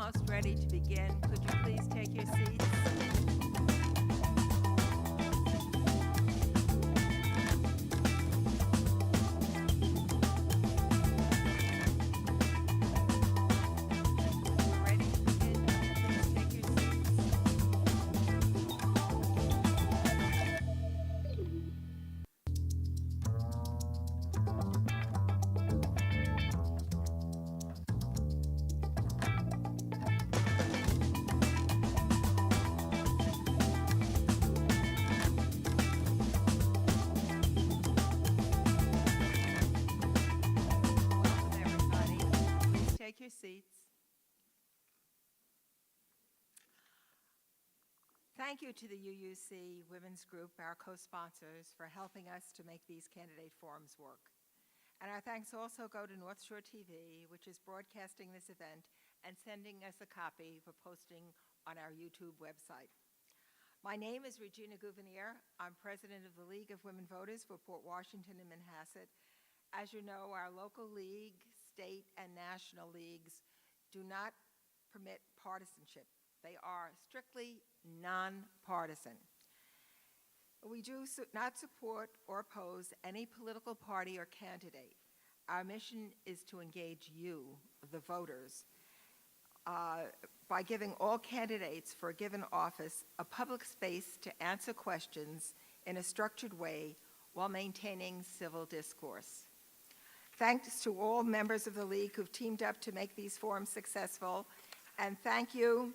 almost ready to begin. Could you please take your seats? We're ready to begin. Please take your seats. Welcome, everybody. Please take your seats. Thank you to the UUC Women's Group, our co-sponsors, for helping us to make these candidate forums work. And our thanks also go to North Shore TV, which is broadcasting this event and sending us a copy for posting on our YouTube website. My name is Regina Gouvenier. I'm president of the League of Women Voters for Port Washington and Manhasset. As you know, our local league, state, and national leagues do not permit partisanship. They are strictly nonpartisan. We do not support or oppose any political party or candidate. Our mission is to engage you, the voters, by giving all candidates for a given office a public space to answer questions in a structured way while maintaining civil discourse. Thanks to all members of the League who've teamed up to make these forums successful, and thank you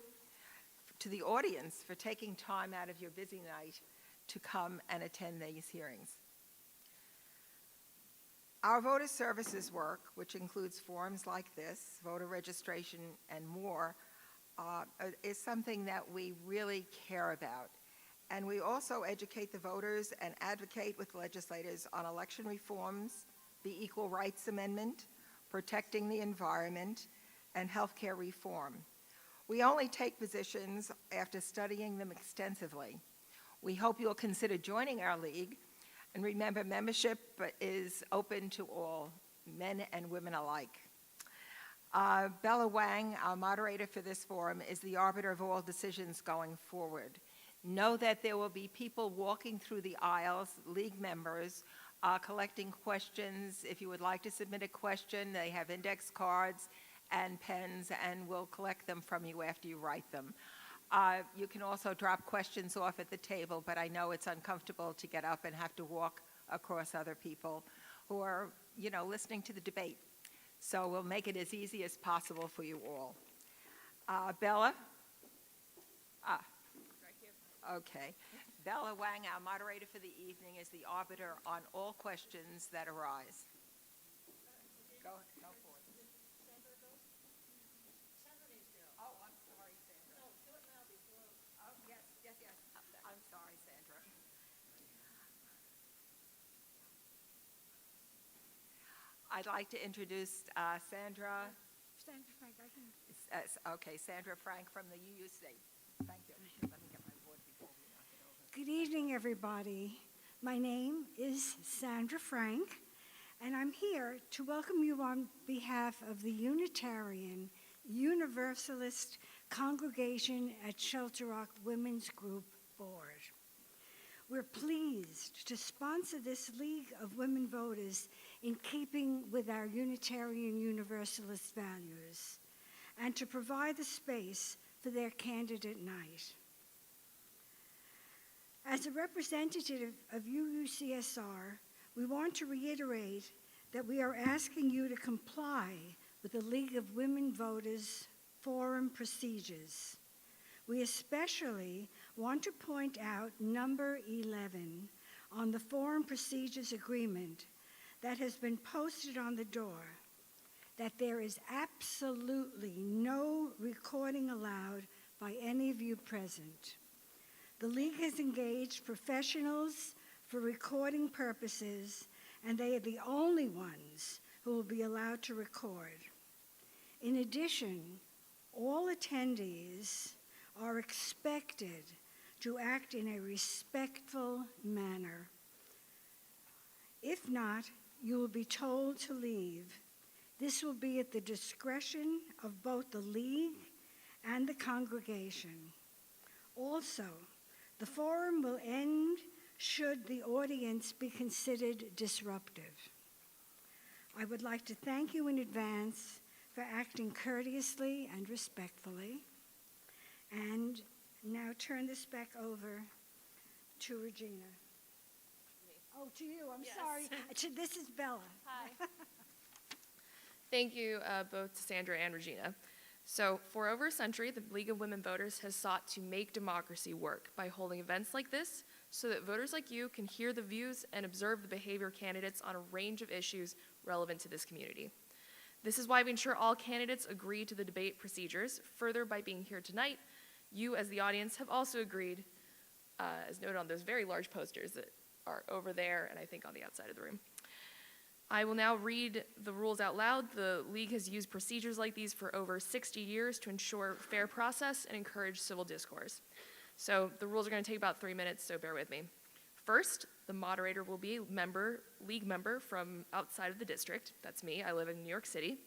to the audience for taking time out of your busy night to come and attend these hearings. Our voter services work, which includes forums like this, voter registration, and more, is something that we really care about. And we also educate the voters and advocate with legislators on election reforms, the Equal Rights Amendment, protecting the environment, and healthcare reform. We only take positions after studying them extensively. We hope you'll consider joining our league, and remember, membership is open to all, men and women alike. Bella Wang, our moderator for this forum, is the arbiter of all decisions going forward. Know that there will be people walking through the aisles, league members, collecting questions. If you would like to submit a question, they have index cards and pens, and we'll collect them from you after you write them. You can also drop questions off at the table, but I know it's uncomfortable to get up and have to walk across other people who are, listening to the debate. So we'll make it as easy as possible for you all. Bella? Right here. Okay. Bella Wang, our moderator for the evening, is the arbiter on all questions that arise. Go for it. Oh, I'm sorry, Sandra. No, do it now before. Oh, yes. I'm sorry, Sandra. I'd like to introduce Sandra. Sandra Frank, I can. Okay, Sandra Frank from the UUC. Thank you. Let me get my board before we knock it over. Good evening, everybody. My name is Sandra Frank, and I'm here to welcome you on behalf of the Unitarian Universalist Congregation at Shelter Rock Women's Group Board. We're pleased to sponsor this League of Women Voters in keeping with our Unitarian Universalist values and to provide the space for their candidate night. As a representative of UUCSR, we want to reiterate that we are asking you to comply with the League of Women Voters forum procedures. We especially want to point out number 11 on the forum procedures agreement that has been posted on the door, that there is absolutely no recording allowed by any of you present. The League has engaged professionals for recording purposes, and they are the only ones who will be allowed to record. In addition, all attendees are expected to act in a respectful manner. If not, you will be told to leave. This will be at the discretion of both the League and the congregation. Also, the forum will end should the audience be considered disruptive. I would like to thank you in advance for acting courteously and respectfully. And now turn this back over to Regina. Oh, to you, I'm Yes. sorry. This is Bella. Hi. Thank you both to Sandra and Regina. So for over a century, the League of Women Voters has sought to make democracy work by holding events like this so that voters like you can hear the views and observe the behavior of candidates on a range of issues relevant to this community. This is why we ensure all candidates agree to the debate procedures. Further, by being here tonight, you as the audience have also agreed, as noted on those very large posters that are over there and I think on the outside of the room. I will now read the rules out loud. The League has used procedures like these for over 60 years to ensure fair process and encourage civil discourse. So the rules are going to take about 3 minutes, so bear with me. First, the moderator will be a league member from outside of the district. That's me. I live in New York City.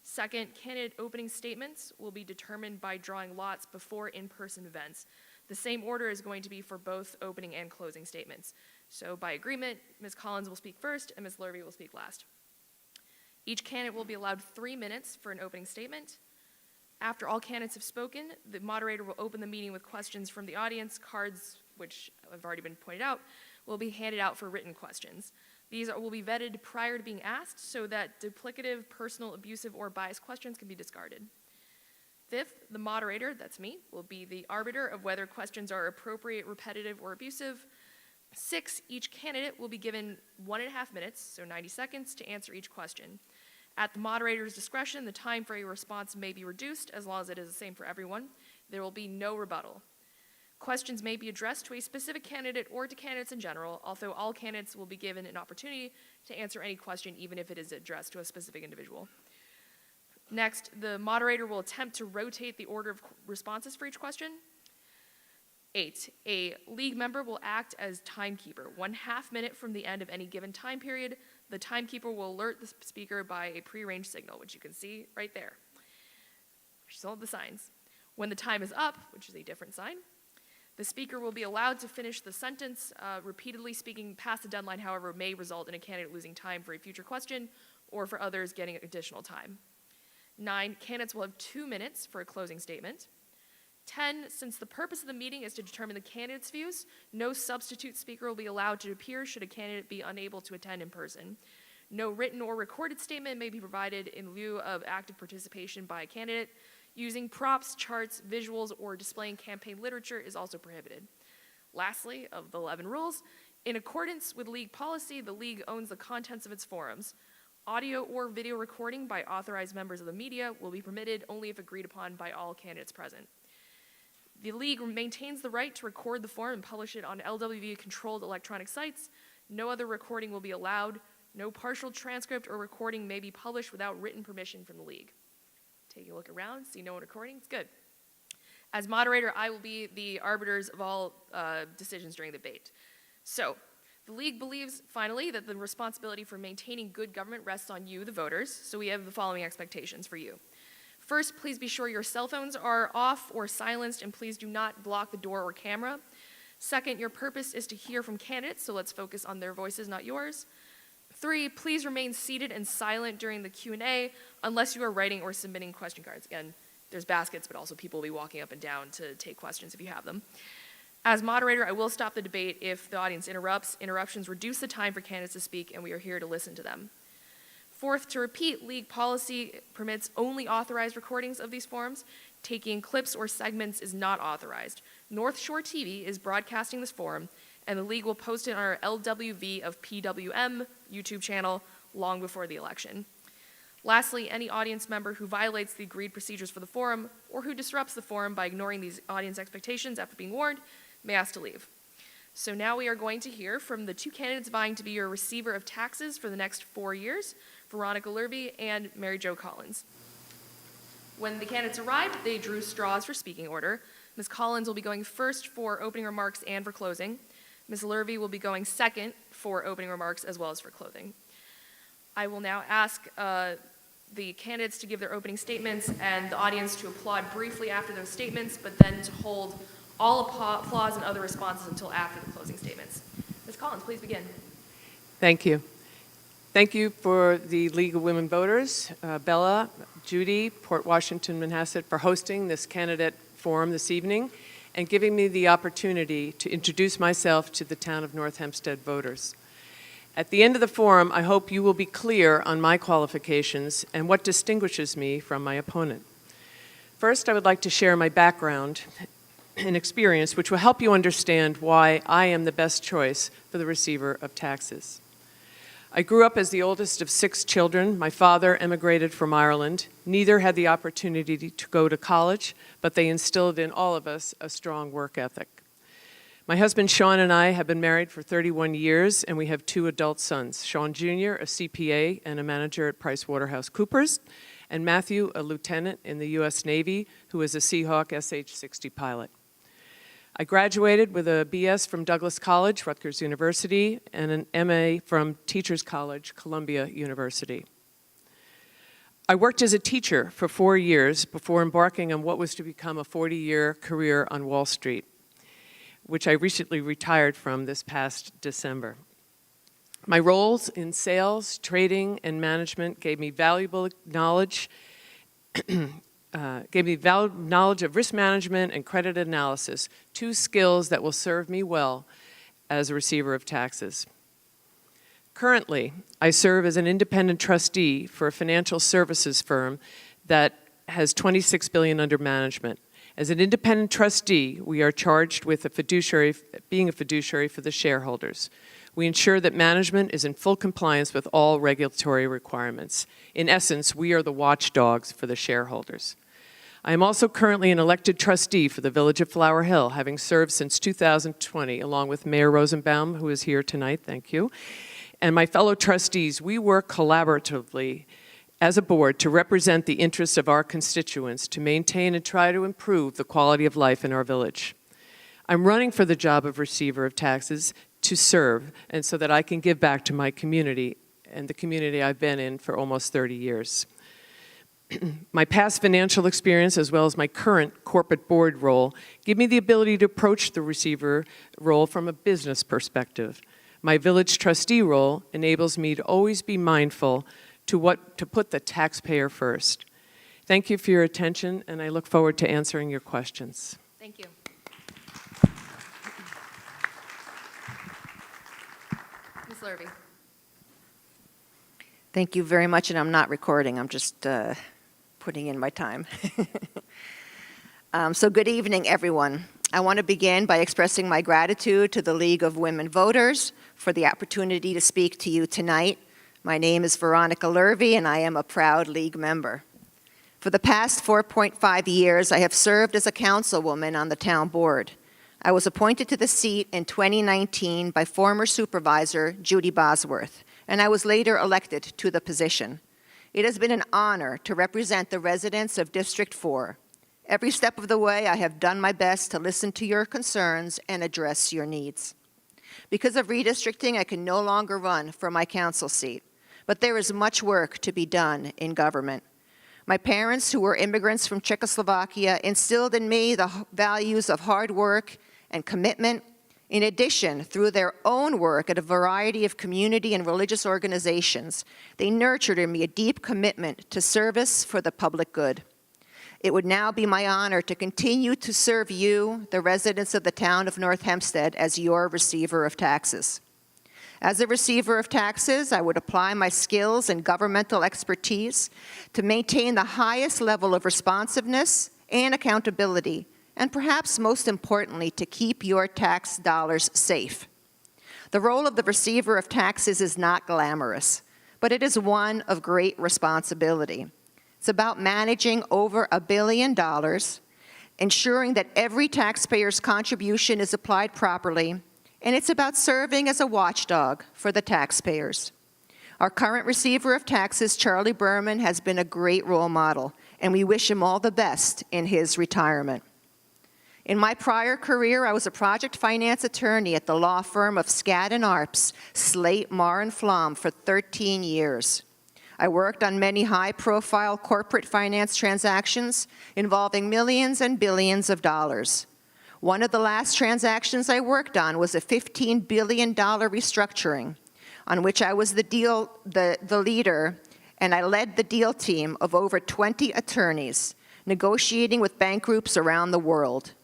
Second, candidate opening statements will be determined by drawing lots before in-person events. The same order is going to be for both opening and closing statements. So by agreement, Ms. Collins will speak first and Ms. Lurvey will speak last. Each candidate will be allowed 3 minutes for an opening statement. After all candidates have spoken, the moderator will open the meeting with questions from the audience. Cards, which have already been pointed out, will be handed out for written questions. These will be vetted prior to being asked so that duplicative, personal, abusive, or biased questions can be discarded. Fifth, the moderator, that's me, will be the arbiter of whether questions are appropriate, repetitive, or abusive. 6, each candidate will be given 1.5 minutes, so 90 seconds, to answer each question. At the moderator's discretion, the time for a response may be reduced as long as it is the same for everyone. There will be no rebuttal. Questions may be addressed to a specific candidate or to candidates in general, although all candidates will be given an opportunity to answer any question, even if it is addressed to a specific individual. Next, the moderator will attempt to rotate the order of responses for each question. 8, a league member will act as timekeeper. 1/2 minute from the end of any given time period, the timekeeper will alert the speaker by a prearranged signal, which you can see right there. She's all the signs. When the time is up, which is a different sign, the speaker will be allowed to finish the sentence. Repeatedly speaking past the deadline, however, may result in a candidate losing time for a future question or for others getting additional time. 9, candidates will have 2 minutes for a closing statement. 10, since the purpose of the meeting is to determine the candidate's views, no substitute speaker will be allowed to appear should a candidate be unable to attend in person. No written or recorded statement may be provided in lieu of active participation by a candidate. Using props, charts, visuals, or displaying campaign literature is also prohibited. Lastly, of the 11 rules, in accordance with league policy, the league owns the contents of its forums. Audio or video recording by authorized members of the media will be permitted only if agreed upon by all candidates present. The league maintains the right to record the forum and publish it on LWV-controlled electronic sites. No other recording will be allowed. No partial transcript or recording may be published without written permission from the league. Take a look around, see no one recording, it's good. As moderator, I will be the arbiters of all decisions during the debate. So, the league believes, finally, that the responsibility for maintaining good government rests on you, the voters, so we have the following expectations for you. First, please be sure your cell phones are off or silenced, and please do not block the door or camera. Second, your purpose is to hear from candidates, so let's focus on their voices, not yours. 3, please remain seated and silent during the Q&A unless you are writing or submitting question cards. Again, there's baskets, but also people will be walking up and down to take questions if you have them. As moderator, I will stop the debate if the audience interrupts. Interruptions reduce the time for candidates to speak, and we are here to listen to them. Fourth, to repeat, league policy permits only authorized recordings of these forums. Taking clips or segments is not authorized. North Shore TV is broadcasting this forum, and the league will post it on our LWV of PWM YouTube channel long before the election. Lastly, any audience member who violates the agreed procedures for the forum or who disrupts the forum by ignoring these audience expectations after being warned may ask to leave. So now we are going to hear from the 2 candidates vying to be your receiver of taxes for the next 4 years, Veronica Lurvey and Mary Jo Collins. When the candidates arrived, they drew straws for speaking order. Ms. Collins will be going first for opening remarks and for closing. Ms. Lurvey will be going second for opening remarks as well as for closing. I will now ask the candidates to give their opening statements and the audience to applaud briefly after those statements, but then to hold all applause and other responses until after the closing statements. Ms. Collins, please begin. Thank you. Thank you for the League of Women Voters, Bella, Judy, Port Washington-Manhasset, for hosting this candidate forum this evening and giving me the opportunity to introduce myself to the town of North Hempstead voters. At the end of the forum, I hope you will be clear on my qualifications and what distinguishes me from my opponent. First, I would like to share my background and experience, which will help you understand why I am the best choice for the receiver of taxes. I grew up as the oldest of 6 children. My father emigrated from Ireland. Neither had the opportunity to go to college, but they instilled in all of us a strong work ethic. My husband Sean and I have been married for 31 years, and we have 2 adult sons, Sean Jr., a CPA and a manager at PricewaterhouseCoopers, and Matthew, a lieutenant in the U.S. Navy, who is a Seahawk SH-60 pilot. I graduated with a BS from Douglas College, Rutgers University, and an MA from Teachers College, Columbia University. I worked as a teacher for 4 years before embarking on what was to become a 40-year career on Wall Street, which I recently retired from this past December. My roles in sales, trading, and management gave me valuable knowledge of risk management and credit analysis, 2 skills that will serve me well as a receiver of taxes. Currently, I serve as an independent trustee for a financial services firm that has $26 billion under management. As an independent trustee, we are charged with being a fiduciary for the shareholders. We ensure that management is in full compliance with all regulatory requirements. In essence, we are the watchdogs for the shareholders. I am also currently an elected trustee for the Village of Flower Hill, having served since 2020, along with Mayor Rosenbaum, who is here tonight, thank you, and my fellow trustees. We work collaboratively as a board to represent the interests of our constituents, to maintain and try to improve the quality of life in our village. I'm running for the job of receiver of taxes to serve, and so that I can give back to my community and the community I've been in for almost 30 years. My past financial experience, as well as my current corporate board role, give me the ability to approach the receiver role from a business perspective. My village trustee role enables me to always be mindful to put the taxpayer first. Thank you for your attention, and I look forward to answering your questions. Thank you. Ms. Lurvey. Thank you very much, and I'm not recording. I'm just putting in my time. So good evening, everyone. I want to begin by expressing my gratitude to the League of Women Voters for the opportunity to speak to you tonight. My name is Veronica Lurvey, and I am a proud League member. For the past 4.5 years, I have served as a councilwoman on the town board. I was appointed to the seat in 2019 by former Supervisor Judy Bosworth, and I was later elected to the position. It has been an honor to represent the residents of District 4. Every step of the way, I have done my best to listen to your concerns and address your needs. Because of redistricting, I can no longer run for my council seat, but there is much work to be done in government. My parents, who were immigrants from Czechoslovakia, instilled in me the values of hard work and commitment. In addition, through their own work at a variety of community and religious organizations, they nurtured in me a deep commitment to service for the public good. It would now be my honor to continue to serve you, the residents of the town of North Hempstead, as your receiver of taxes. As a receiver of taxes, I would apply my skills and governmental expertise to maintain the highest level of responsiveness and accountability, and perhaps most importantly, to keep your tax dollars safe. The role of the receiver of taxes is not glamorous, but it is one of great responsibility. It's about managing over $1 billion, ensuring that every taxpayer's contribution is applied properly, and it's about serving as a watchdog for the taxpayers. Our current receiver of taxes, Charlie Berman, has been a great role model, and we wish him all the best in his retirement. In my prior career, I was a project finance attorney at the law firm of Skadden Arps, Slate, Marr & Flom for 13 years. I worked on many high-profile corporate finance transactions involving millions and billions of dollars. One of the last transactions I worked on was a $15 billion restructuring, on which I was the leader, and I led the deal team of over 20 attorneys, negotiating with bank groups around the world.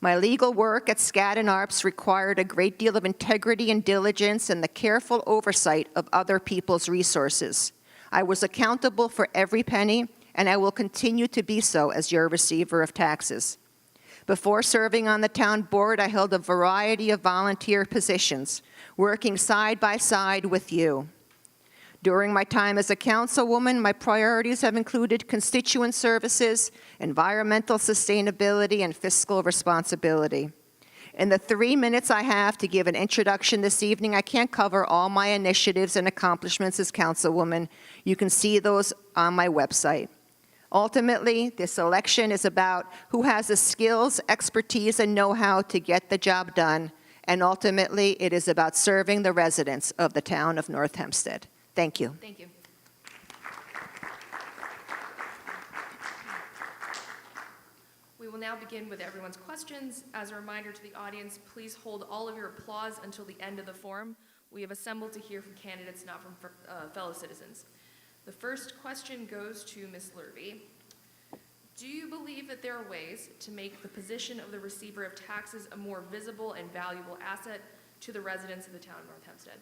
My legal work at Skadden Arps required a great deal of integrity and diligence and the careful oversight of other people's resources. I was accountable for every penny, and I will continue to be so as your receiver of taxes. Before serving on the town board, I held a variety of volunteer positions, working side by side with you. During my time as a councilwoman, my priorities have included constituent services, environmental sustainability, and fiscal responsibility. In the 3 minutes I have to give an introduction this evening, I can't cover all my initiatives and accomplishments as councilwoman. You can see those on my website. Ultimately, this election is about who has the skills, expertise, and know-how to get the job done, and ultimately, it is about serving the residents of the town of North Hempstead. Thank you. Thank you. We will now begin with everyone's questions. As a reminder to the audience, please hold all of your applause until the end of the forum. We have assembled to hear from candidates, not from fellow citizens. The first question goes to Ms. Lurvey. Do you believe that there are ways to make the position of the receiver of taxes a more visible and valuable asset to the residents of the town of North Hempstead?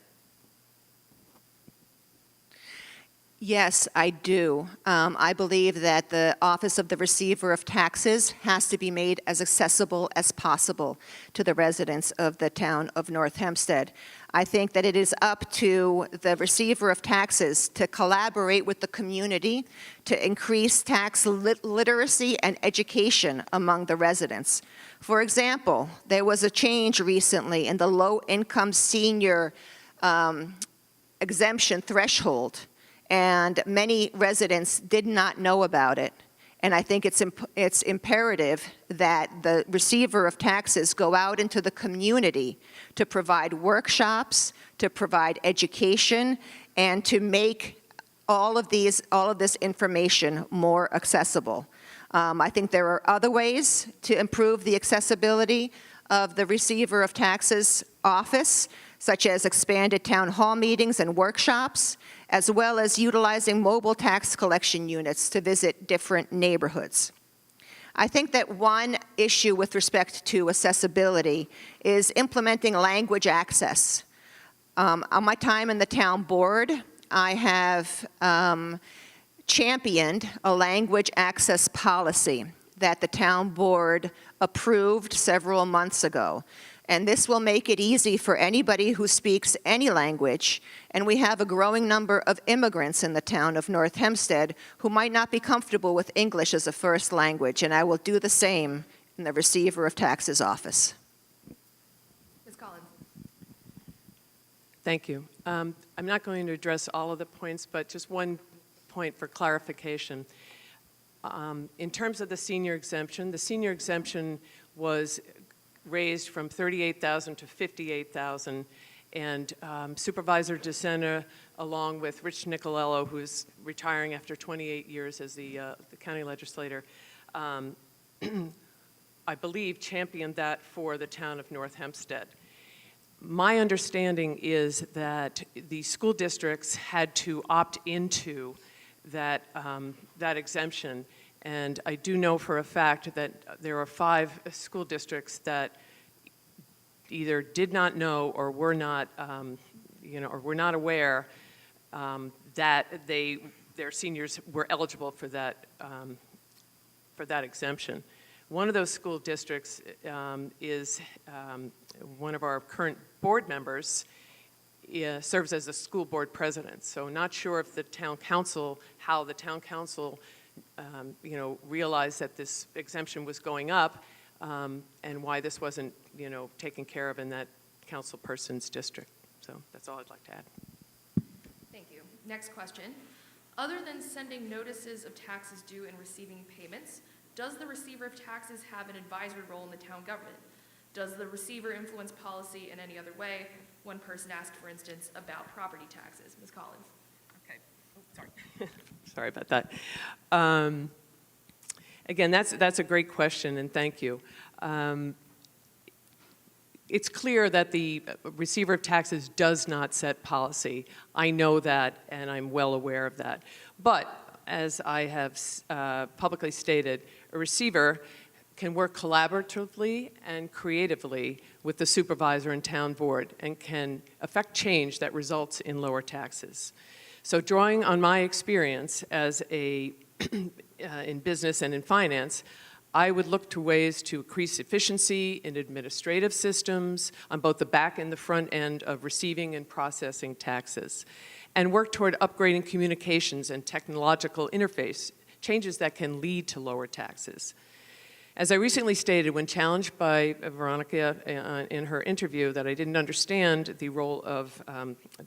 Yes, I do. I believe that the office of the receiver of taxes has to be made as accessible as possible to the residents of the town of North Hempstead. I think that it is up to the receiver of taxes to collaborate with the community to increase tax literacy and education among the residents. For example, there was a change recently in the low-income senior exemption threshold, and many residents did not know about it. And I think it's imperative that the receiver of taxes go out into the community to provide workshops, to provide education, and to make all of this information more accessible. I think there are other ways to improve the accessibility of the receiver of taxes office, such as expanded town hall meetings and workshops, as well as utilizing mobile tax collection units to visit different neighborhoods. I think that one issue with respect to accessibility is implementing language access. On my time in the town board, I have championed a language access policy that the town board approved several months ago. And this will make it easy for anybody who speaks any language. And we have a growing number of immigrants in the town of North Hempstead who might not be comfortable with English as a first language, and I will do the same in the receiver of taxes office. Ms. Collins. Thank you. I'm not going to address all of the points, but just one point for clarification. In terms of the senior exemption was raised from $38,000 to $58,000, and Supervisor DeSena, along with Rich Nicolello, who is retiring after 28 years as the county legislator, I believe championed that for the town of North Hempstead. My understanding is that the school districts had to opt into that exemption. And I do know for a fact that there are 5 school districts that either did not know or were not, or were not aware that their seniors were eligible for that exemption. One of those school districts is one of our current board members. Serves as the school board president. So not sure if the town council, how the town council realized that this exemption was going up and why this wasn't, taken care of in that council person's district. So that's all I'd like to add. Thank you. Next question. Other than sending notices of taxes due and receiving payments, does the receiver of taxes have an advisory role in the town government? Does the receiver influence policy in any other way? One person asked, for instance, about property taxes. Ms. Collins. Okay. Sorry about that. Again, that's a great question, and thank you. It's clear that the receiver of taxes does not set policy. I know that, and I'm well aware of that. But as I have publicly stated, a receiver can work collaboratively and creatively with the supervisor and town board and can affect change that results in lower taxes. So drawing on my experience as in business and in finance, I would look to ways to increase efficiency in administrative systems on both the back and the front end of receiving and processing taxes, and work toward upgrading communications and technological interface, changes that can lead to lower taxes. As I recently stated when challenged by Veronica in her interview that I didn't understand the role of,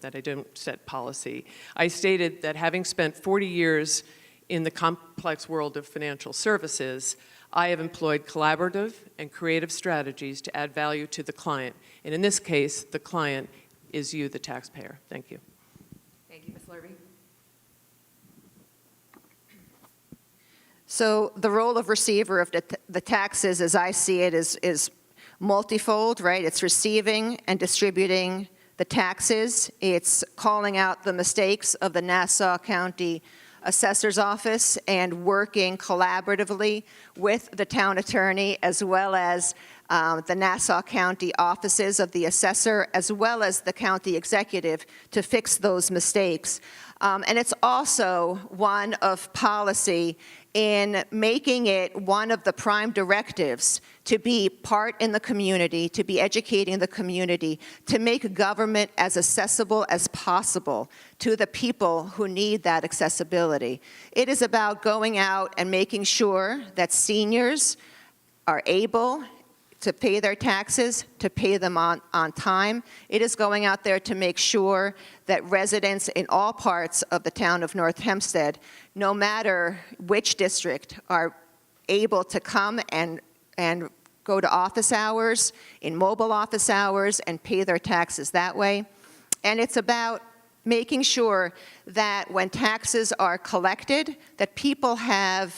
that I didn't set policy, I stated that having spent 40 years in the complex world of financial services, I have employed collaborative and creative strategies to add value to the client. And in this case, the client is you, the taxpayer. Thank you. Thank you, Ms. Lurvey. So the role of receiver of the taxes, as I see it, is multifold, right? It's receiving and distributing the taxes. It's calling out the mistakes of the Nassau County Assessor's Office and working collaboratively with the town attorney as well as the Nassau County offices of the assessor as well as the county executive to fix those mistakes. And it's also one of policy in making it one of the prime directives to be part in the community, to be educating the community, to make government as accessible as possible to the people who need that accessibility. It is about going out and making sure that seniors are able to pay their taxes, to pay them on time. It is going out there to make sure that residents in all parts of the town of North Hempstead, no matter which district, are able to come and go to office hours, in mobile office hours, and pay their taxes that way. And it's about making sure that when taxes are collected, that people have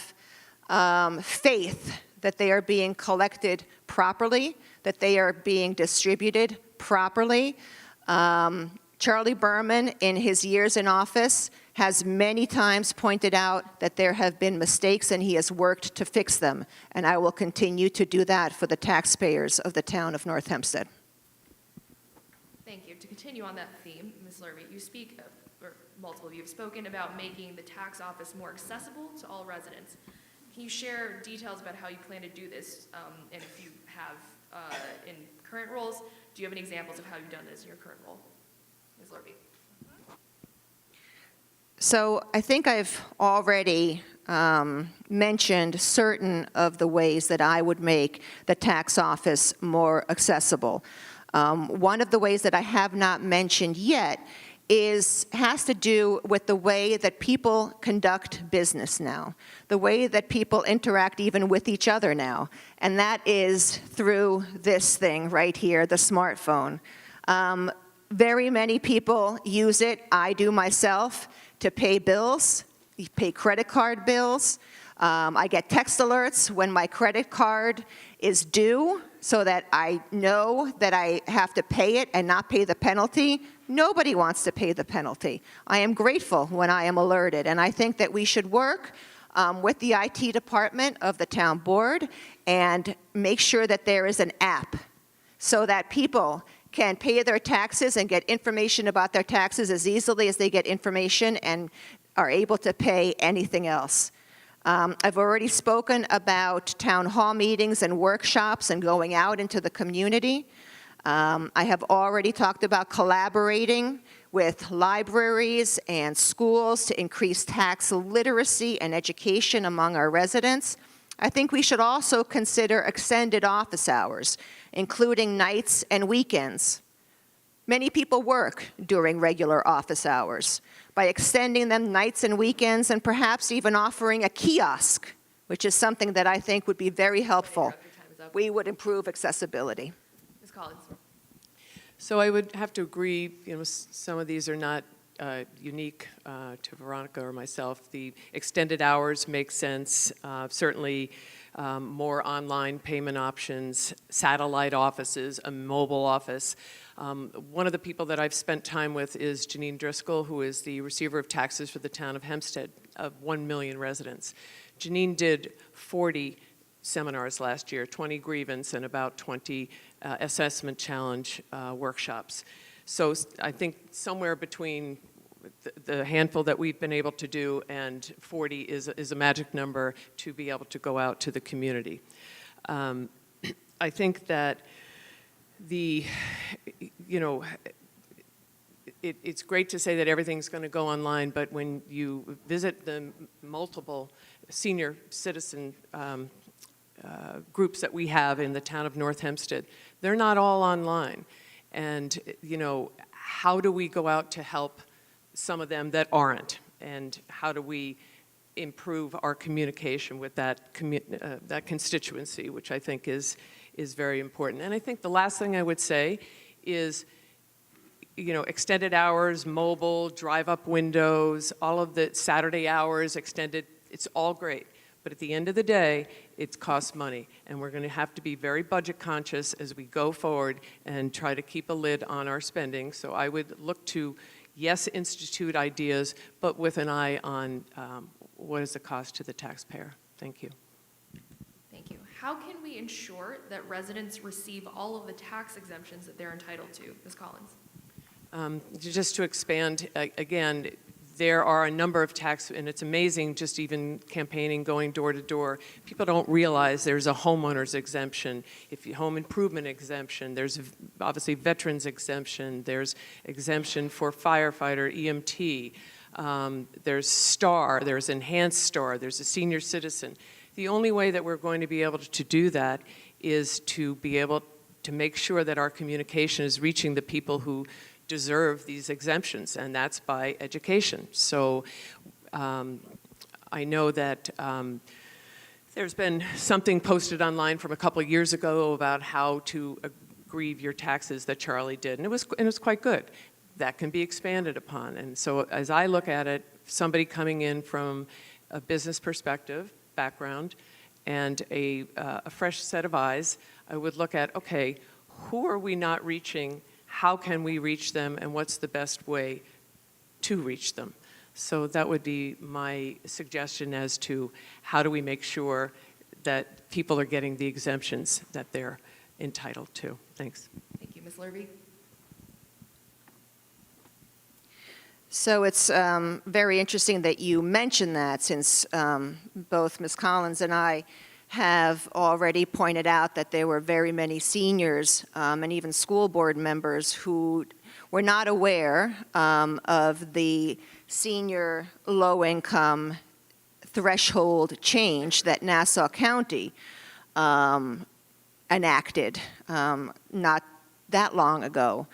faith that they are being collected properly, that they are being distributed properly. Charlie Berman, in his years in office, has many times pointed out that there have been mistakes and he has worked to fix them. And I will continue to do that for the taxpayers of the town of North Hempstead. Thank you. To continue on that theme, Ms. Lurvey, you speak, or multiple of you have spoken about making the tax office more accessible to all residents. Can you share details about how you plan to do this, and if you have in current roles, do you have any examples of how you've done this in your current role? Ms. Lurvey. So I think I've already mentioned certain of the ways that I would make the tax office more accessible. One of the ways that I have not mentioned yet has to do with the way that people conduct business now, the way that people interact even with each other now, and that is through this thing right here, the smartphone. Very many people use it, I do myself, to pay bills, pay credit card bills. I get text alerts when my credit card is due so that I know that I have to pay it and not pay the penalty. Nobody wants to pay the penalty. I am grateful when I am alerted, and I think that we should work with the IT department of the town board and make sure that there is an app so that people can pay their taxes and get information about their taxes as easily as they get information and are able to pay anything else. I've already spoken about town hall meetings and workshops and going out into the community. I have already talked about collaborating with libraries and schools to increase tax literacy and education among our residents. I think we should also consider extended office hours, including nights and weekends. Many people work during regular office hours. By extending them nights and weekends and perhaps even offering a kiosk, which is something that I think would be very helpful, we would improve accessibility. Ms. Collins. So I would have to agree, some of these are not unique to Veronica or myself. The extended hours make sense. Certainly more online payment options, satellite offices, a mobile office. One of the people that I've spent time with is Janine Driscoll, who is the receiver of taxes for the town of Hempstead, of 1 million residents. Janine did 40 seminars last year, 20 grievance and about 20 assessment challenge workshops. So I think somewhere between the handful that we've been able to do and 40 is a magic number to be able to go out to the community. I think that it's great to say that everything's going to go online, but when you visit the multiple senior citizen groups that we have in the town of North Hempstead, they're not all online. And, how do we go out to help some of them that aren't? And how do we improve our communication with that constituency, which I think is very important. And I think the last thing I would say is, extended hours, mobile, drive-up windows, all of the Saturday hours extended, it's all great. But at the end of the day, it costs money, and we're going to have to be very budget conscious as we go forward and try to keep a lid on our spending. So I would look to, yes, institute ideas, but with an eye on what is the cost to the taxpayer. Thank you. Thank you. How can we ensure that residents receive all of the tax exemptions that they're entitled to? Ms. Collins. Just to expand, again, there are a number of tax, and it's amazing just even campaigning, going door to door. People don't realize there's a homeowner's exemption, home improvement exemption, there's obviously veterans exemption, there's exemption for firefighter, EMT, there's STAR, there's enhanced STAR, there's a senior citizen. The only way that we're going to be able to do that is to be able to make sure that our communication is reaching the people who deserve these exemptions, and that's by education. So I know that there's been something posted online from a couple of years ago about how to grieve your taxes that Charlie did, and it was quite good. That can be expanded upon. And so as I look at it, somebody coming in from a business perspective, background, and a fresh set of eyes, I would look at, okay, who are we not reaching? How can we reach them, and what's the best way to reach them? So that would be my suggestion as to how do we make sure that people are getting the exemptions that they're entitled to. Thanks. Thank you. Ms. Lurvey. So it's very interesting that you mentioned that, since both Ms. Collins and I have already pointed out that there were very many seniors and even school board members who were not aware of the senior low-income threshold change that Nassau County enacted not that long ago.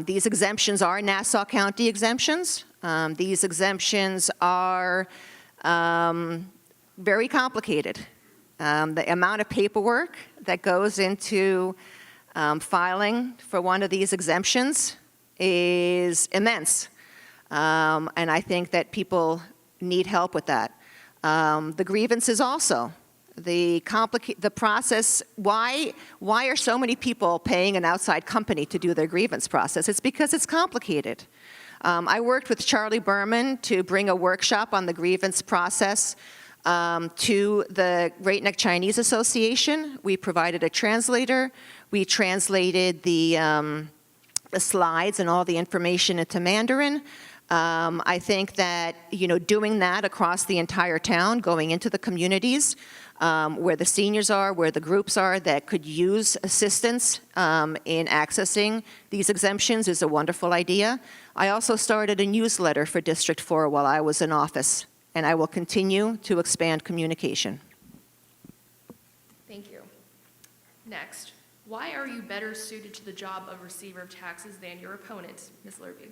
These exemptions are Nassau County exemptions. These exemptions are very complicated. The amount of paperwork that goes into filing for one of these exemptions is immense. And I think that people need help with that. The grievances also. The process, why are so many people paying an outside company to do their grievance process? It's because it's complicated. I worked with Charlie Berman to bring a workshop on the grievance process to the Great Neck Chinese Association. We provided a translator. We translated the slides and all the information into Mandarin. I think that, doing that across the entire town, going into the communities where the seniors are, where the groups are that could use assistance in accessing these exemptions is a wonderful idea. I also started a newsletter for District 4 while I was in office, and I will continue to expand communication. Thank you. Next, why are you better suited to the job of receiver of taxes than your opponent, Ms. Lurvey?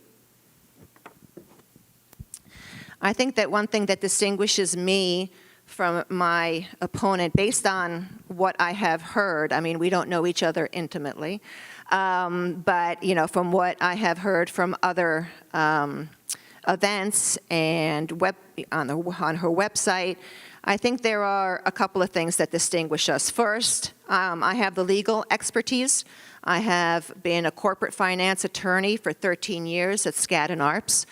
I think that one thing that distinguishes me from my opponent based on what I have heard. I mean, we don't know each other intimately, but, you know, from what I have heard from other events and on her website, I think there are a couple of things that distinguish us. First, I have the legal expertise. I have been a corporate finance attorney for 13 years at Skadden Arps.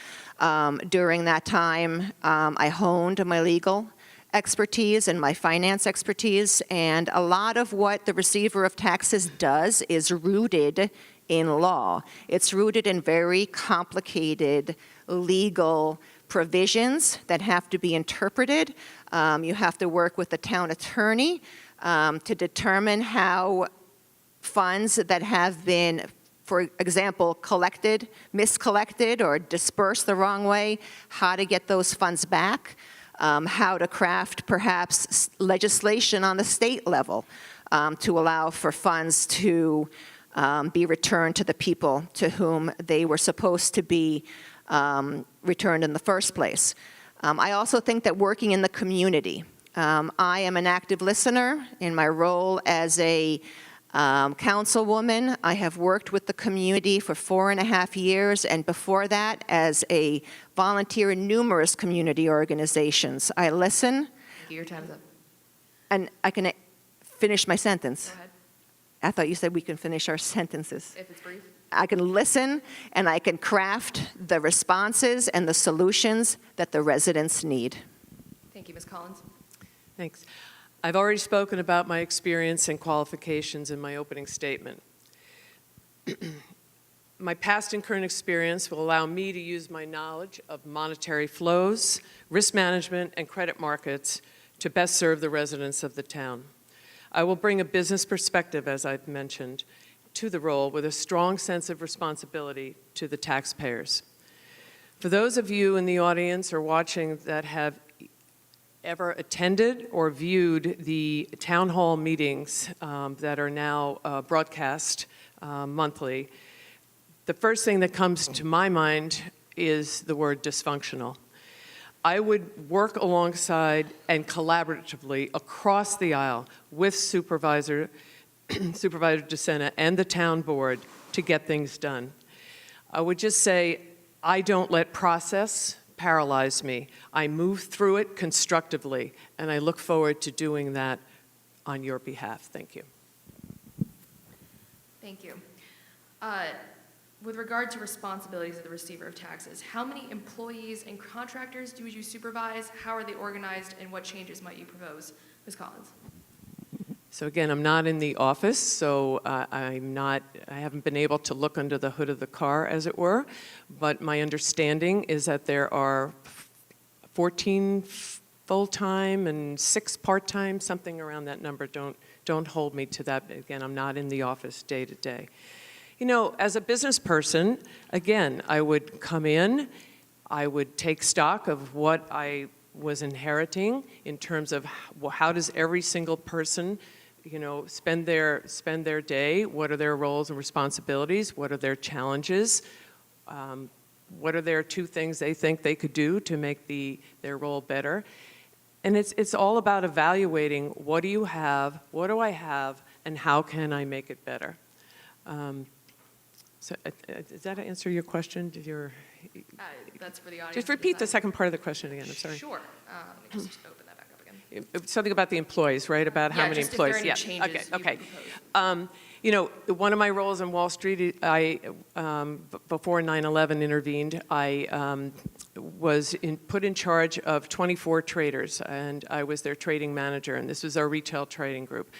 During that time, I honed my legal expertise and my finance expertise, and a lot of what the receiver of taxes does is rooted in law. It's rooted in very complicated legal provisions that have to be interpreted. You have to work with the town attorney to determine how funds that have been, for example, collected, miscollected, or dispersed the wrong way, how to get those funds back, how to craft perhaps legislation on the state level to allow for funds to be returned to the people to whom they were supposed to be returned in the first place. I also think that working in the community, I am an active listener in my role as a councilwoman. I have worked with the community for 4.5 years, and before that, as a volunteer in numerous community organizations. I listen. Your time is up. And I can finish my sentence. Go ahead, I thought you said we can finish our sentences. if it's brief. I can listen, and I can craft the responses and the solutions that the residents need. Thank you, Ms. Collins. Thanks. I've already spoken about my experience and qualifications in my opening statement. My past and current experience will allow me to use my knowledge of monetary flows, risk management, and credit markets to best serve the residents of the town. I will bring a business perspective, as I've mentioned, to the role with a strong sense of responsibility to the taxpayers. For those of you in the audience or watching that have ever attended or viewed the town hall meetings that are now broadcast monthly, the first thing that comes to my mind is the word dysfunctional. I would work alongside and collaboratively across the aisle with Supervisor DeSena and the town board to get things done. I would just say, I don't let process paralyze me. I move through it constructively, and I look forward to doing that on your behalf. Thank you. Thank you. With regard to responsibilities of the receiver of taxes, how many employees and contractors do you supervise? How are they organized, and what changes might you propose? Ms. Collins. So again, I'm not in the office, so I haven't been able to look under the hood of the car, as it were, but my understanding is that there are 14 full-time and 6 part-time, something around that number. Don't hold me to that. Again, I'm not in the office day to day. You know, as a business person, again, I would come in, I would take stock of what I was inheriting in terms of how does every single person, you know, spend their day, what are their roles and responsibilities, what are their challenges, what are their 2 things they think they could do to make their role better. And it's all about evaluating what do you have, what do I have, and how can I make it better. So does that answer your question? That's for the audience. Just to repeat the decide. second part of the question again, I'm sorry. Sure. Let me just open that back up again. Something about the employees, right? About how many just if there employees? are any changes you Okay. propose. You know, one of my roles in Wall Street, before 9/11 intervened, I was put in charge of 24 traders, and I was their trading manager, and this was our retail trading group.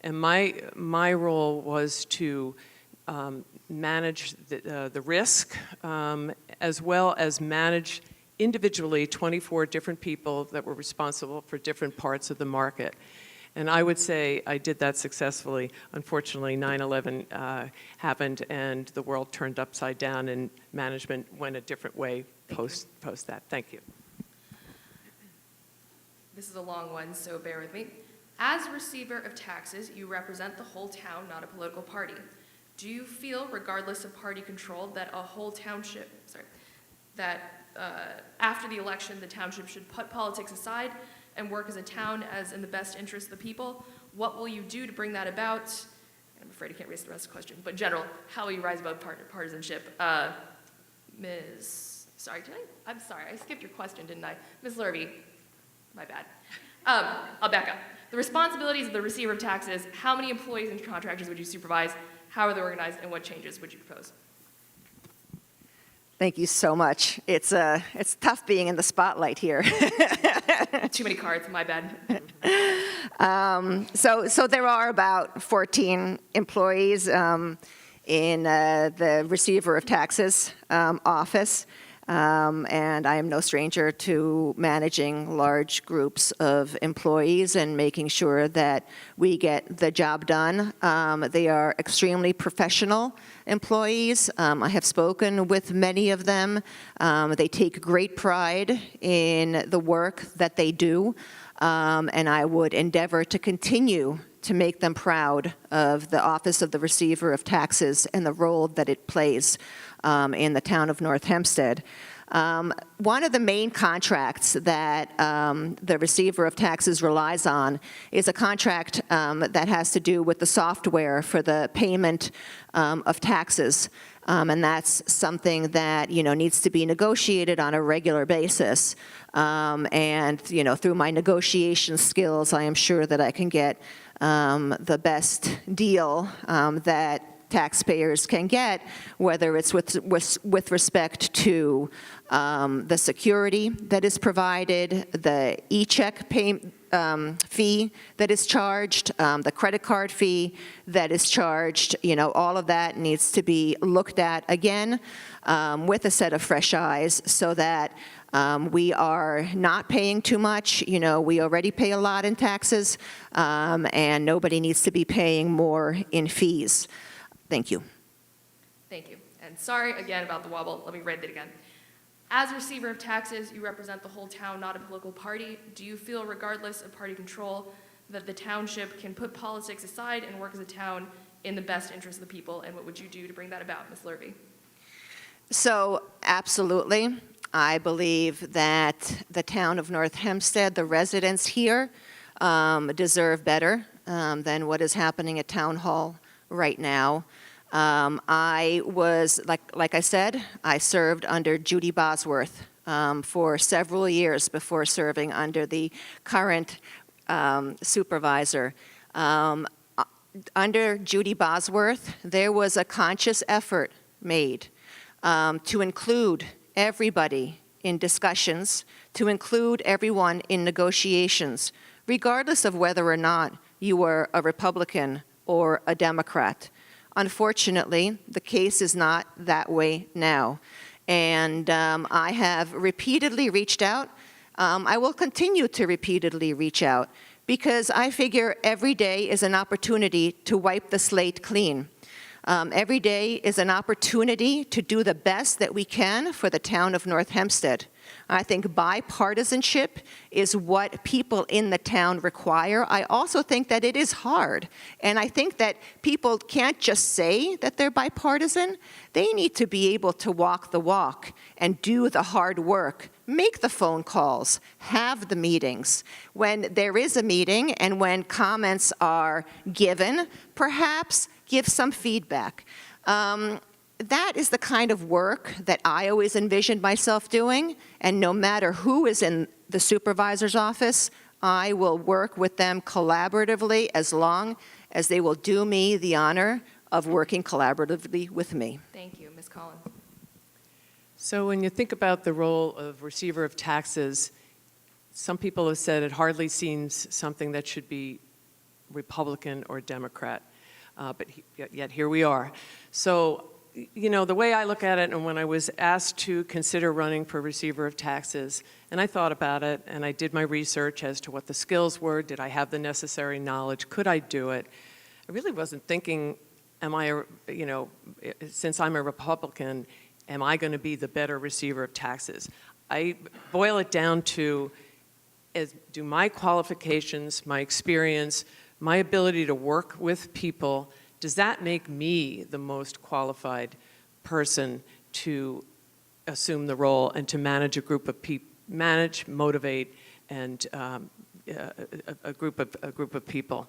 And my role was to manage the risk, as well as manage individually 24 different people that were responsible for different parts of the market. And I would say I did that successfully. Unfortunately, 9/11 happened and the world turned upside down and management went a different way post that. Thank you. This is a long one, so bear with me. As receiver of taxes, you represent the whole town, not a political party. Do you feel, regardless of party control, that a whole township, that after the election, the township should put politics aside and work as a town as in the best interest of the people? What will you do to bring that about? I'm afraid I can't raise the rest of the question, but in general, how will you rise above partisanship? I'm sorry, I skipped your question, didn't I? Ms. Lurvey, my bad. I'll back up. The responsibilities of the receiver of taxes, how many employees and contractors would you supervise? How are they organized, and what changes would you propose? Thank you so much. It's tough being in the spotlight here. Too many cards, my bad. So there are about 14 employees in the receiver of taxes office. And I am no stranger to managing large groups of employees and making sure that we get the job done. They are extremely professional employees. I have spoken with many of them. They take great pride in the work that they do, and I would endeavor to continue to make them proud of the Office of the Receiver of Taxes and the role that it plays in the town of North Hempstead. One of the main contracts that the Receiver of Taxes relies on is a contract that has to do with the software for the payment of taxes. And that's something that, needs to be negotiated on a regular basis. And, through my negotiation skills, I am sure that I can get the best deal that taxpayers can get, whether it's with respect to the security that is provided, the e-check fee that is charged, the credit card fee that is charged. All of that needs to be looked at again with a set of fresh eyes so that we are not paying too much. We already pay a lot in taxes, and nobody needs to be paying more in fees. Thank you. Thank you. And sorry again about the wobble. Let me read it again. As receiver of taxes, you represent the whole town, not a political party. Do you feel, regardless of party control, that the township can put politics aside and work as a town in the best interest of the people? And what would you do to bring that about, Ms. Lurvey? So, absolutely. I believe that the town of North Hempstead, the residents here, deserve better than what is happening at Town Hall right now. I was, like I said, I served under Judy Bosworth for several years before serving under the current supervisor. Under Judy Bosworth, there was a conscious effort made to include everybody in discussions, to include everyone in negotiations, regardless of whether or not you were a Republican or a Democrat. Unfortunately, the case is not that way now. And I have repeatedly reached out. I will continue to repeatedly reach out because I figure every day is an opportunity to wipe the slate clean. Every day is an opportunity to do the best that we can for the town of North Hempstead. I think bipartisanship is what people in the town require. I also think that it is hard. And I think that people can't just say that they're bipartisan. They need to be able to walk the walk and do the hard work, make the phone calls, have the meetings. When there is a meeting and when comments are given, perhaps give some feedback. That is the kind of work that I always envisioned myself doing, and no matter who is in the supervisor's office, I will work with them collaboratively as long as they will do me the honor of working collaboratively with me. Thank you. Ms. Collins. So when you think about the role of receiver of taxes, some people have said it hardly seems something that should be Republican or Democrat, but yet here we are. So the way I look at it, and when I was asked to consider running for receiver of taxes, and I thought about it, and I did my research as to what the skills were, did I have the necessary knowledge, could I do it? I really wasn't thinking, since I'm a Republican, am I going to be the better receiver of taxes? I boil it down to, do my qualifications, my experience, my ability to work with people, does that make me the most qualified person to assume the role and to manage a group of people, manage, motivate, a group of people.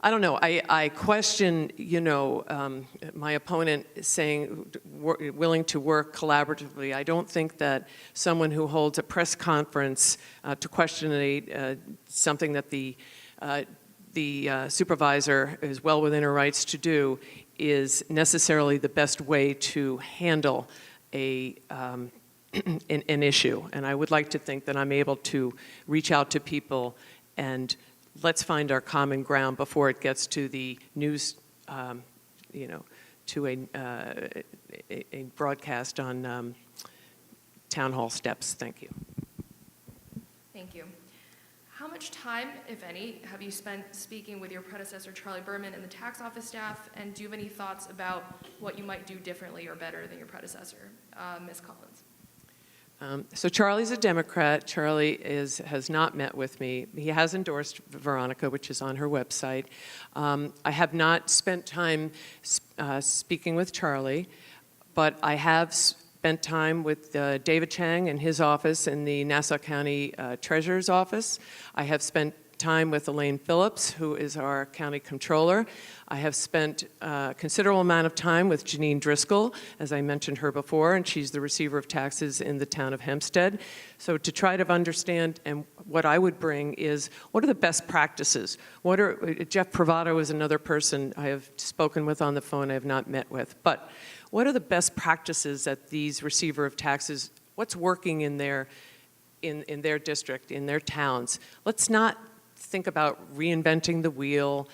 I don't know. I question, my opponent saying willing to work collaboratively. I don't think that someone who holds a press conference to question something that the supervisor is well within her rights to do is necessarily the best way to handle an issue. And I would like to think that I'm able to reach out to people and let's find our common ground before it gets to the news, to a broadcast on town hall steps. Thank you. Thank you. How much time, if any, have you spent speaking with your predecessor, Charlie Berman, and the tax office staff? And do you have any thoughts about what you might do differently or better than your predecessor, Ms. Collins? So Charlie's a Democrat. Charlie has not met with me. He has endorsed Veronica, which is on her website. I have not spent time speaking with Charlie, but I have spent time with David Chang in his office in the Nassau County Treasurer's office. I have spent time with Elaine Phillips, who is our county controller. I have spent a considerable amount of time with Janine Driscoll, as I mentioned her before, and she's the receiver of taxes in the town of Hempstead. So to try to understand, and what I would bring is, what are the best practices? Jeff Privado is another person I have spoken with on the phone, I have not met with, but what are the best practices at these receiver of taxes? What's working in their district, in their towns? Let's not think about reinventing the wheel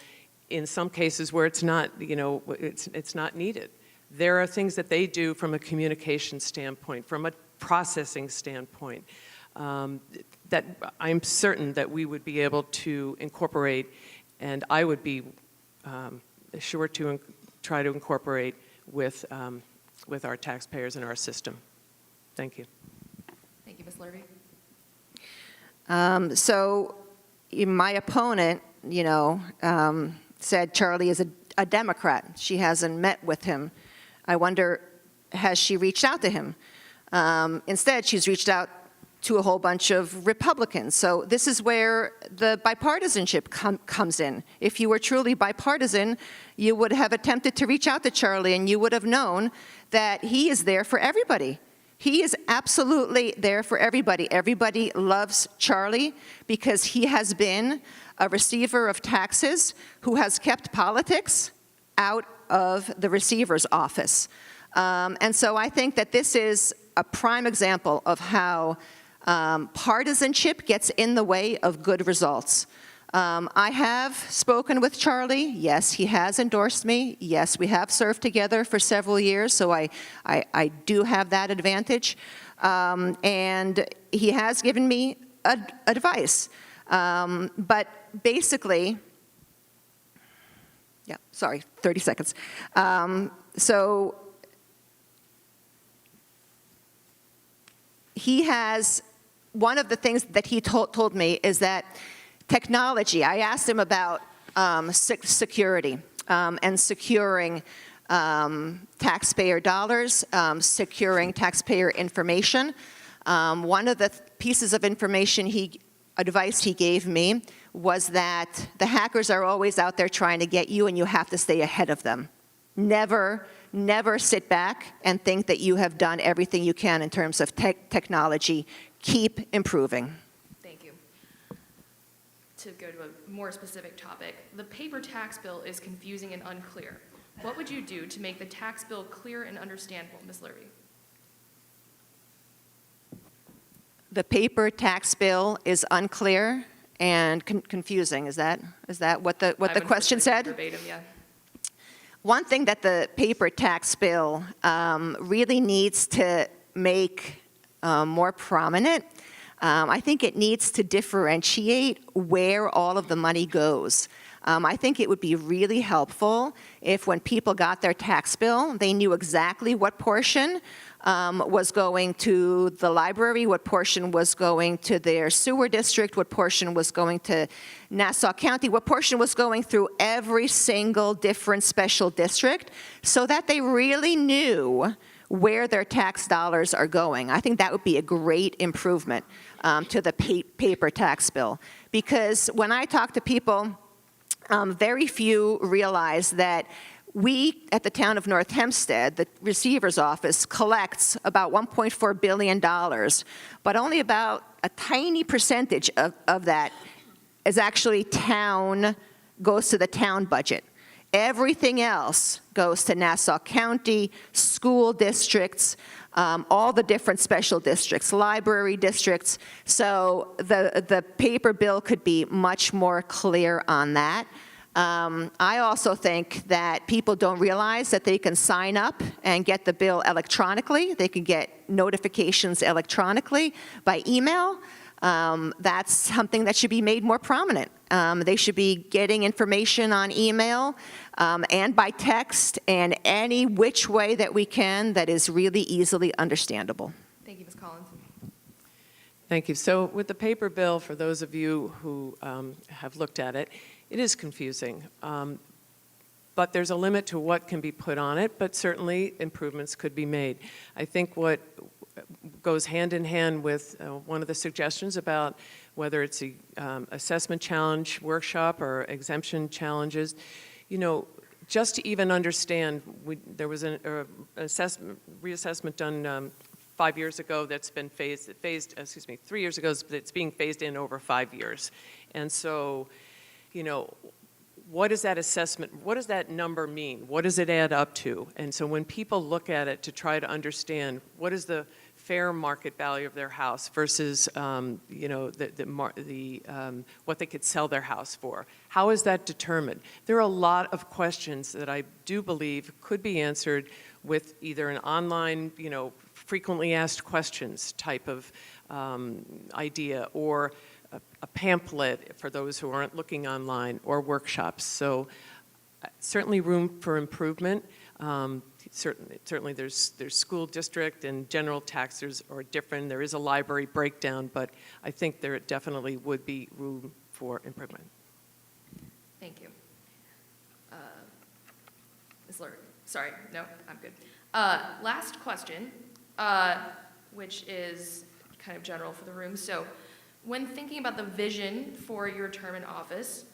in some cases where it's not, it's not needed. There are things that they do from a communication standpoint, from a processing standpoint, that I'm certain that we would be able to incorporate, and I would be sure to try to incorporate with our taxpayers and our system. Thank you. Thank you, Ms. Lurvey. So my opponent, said Charlie is a Democrat. She hasn't met with him. I wonder, has she reached out to him? Instead, she's reached out to a whole bunch of Republicans. So this is where the bipartisanship comes in. If you were truly bipartisan, you would have attempted to reach out to Charlie, and you would have known that he is there for everybody. He is absolutely there for everybody. Everybody loves Charlie because he has been a receiver of taxes who has kept politics out of the receiver's office. And so I think that this is a prime example of how partisanship gets in the way of good results. I have spoken with Charlie. Yes, he has endorsed me. Yes, we have served together for several years, so I do have that advantage. And he has given me advice. But basically, 30 seconds. So he has, one of the things that he told me is that technology, I asked him about security and securing taxpayer dollars, securing taxpayer information. One of the pieces of advice he gave me was that the hackers are always out there trying to get you, and you have to stay ahead of them. Never sit back and think that you have done everything you can in terms of technology. Keep improving. Thank you. To go to a more specific topic, the paper tax bill is confusing and unclear. What would you do to make the tax bill clear and understandable, Ms. Lurvey? The paper tax bill is unclear and confusing. Is that what the question said? Verbatim, yeah. One thing that the paper tax bill really needs to make more prominent, I think it needs to differentiate where all of the money goes. I think it would be really helpful if when people got their tax bill, they knew exactly what portion was going to the library, what portion was going to their sewer district, what portion was going to Nassau County, what portion was going through every single different special district, so that they really knew where their tax dollars are going. I think that would be a great improvement. to the paper tax bill. Because when I talk to people, very few realize that we, at the town of North Hempstead, the receiver's office, collects about $1.4 billion, but only about a tiny percentage of that is actually goes to the town budget. Everything else goes to Nassau County, school districts, all the different special districts, library districts. So the paper bill could be much more clear on that. I also think that people don't realize that they can sign up and get the bill electronically. They can get notifications electronically by email. That's something that should be made more prominent. They should be getting information on email and by text and any which way that we can that is really easily understandable. Thank you, Ms. Collins. Thank you. So with the paper bill, for those of you who have looked at it, it is confusing. But there's a limit to what can be put on it, but certainly improvements could be made. I think what goes hand in hand with one of the suggestions about whether it's a assessment challenge workshop or exemption challenges, you know, just to even understand, there was an reassessment done 5 years ago that's been 3 years ago, but it's being phased in over 5 years. And so, you know, what is that assessment, what does that number mean? What does it add up to? And so when people look at it to try to understand what is the fair market value of their house versus, you know, what they could sell their house for, how is that determined? There are a lot of questions that I do believe could be answered with either an online, you know, frequently asked questions type of idea, or a pamphlet for those who aren't looking online, or workshops. So certainly room for improvement. Certainly there's school district and general taxes are different. There is a library breakdown, but I think there definitely would be room for improvement. Thank you. Ms. Lurvey. Sorry, no, I'm good. Last question, which is kind of general for the room. So when thinking about the vision for your term in office,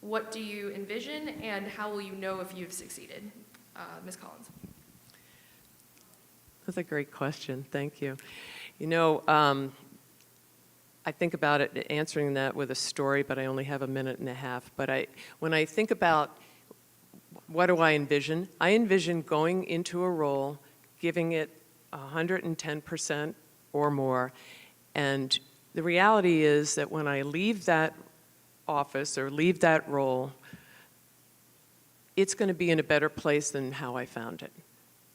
what do you envision and how will you know if you've succeeded? Ms. Collins. That's a great question. Thank you. You know, I think about it, answering that with a story, but I only have a minute and a half. But when I think about what do I envision going into a role, giving it 110% or more. And the reality is that when I leave that office or leave that role, it's going to be in a better place than how I found it.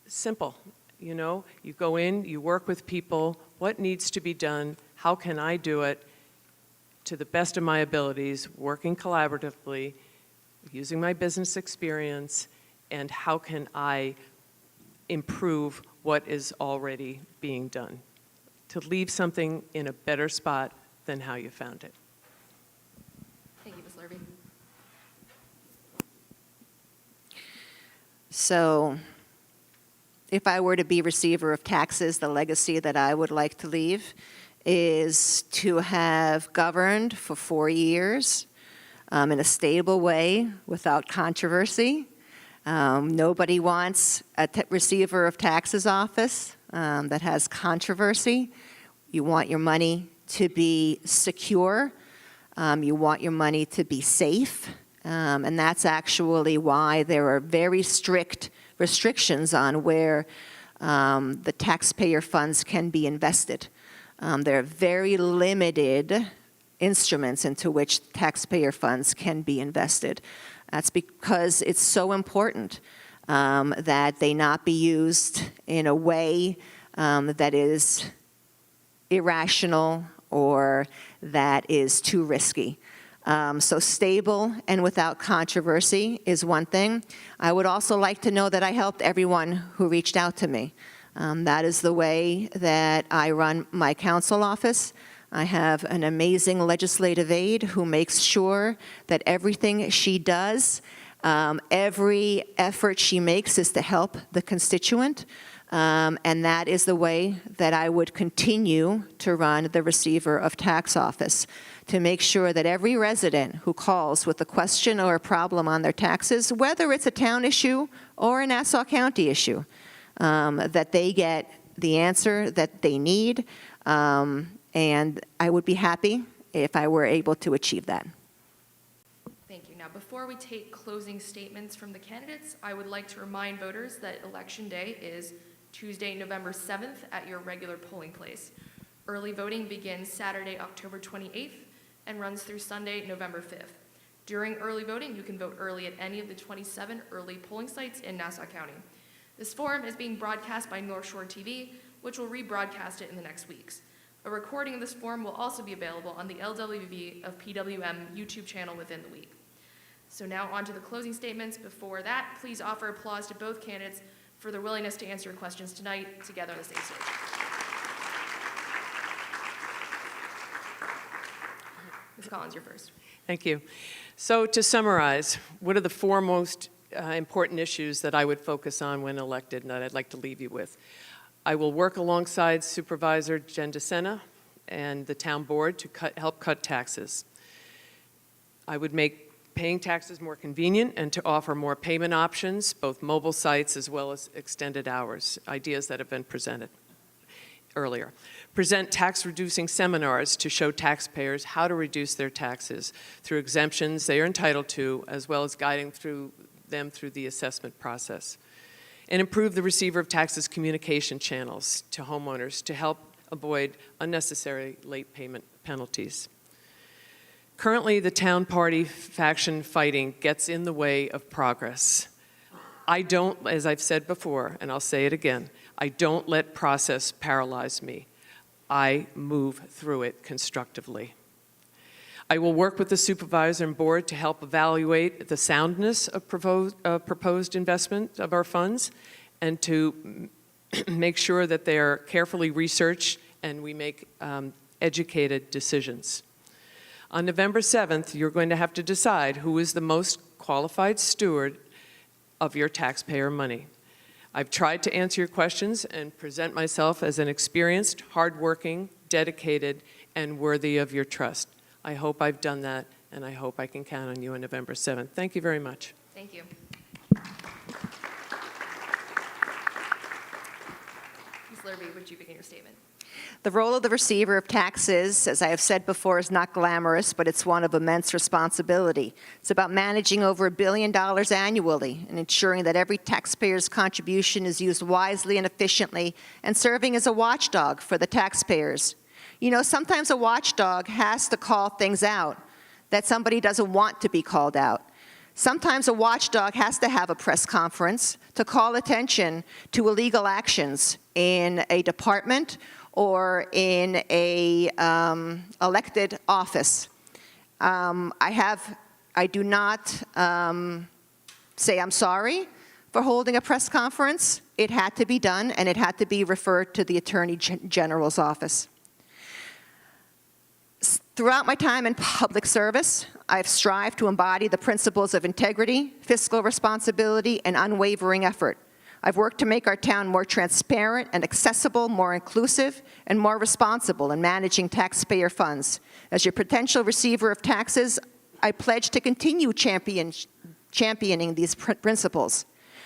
Simple. You know, you go in, you work with people, what needs to be done, how can I do it to the best of my abilities, working collaboratively, using my business experience, and how can I improve what is already being done to leave something in a better spot than how you found it. Thank you, Ms. Lurvey. So if I were to be receiver of taxes, the legacy that I would like to leave is to have governed for 4 years in a stable way without controversy. Nobody wants a receiver of taxes office that has controversy. You want your money to be secure. You want your money to be safe. And that's actually why there are very strict restrictions on where the taxpayer funds can be invested. There are very limited instruments into which taxpayer funds can be invested. That's because it's so important that they not be used in a way that is irrational or that is too risky. So stable and without controversy is one thing. I would also like to know that I helped everyone who reached out to me. That is the way that I run my council office. I have an amazing legislative aide who makes sure that everything she does, every effort she makes is to help the constituent. And that is the way that I would continue to run the Receiver of Tax Office, to make sure that every resident who calls with a question or a problem on their taxes, whether it's a town issue or a Nassau County issue, that they get the answer that they need. And I would be happy if I were able to achieve that. Thank you. Now, before we take closing statements from the candidates, I would like to remind voters that Election Day is Tuesday, November 7th at your regular polling place. Early voting begins Saturday, October 28th and runs through Sunday, November 5th. During early voting, you can vote early at any of the 27 early polling sites in Nassau County. This forum is being broadcast by North Shore TV, which will rebroadcast it in the next weeks. A recording of this forum will also be available on the LWV of PWM YouTube channel within the week. So now on to the closing statements. Before that, please offer applause to both candidates for their willingness to answer your questions tonight together on the same stage. Ms. Collins, you're first. Thank you. So to summarize, what are the four most important issues that I would focus on when elected and that I'd like to leave you with? I will work alongside Supervisor DeSena and the town board to help cut taxes. I would make paying taxes more convenient and to offer more payment options, both mobile sites as well as extended hours, ideas that have been presented earlier. Present tax-reducing seminars to show taxpayers how to reduce their taxes through exemptions they are entitled to, as well as guiding them through the assessment process. And improve the Receiver of Taxes communication channels to homeowners to help avoid unnecessary late payment penalties. Currently, the town party faction fighting gets in the way of progress. I don't, as I've said before, and I'll say it again, I don't let process paralyze me. I move through it constructively. I will work with the supervisor and board to help evaluate the soundness of proposed investment of our funds and to make sure that they are carefully researched and we make educated decisions. On November 7th, you're going to have to decide who is the most qualified steward of your taxpayer money. I've tried to answer your questions and present myself as an experienced, hardworking, dedicated, and worthy of your trust. I hope I've done that, and I hope I can count on you on November 7th. Thank you very much. Thank you. Ms. Lurvey, would you begin your statement? The role of the Receiver of Taxes, as I have said before, is not glamorous, but it's one of immense responsibility. It's about managing over $1 billion annually and ensuring that every taxpayer's contribution is used wisely and efficiently, and serving as a watchdog for the taxpayers. You know, sometimes a watchdog has to call things out that somebody doesn't want to be called out. Sometimes a watchdog has to have a press conference to call attention to illegal actions in a department or in a elected office. I do not say I'm sorry for holding a press conference. It had to be done, and it had to be referred to the Attorney General's office. Throughout my time in public service, I've strived to embody the principles of integrity, fiscal responsibility, and unwavering effort. I've worked to make our town more transparent and accessible, more inclusive, and more responsible in managing taxpayer funds. As your potential receiver of taxes, I pledge to continue championing these principles.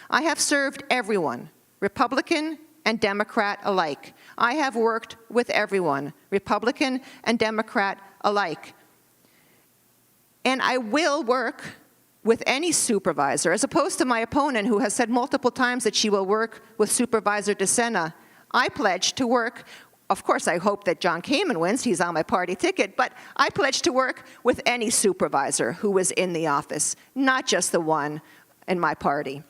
I have served everyone, Republican and Democrat alike. I have worked with everyone, Republican and Democrat alike. And I will work with any supervisor, as opposed to my opponent who has said multiple times that she will work with Supervisor DeSena. I pledge to work, of course I hope that John Kaiman wins, he's on my party ticket, but I pledge to work with any supervisor who is in the office, not just the one in my party.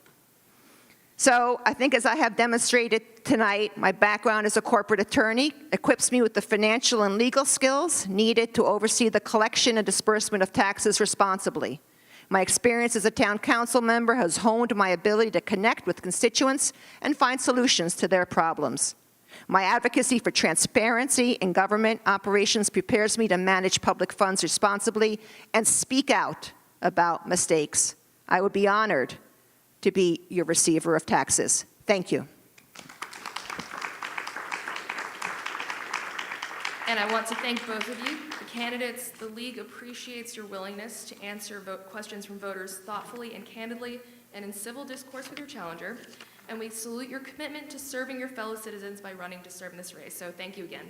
So I think, as I have demonstrated tonight, my background as a corporate attorney equips me with the financial and legal skills needed to oversee the collection and disbursement of taxes responsibly. My experience as a town council member has honed my ability to connect with constituents and find solutions to their problems. My advocacy for transparency in government operations prepares me to manage public funds responsibly and speak out about mistakes. I would be honored to be your receiver of taxes. Thank you. Again, I want to thank both of you, the candidates. The League appreciates your willingness to answer questions from voters thoughtfully and candidly and in civil discourse with your challenger. And we salute your commitment to serving your fellow citizens by running to serve in this race. So thank you again.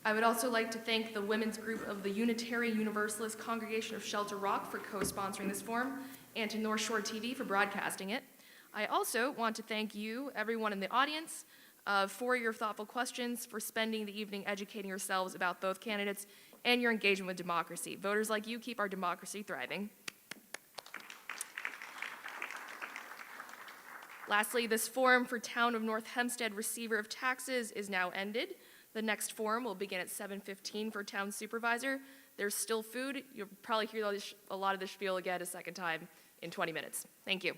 I would also like to thank the women's group of the Unitarian Universalist Congregation of Shelter Rock for co-sponsoring this forum, and to North Shore TV for broadcasting it. I also want to thank you, everyone in the audience, for your thoughtful questions, for spending the evening educating yourselves about both candidates, and your engagement with democracy. Voters like you keep our democracy thriving. Lastly, this forum for Town of North Hempstead Receiver of Taxes is now ended. The next forum will begin at 7:15 for Town Supervisor. There's still food. You'll probably hear a lot of this spiel again a second time in 20 minutes. Thank you.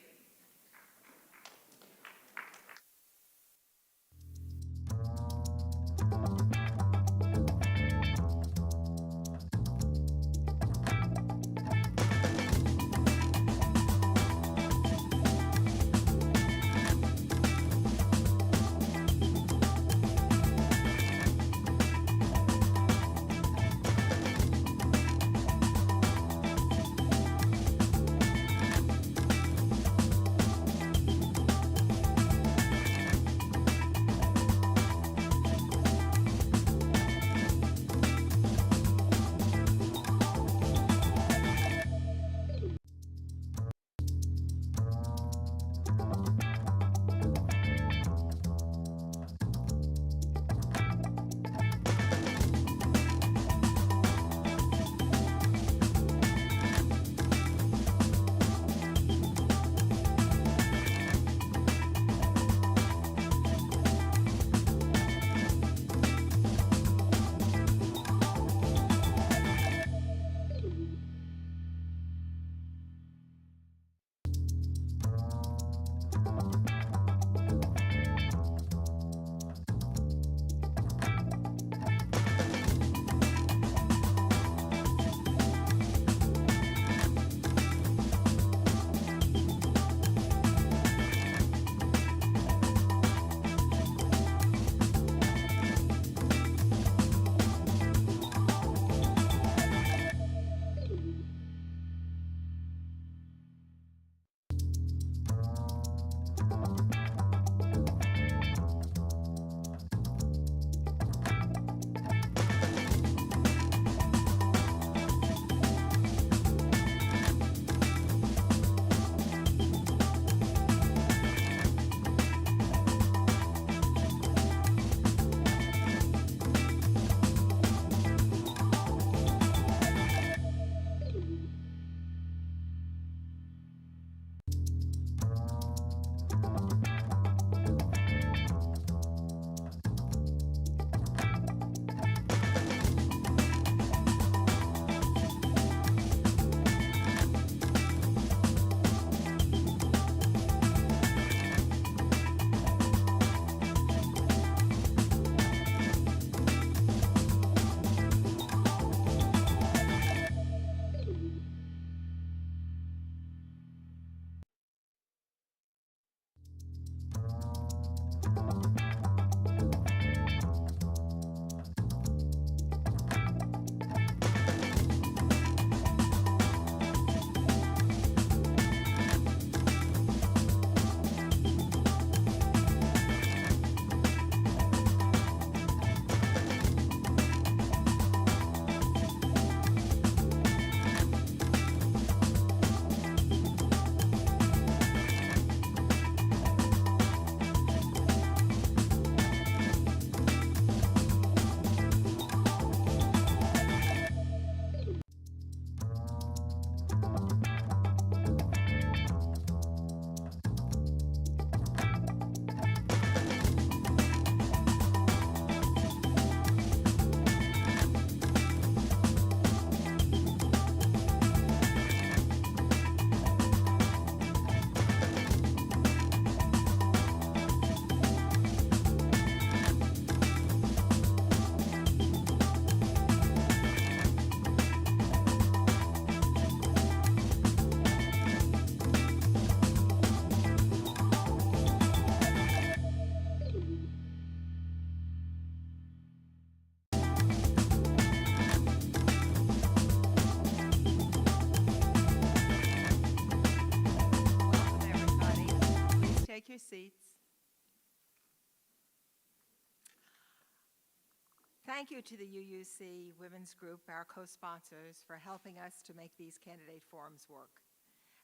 Thank you to the UUC Women's Group, our co-sponsors, for helping us to make these candidate forums work.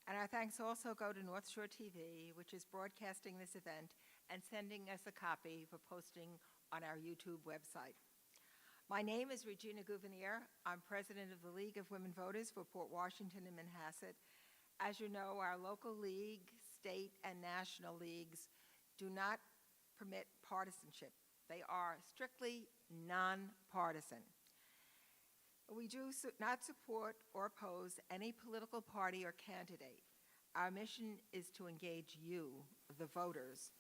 And our thanks also go to North Shore TV, which is broadcasting this event and sending us a copy for posting on our YouTube website. My name is Regina Gouvenier. I'm president of the League of Women Voters for Port Washington and Manhasset. As you know, our local league, state, and national leagues do not permit partisanship. They are strictly nonpartisan. We do not support or oppose any political party or candidate. Our mission is to engage you, the voters,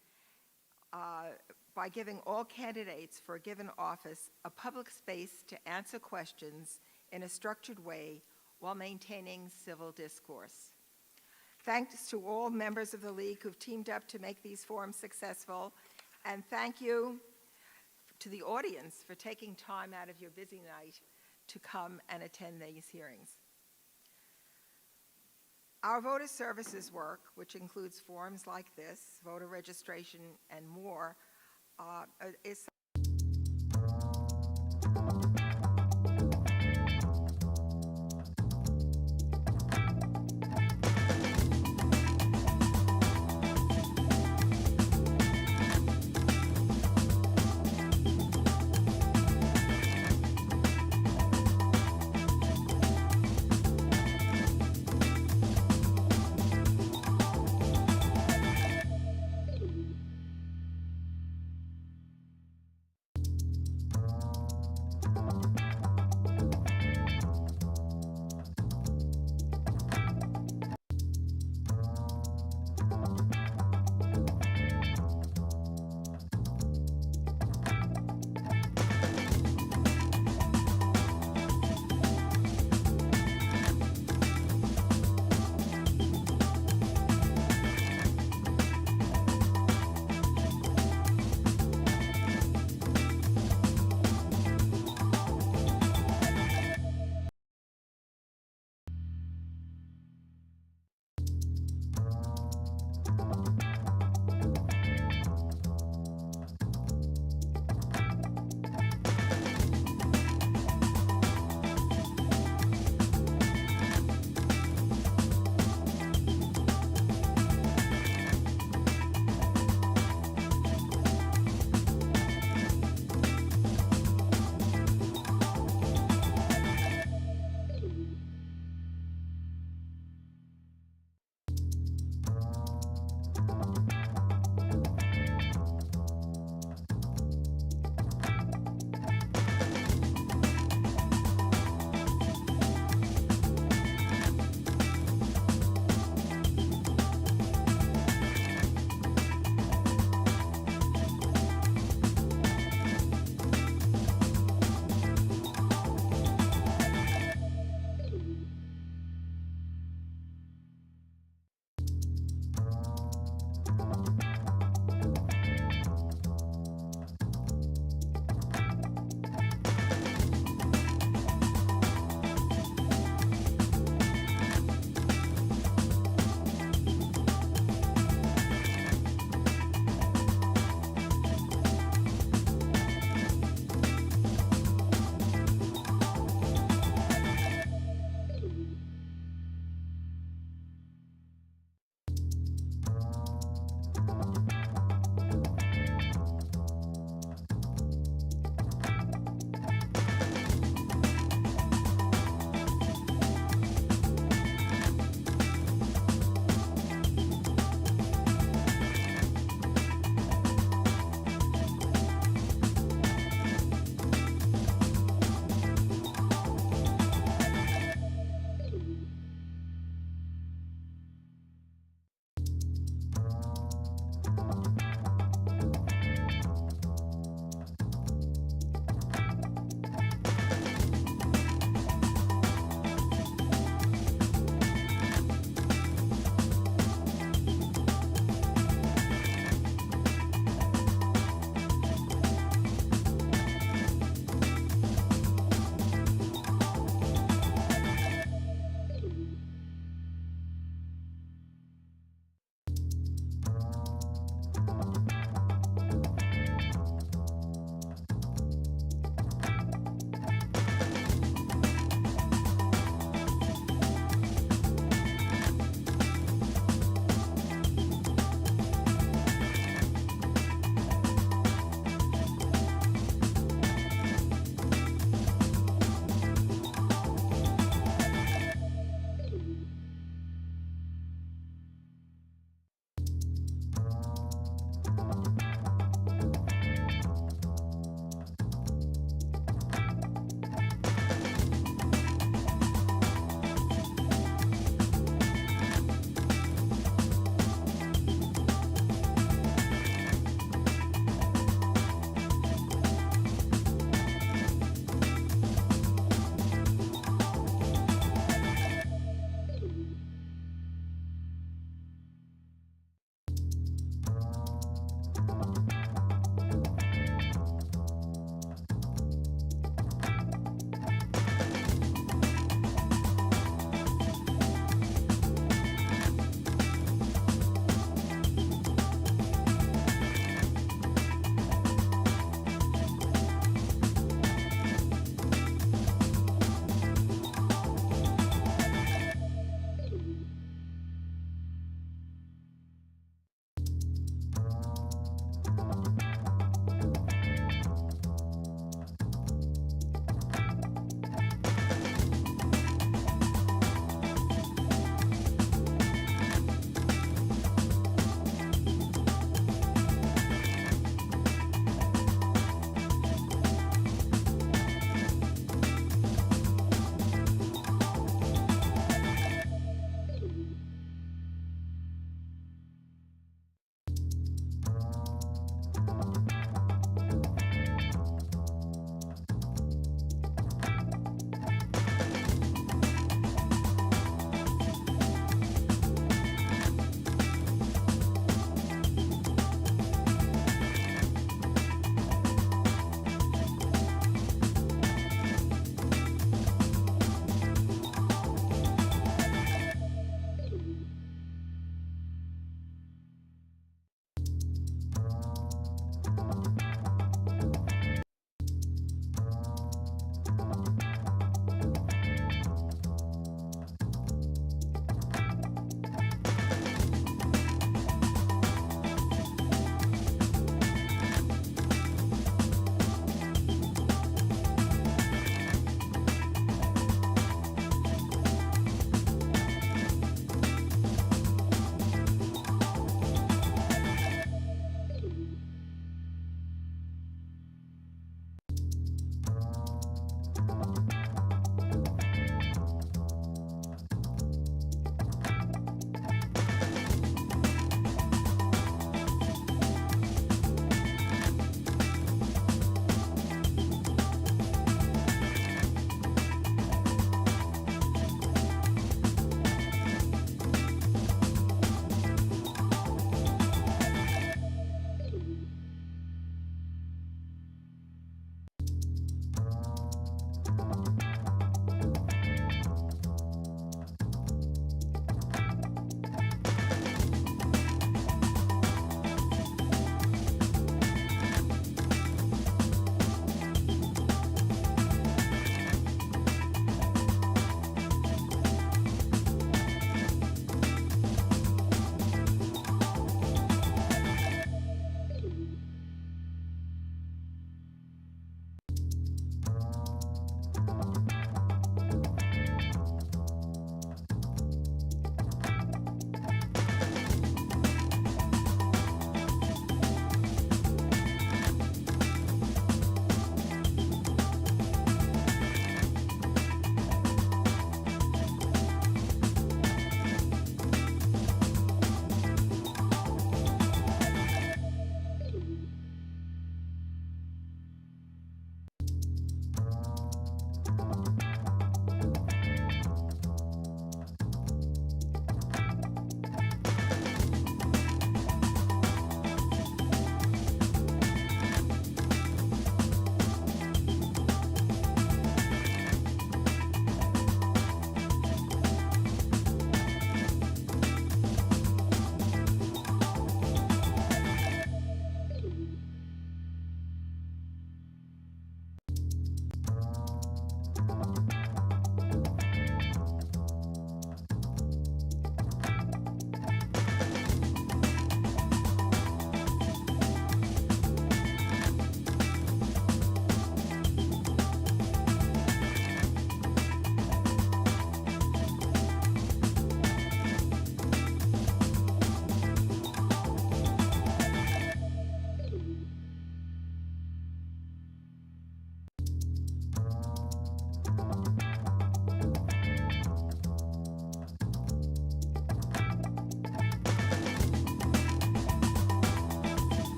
by giving all candidates for a given office a public space to answer questions in a structured way while maintaining civil discourse. Thanks to all members of the League who've teamed up to make these forums successful, and thank you to the audience for taking time out of your busy night to come and attend these hearings. Our voter services work, which includes forums like this, voter registration, and more, is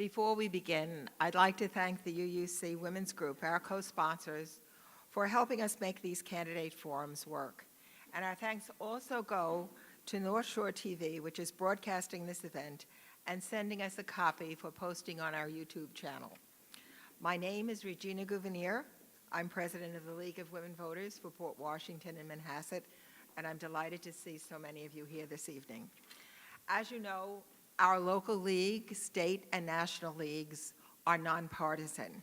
Before we begin, I'd like to thank the UUC Women's Group, our co-sponsors, for helping us make these candidate forums work. And our thanks also go to North Shore TV, which is broadcasting this event and sending us a copy for posting on our YouTube channel. My name is Regina Gouvenier. I'm president of the League of Women Voters for Port Washington and Manhasset, and I'm delighted to see so many of you here this evening. As you know, our local league, state, and national leagues are nonpartisan.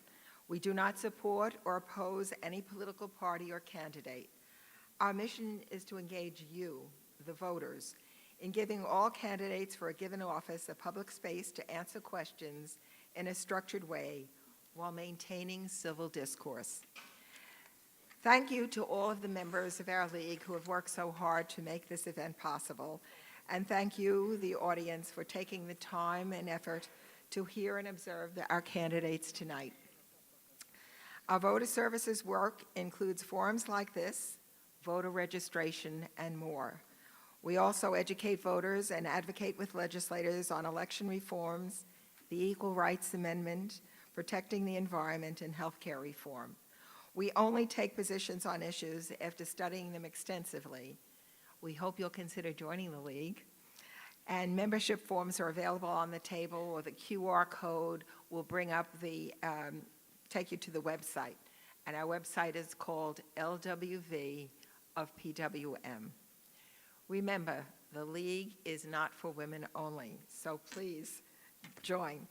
We do not support or oppose any political party or candidate. Our mission is to engage you, the voters, in giving all candidates for a given office a public space to answer questions in a structured way while maintaining civil discourse. Thank you to all of the members of our league who have worked so hard to make this event possible. And thank you, the audience, for taking the time and effort to hear and observe our candidates tonight. Our voter services work includes forums like this, voter registration, and more. We also educate voters and advocate with legislators on election reforms, the Equal Rights Amendment, protecting the environment, and healthcare reform. We only take positions on issues after studying them extensively. We hope you'll consider joining the league. And membership forms are available on the table, or the QR code will bring up take you to the website. And our website is called LWV of PWM. Remember, the league is not for women only, so please join.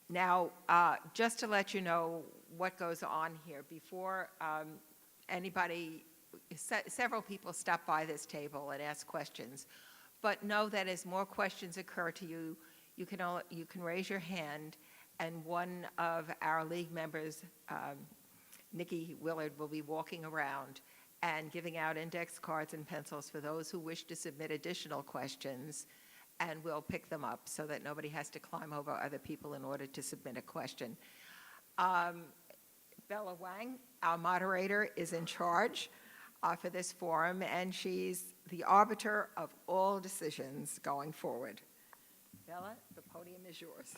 Now, just to let you know what goes on here, before several people stop by this table and ask questions, but know that as more questions occur to you, you can raise your hand, and one of our league members, Nikki Willard, will be walking around and giving out index cards and pencils for those who wish to submit additional questions, and we'll pick them up so that nobody has to climb over other people in order to submit a question. Bella Wang, our moderator, is in charge for this forum, and she's the arbiter of all decisions going forward. Bella, the podium is yours.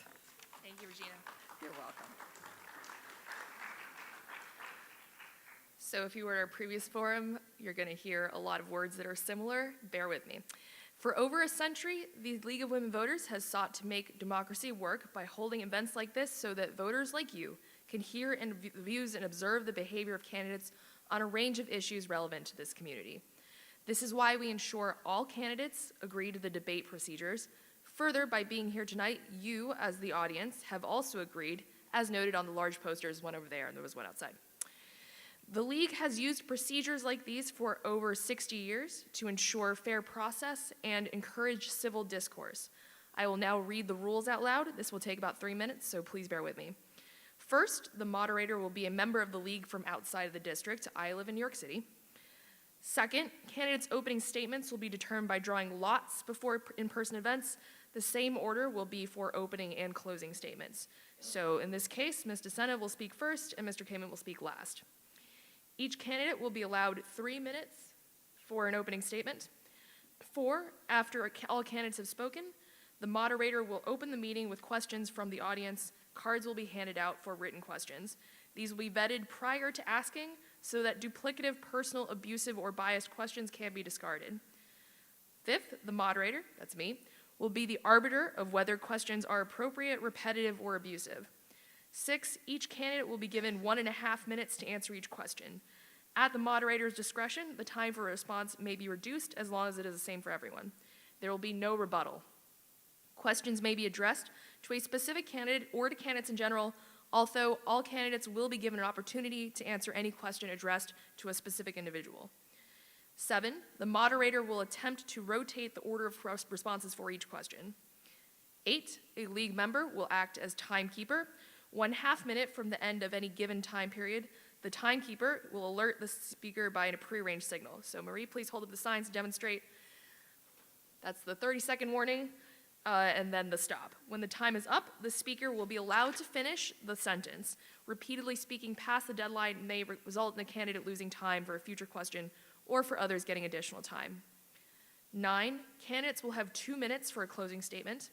Thank you, Regina. You're welcome. So if you were at our previous forum, you're going to hear a lot of words that are similar. Bear with me. For over a century, the League of Women Voters has sought to make democracy work by holding events like this so that voters like you can hear and views and observe the behavior of candidates on a range of issues relevant to this community. This is why we ensure all candidates agree to the debate procedures. Further, by being here tonight, you, as the audience, have also agreed, as noted on the large posters, one over there and there was one outside. The League has used procedures like these for over 60 years to ensure fair process and encourage civil discourse. I will now read the rules out loud. This will take about 3 minutes, so please bear with me. First, the moderator will be a member of the League from outside of the district. I live in New York City. Second, candidates' opening statements will be determined by drawing lots before in-person events. The same order will be for opening and closing statements. So in this case, Ms. DeSena will speak first and Mr. Kaiman will speak last. Each candidate will be allowed 3 minutes for an opening statement. 4, after all candidates have spoken, the moderator will open the meeting with questions from the audience. Cards will be handed out for written questions. These will be vetted prior to asking so that duplicative, personal, abusive, or biased questions can be discarded. 5th, the moderator, that's me, will be the arbiter of whether questions are appropriate, repetitive, or abusive. 6, each candidate will be given 1.5 minutes to answer each question. At the moderator's discretion, the time for a response may be reduced as long as it is the same for everyone. There will be no rebuttal. Questions may be addressed to a specific candidate or to candidates in general, although all candidates will be given an opportunity to answer any question addressed to a specific individual. 7, the moderator will attempt to rotate the order of responses for each question. 8, a league member will act as timekeeper. 1/2 minute from the end of any given time period, the timekeeper will alert the speaker by a prearranged signal. So Marie, please hold up the signs to demonstrate. That's the 30-second warning, and then the stop. When the time is up, the speaker will be allowed to finish the sentence. Repeatedly speaking past the deadline may result in the candidate losing time for a future question or for others getting additional time. 9, candidates will have 2 minutes for a closing statement.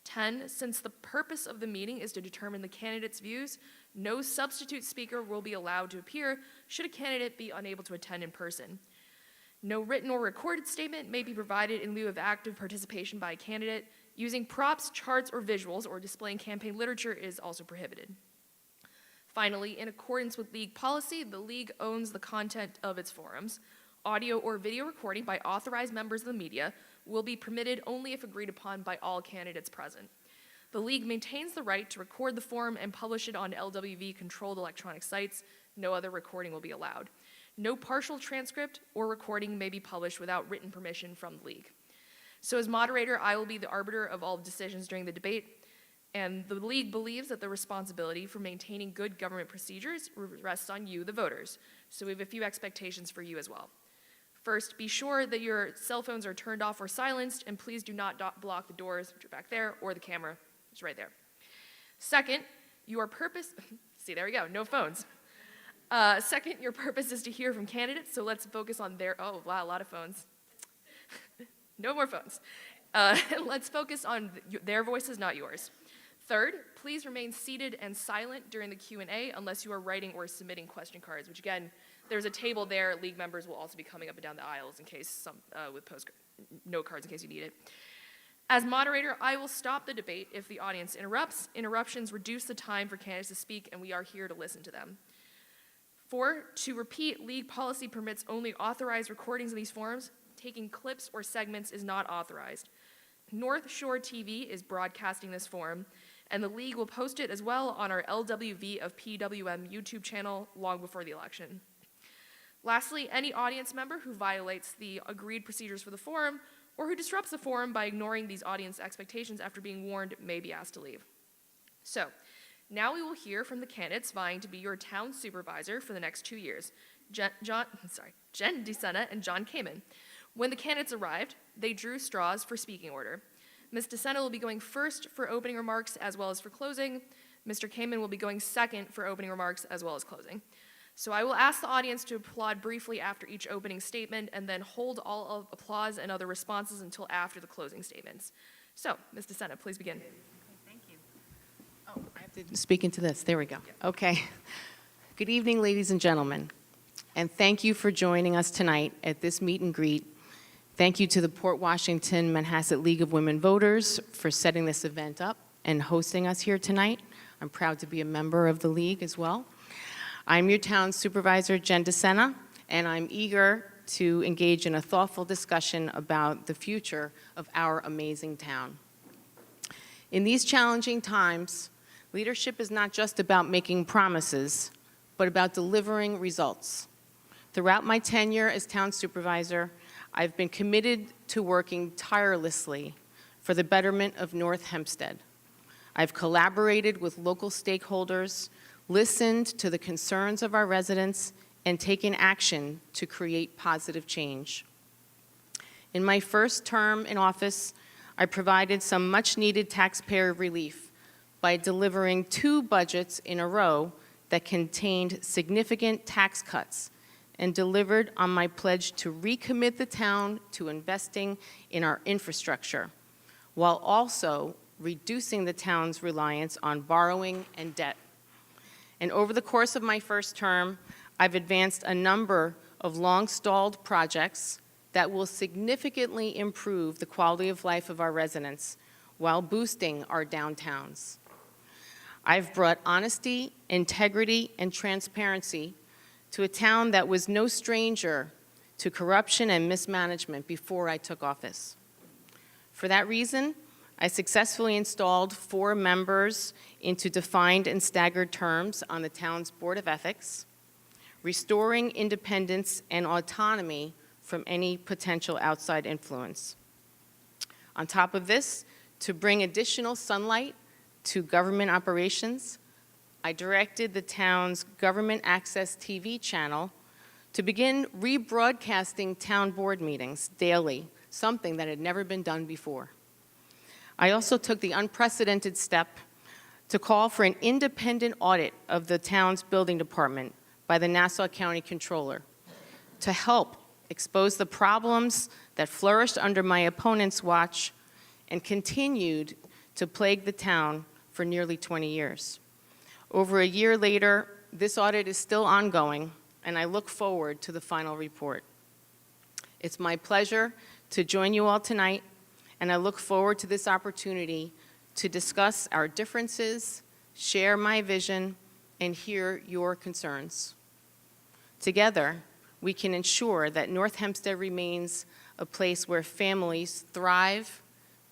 10, since the purpose of the meeting is to determine the candidate's views, no substitute speaker will be allowed to appear should a candidate be unable to attend in person. No written or recorded statement may be provided in lieu of active participation by a candidate. Using props, charts, or visuals, or displaying campaign literature is also prohibited. Finally, in accordance with league policy, the league owns the content of its forums. Audio or video recording by authorized members of the media will be permitted only if agreed upon by all candidates present. The league maintains the right to record the forum and publish it on LWV-controlled electronic sites. No other recording will be allowed. No partial transcript or recording may be published without written permission from the league. So as moderator, I will be the arbiter of all decisions during the debate, and the league believes that the responsibility for maintaining good government procedures rests on you, the voters. So we have a few expectations for you as well. First, be sure that your cell phones are turned off or silenced, and please do not block the doors, which are back there, or the camera, which is right there. Second, your purpose, see, there we go, no phones. Second, your purpose is to hear from candidates, so let's focus on their, oh, wow, a lot of phones. No more phones. Let's focus on their voices, not yours. Third, please remain seated and silent during the Q&A unless you are writing or submitting question cards, which again, there's a table there. League members will also be coming up and down the aisles in case with note cards in case you need it. As moderator, I will stop the debate if the audience interrupts. Interruptions reduce the time for candidates to speak, and we are here to listen to them. 4, to repeat, league policy permits only authorized recordings of these forums. Taking clips or segments is not authorized. North Shore TV is broadcasting this forum, and the league will post it as well on our LWV of PWM YouTube channel long before the election. Lastly, any audience member who violates the agreed procedures for the forum or who disrupts the forum by ignoring these audience expectations after being warned may be asked to leave. So, now we will hear from the candidates vying to be your town supervisor for the next 2 years, Jen DeSena and John Kaiman. When the candidates arrived, they drew straws for speaking order. Ms. DeSena will be going first for opening remarks as well as for closing. Mr. Kaiman will be going second for opening remarks as well as closing. So I will ask the audience to applaud briefly after each opening statement and then hold all of applause and other responses until after the closing statements. So, Ms. DeSena, please begin. Thank you. Oh, I have to speak into this. There we go. Okay. Good evening, ladies and gentlemen, and thank you for joining us tonight at this meet and greet. Thank you to the Port Washington-Manhasset League of Women Voters for setting this event up and hosting us here tonight. I'm proud to be a member of the league as well. I'm your town supervisor, Jen DeSena, and I'm eager to engage in a thoughtful discussion about the future of our amazing town. In these challenging times, leadership is not just about making promises, but about delivering results. Throughout my tenure as town supervisor, I've been committed to working tirelessly for the betterment of North Hempstead. I've collaborated with local stakeholders, listened to the concerns of our residents, and taken action to create positive change. In my first term in office, I provided some much-needed taxpayer relief by delivering 2 budgets in a row that contained significant tax cuts and delivered on my pledge to recommit the town to investing in our infrastructure, while also reducing the town's reliance on borrowing and debt. And over the course of my first term, I've advanced a number of long-stalled projects that will significantly improve the quality of life of our residents while boosting our downtowns. I've brought honesty, integrity, and transparency to a town that was no stranger to corruption and mismanagement before I took office. For that reason, I successfully installed 4 members into defined and staggered terms on the town's Board of Ethics, restoring independence and autonomy from any potential outside influence. On top of this, to bring additional sunlight to government operations, I directed the town's government access TV channel to begin rebroadcasting town board meetings daily, something that had never been done before. I also took the unprecedented step to call for an independent audit of the town's building department by the Nassau County Controller to help expose the problems that flourished under my opponent's watch and continued to plague the town for nearly 20 years. Over a year later, this audit is still ongoing, and I look forward to the final report. It's my pleasure to join you all tonight, and I look forward to this opportunity to discuss our differences, share my vision, and hear your concerns. Together, we can ensure that North Hempstead remains a place where families thrive,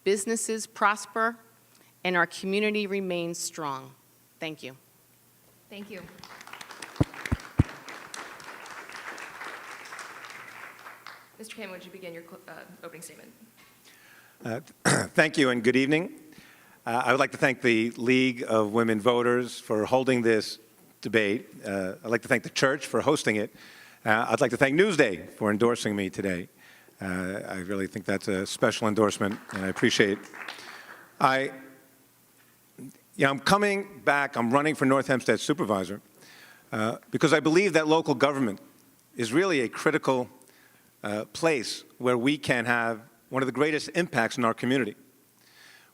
businesses prosper, and our community remains strong. Thank you. Thank you. Mr. Kaiman, would you begin your opening statement? Thank you and good evening. I would like to thank the League of Women Voters for holding this debate. I'd like to thank the church for hosting it. I'd like to thank Newsday for endorsing me today. I really think that's a special endorsement, and I appreciate it. I'm coming back. I'm running for North Hempstead Supervisor because I believe that local government is really a critical place where we can have one of the greatest impacts in our community.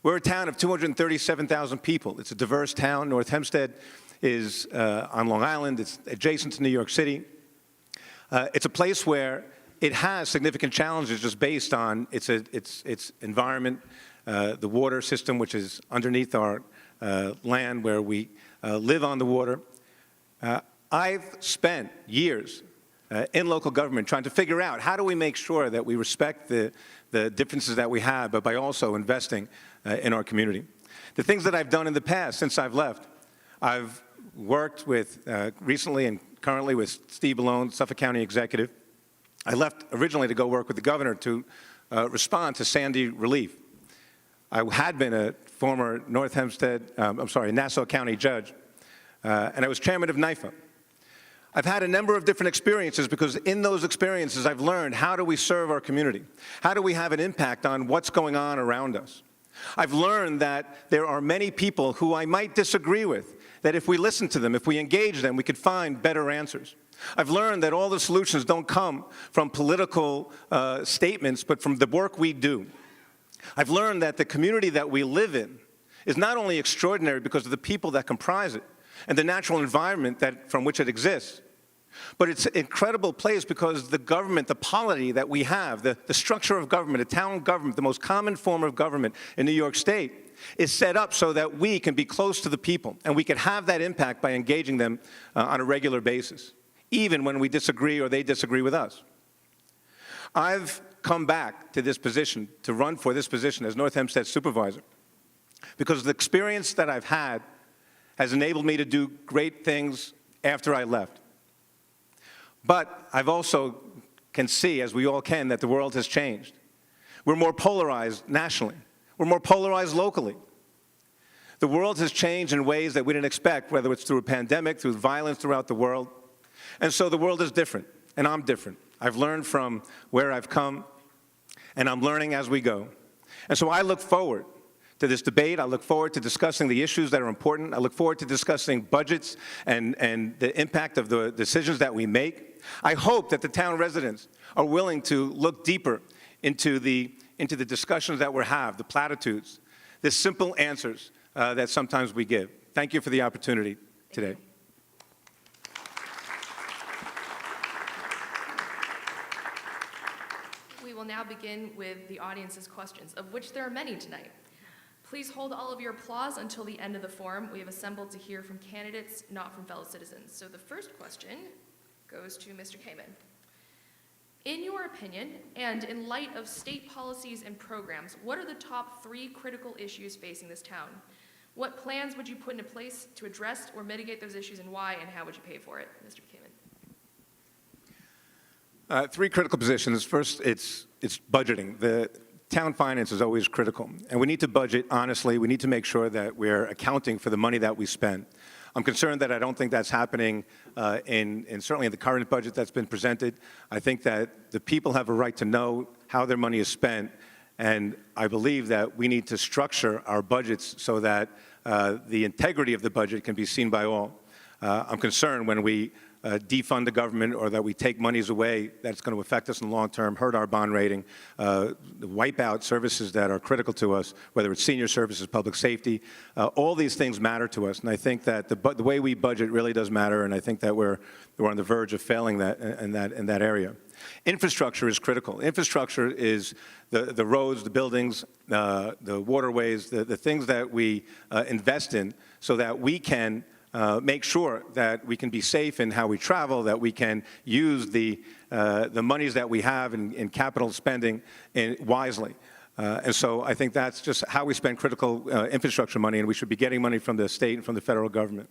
We're a town of 237,000 people. It's a diverse town. North Hempstead is on Long Island. It's adjacent to New York City. It's a place where it has significant challenges just based on its environment, the water system, which is underneath our land where we live on the water. I've spent years in local government trying to figure out how do we make sure that we respect the differences that we have, but by also investing in our community. The things that I've done in the past since I've left, I've worked with recently and currently with Steve Malone, Suffolk County Executive. I left originally to go work with the governor to respond to Sandy relief. I had been a former Nassau County judge, and I was chairman of NIFA. I've had a number of different experiences because in those experiences I've learned how do we serve our community? How do we have an impact on what's going on around us? I've learned that there are many people who I might disagree with, that if we listen to them, if we engage them, we could find better answers. I've learned that all the solutions don't come from political statements, but from the work we do. I've learned that the community that we live in is not only extraordinary because of the people that comprise it and the natural environment from which it exists, but it's an incredible place because the government, the polity that we have, the structure of government, a town government, the most common form of government in New York State, is set up so that we can be close to the people and we can have that impact by engaging them on a regular basis, even when we disagree or they disagree with us. I've come back to this position, to run for this position as North Hempstead Supervisor, because the experience that I've had has enabled me to do great things after I left. But I've also can see, as we all can, that the world has changed. We're more polarized nationally. We're more polarized locally. The world has changed in ways that we didn't expect, whether it's through a pandemic, through violence throughout the world. And so the world is different, and I'm different. I've learned from where I've come, and I'm learning as we go. And so I look forward to this debate. I look forward to discussing the issues that are important. I look forward to discussing budgets and the impact of the decisions that we make. I hope that the town residents are willing to look deeper into the discussions that we have, the platitudes, the simple answers that sometimes we give. Thank you for the opportunity today. We will now begin with the audience's questions, of which there are many tonight. Please hold all of your applause until the end of the forum. We have assembled to hear from candidates, not from fellow citizens. So the first question goes to Mr. Kaiman. In your opinion, and in light of state policies and programs, what are the top 3 critical issues facing this town? What plans would you put into place to address or mitigate those issues, and why, and how would you pay for it? Mr. Kaiman. 3 critical positions. First, it's budgeting. The town finance is always critical, and we need to budget honestly. We need to make sure that we're accounting for the money that we spend. I'm concerned that I don't think that's happening certainly in the current budget that's been presented. I think that the people have a right to know how their money is spent, and I believe that we need to structure our budgets so that the integrity of the budget can be seen by all. I'm concerned when we defund the government or that we take monies away that's going to affect us in the long term, hurt our bond rating, wipe out services that are critical to us, whether it's senior services, public safety. All these things matter to us, and I think that the way we budget really does matter, and I think that we're on the verge of failing that in that area. Infrastructure is critical. Infrastructure is the roads, the buildings, the waterways, the things that we invest in so that we can make sure that we can be safe in how we travel, that we can use the monies that we have in capital spending wisely. And so I think that's just how we spend critical infrastructure money, and we should be getting money from the state and from the federal government.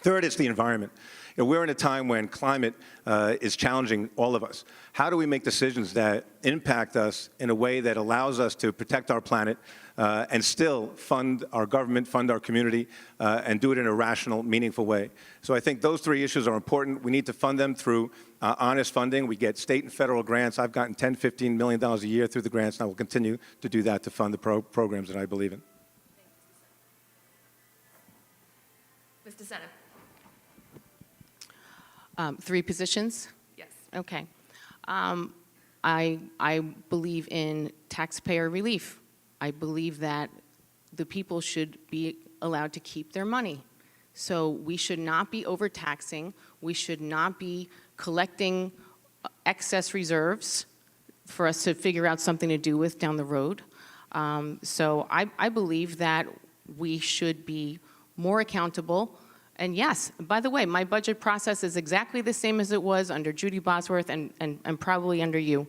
Third is the environment. You know, we're in a time when climate is challenging all of us. How do we make decisions that impact us in a way that allows us to protect our planet and still fund our government, fund our community, and do it in a rational, meaningful way? So I think those three issues are important. We need to fund them through honest funding. We get state and federal grants. I've gotten $10, $15 million a year through the grants, and I will continue to do that to fund the programs that I believe in. Ms. DeSena. 3 positions? Yes. Okay. I believe in taxpayer relief. I believe that the people should be allowed to keep their money. So we should not be overtaxing. We should not be collecting excess reserves for us to figure out something to do with down the road. So I believe that we should be more accountable. And yes, by the way, my budget process is exactly the same as it was under Judy Bosworth and probably under you.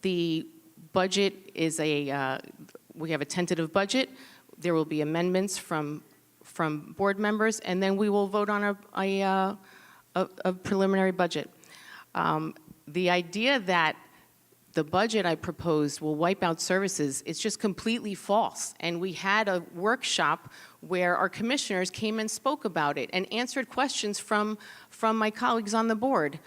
The budget is we have a tentative budget. There will be amendments from board members, and then we will vote on a preliminary budget. The idea that the budget I proposed will wipe out services is just completely false. And we had a workshop where our commissioners came and spoke about it and answered questions from my colleagues on the board.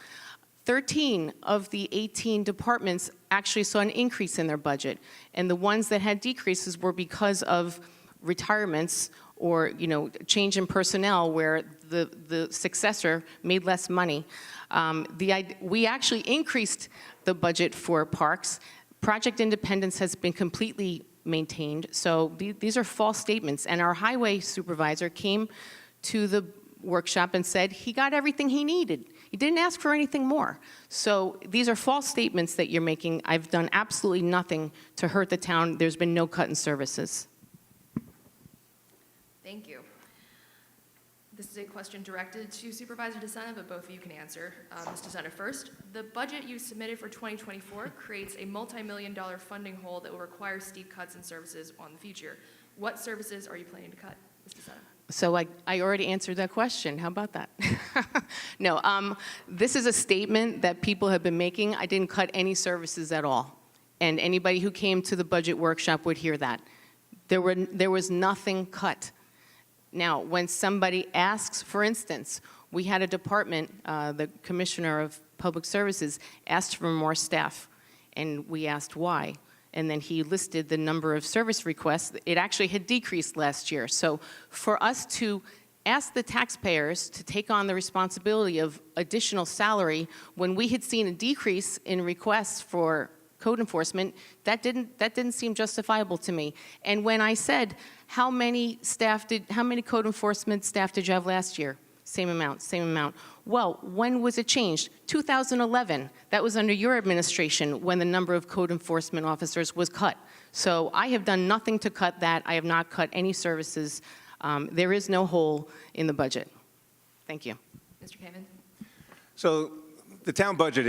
13 of the 18 departments actually saw an increase in their budget, and the ones that had decreases were because of retirements or change in personnel where the successor made less money. We actually increased the budget for parks. Project independence has been completely maintained, so these are false statements. And our highway supervisor came to the workshop and said he got everything he needed. He didn't ask for anything more. So these are false statements that you're making. I've done absolutely nothing to hurt the town. There's been no cut in services. Thank you. This is a question directed to Supervisor DeSena, but both of you can answer. Ms. DeSena first. The budget you submitted for 2024 creates a multi-million-dollar funding hole that will require steep cuts in services on the future. What services are you planning to cut, Ms. DeSena? So I already answered that question. How about that? No, this is a statement that people have been making. I didn't cut any services at all. And anybody who came to the budget workshop would hear that. There was nothing cut. Now, when somebody asks, for instance, we had a department, the Commissioner of Public Services asked for more staff, and we asked why. And then he listed the number of service requests. It actually had decreased last year. So for us to ask the taxpayers to take on the responsibility of additional salary when we had seen a decrease in requests for code enforcement, that didn't seem justifiable to me. And when I said, how many code enforcement staff did you have last year? Same amount, same amount. Well, when was it changed? 2011. That was under your administration when the number of code enforcement officers was cut. So I have done nothing to cut that. I have not cut any services. There is no hole in the budget. Thank you. Mr. Kaiman. So the town budget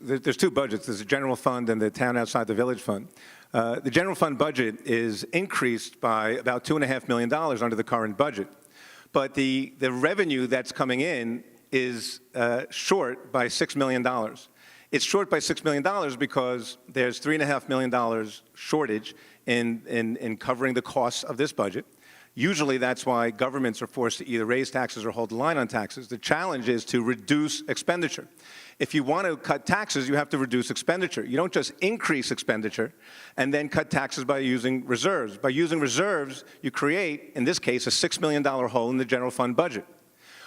there's 2 budgets. There's a general fund and the town outside the village fund. The general fund budget is increased by about $2.5 million under the current budget. But the revenue that's coming in is short by $6 million. It's short by $6 million because there's $3.5 million shortage in covering the costs of this budget. Usually that's why governments are forced to either raise taxes or hold the line on taxes. The challenge is to reduce expenditure. If you want to cut taxes, you have to reduce expenditure. You don't just increase expenditure and then cut taxes by using reserves. By using reserves, you create, in this case, a $6 million hole in the general fund budget.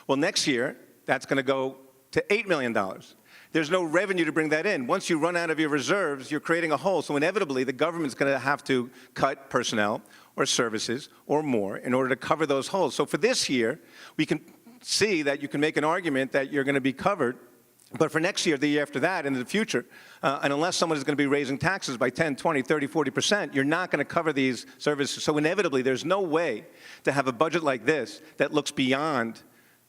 Well, next year, that's going to go to $8 million. There's no revenue to bring that in. Once you run out of your reserves, you're creating a hole. So inevitably, the government's going to have to cut personnel or services or more in order to cover those holes. So for this year, we can see that you can make an argument that you're going to be covered. But for next year, the year after that, and in the future, and unless someone is going to be raising taxes by 10, 20, 30, 40%, you're not going to cover these services. So inevitably, there's no way to have a budget like this that looks beyond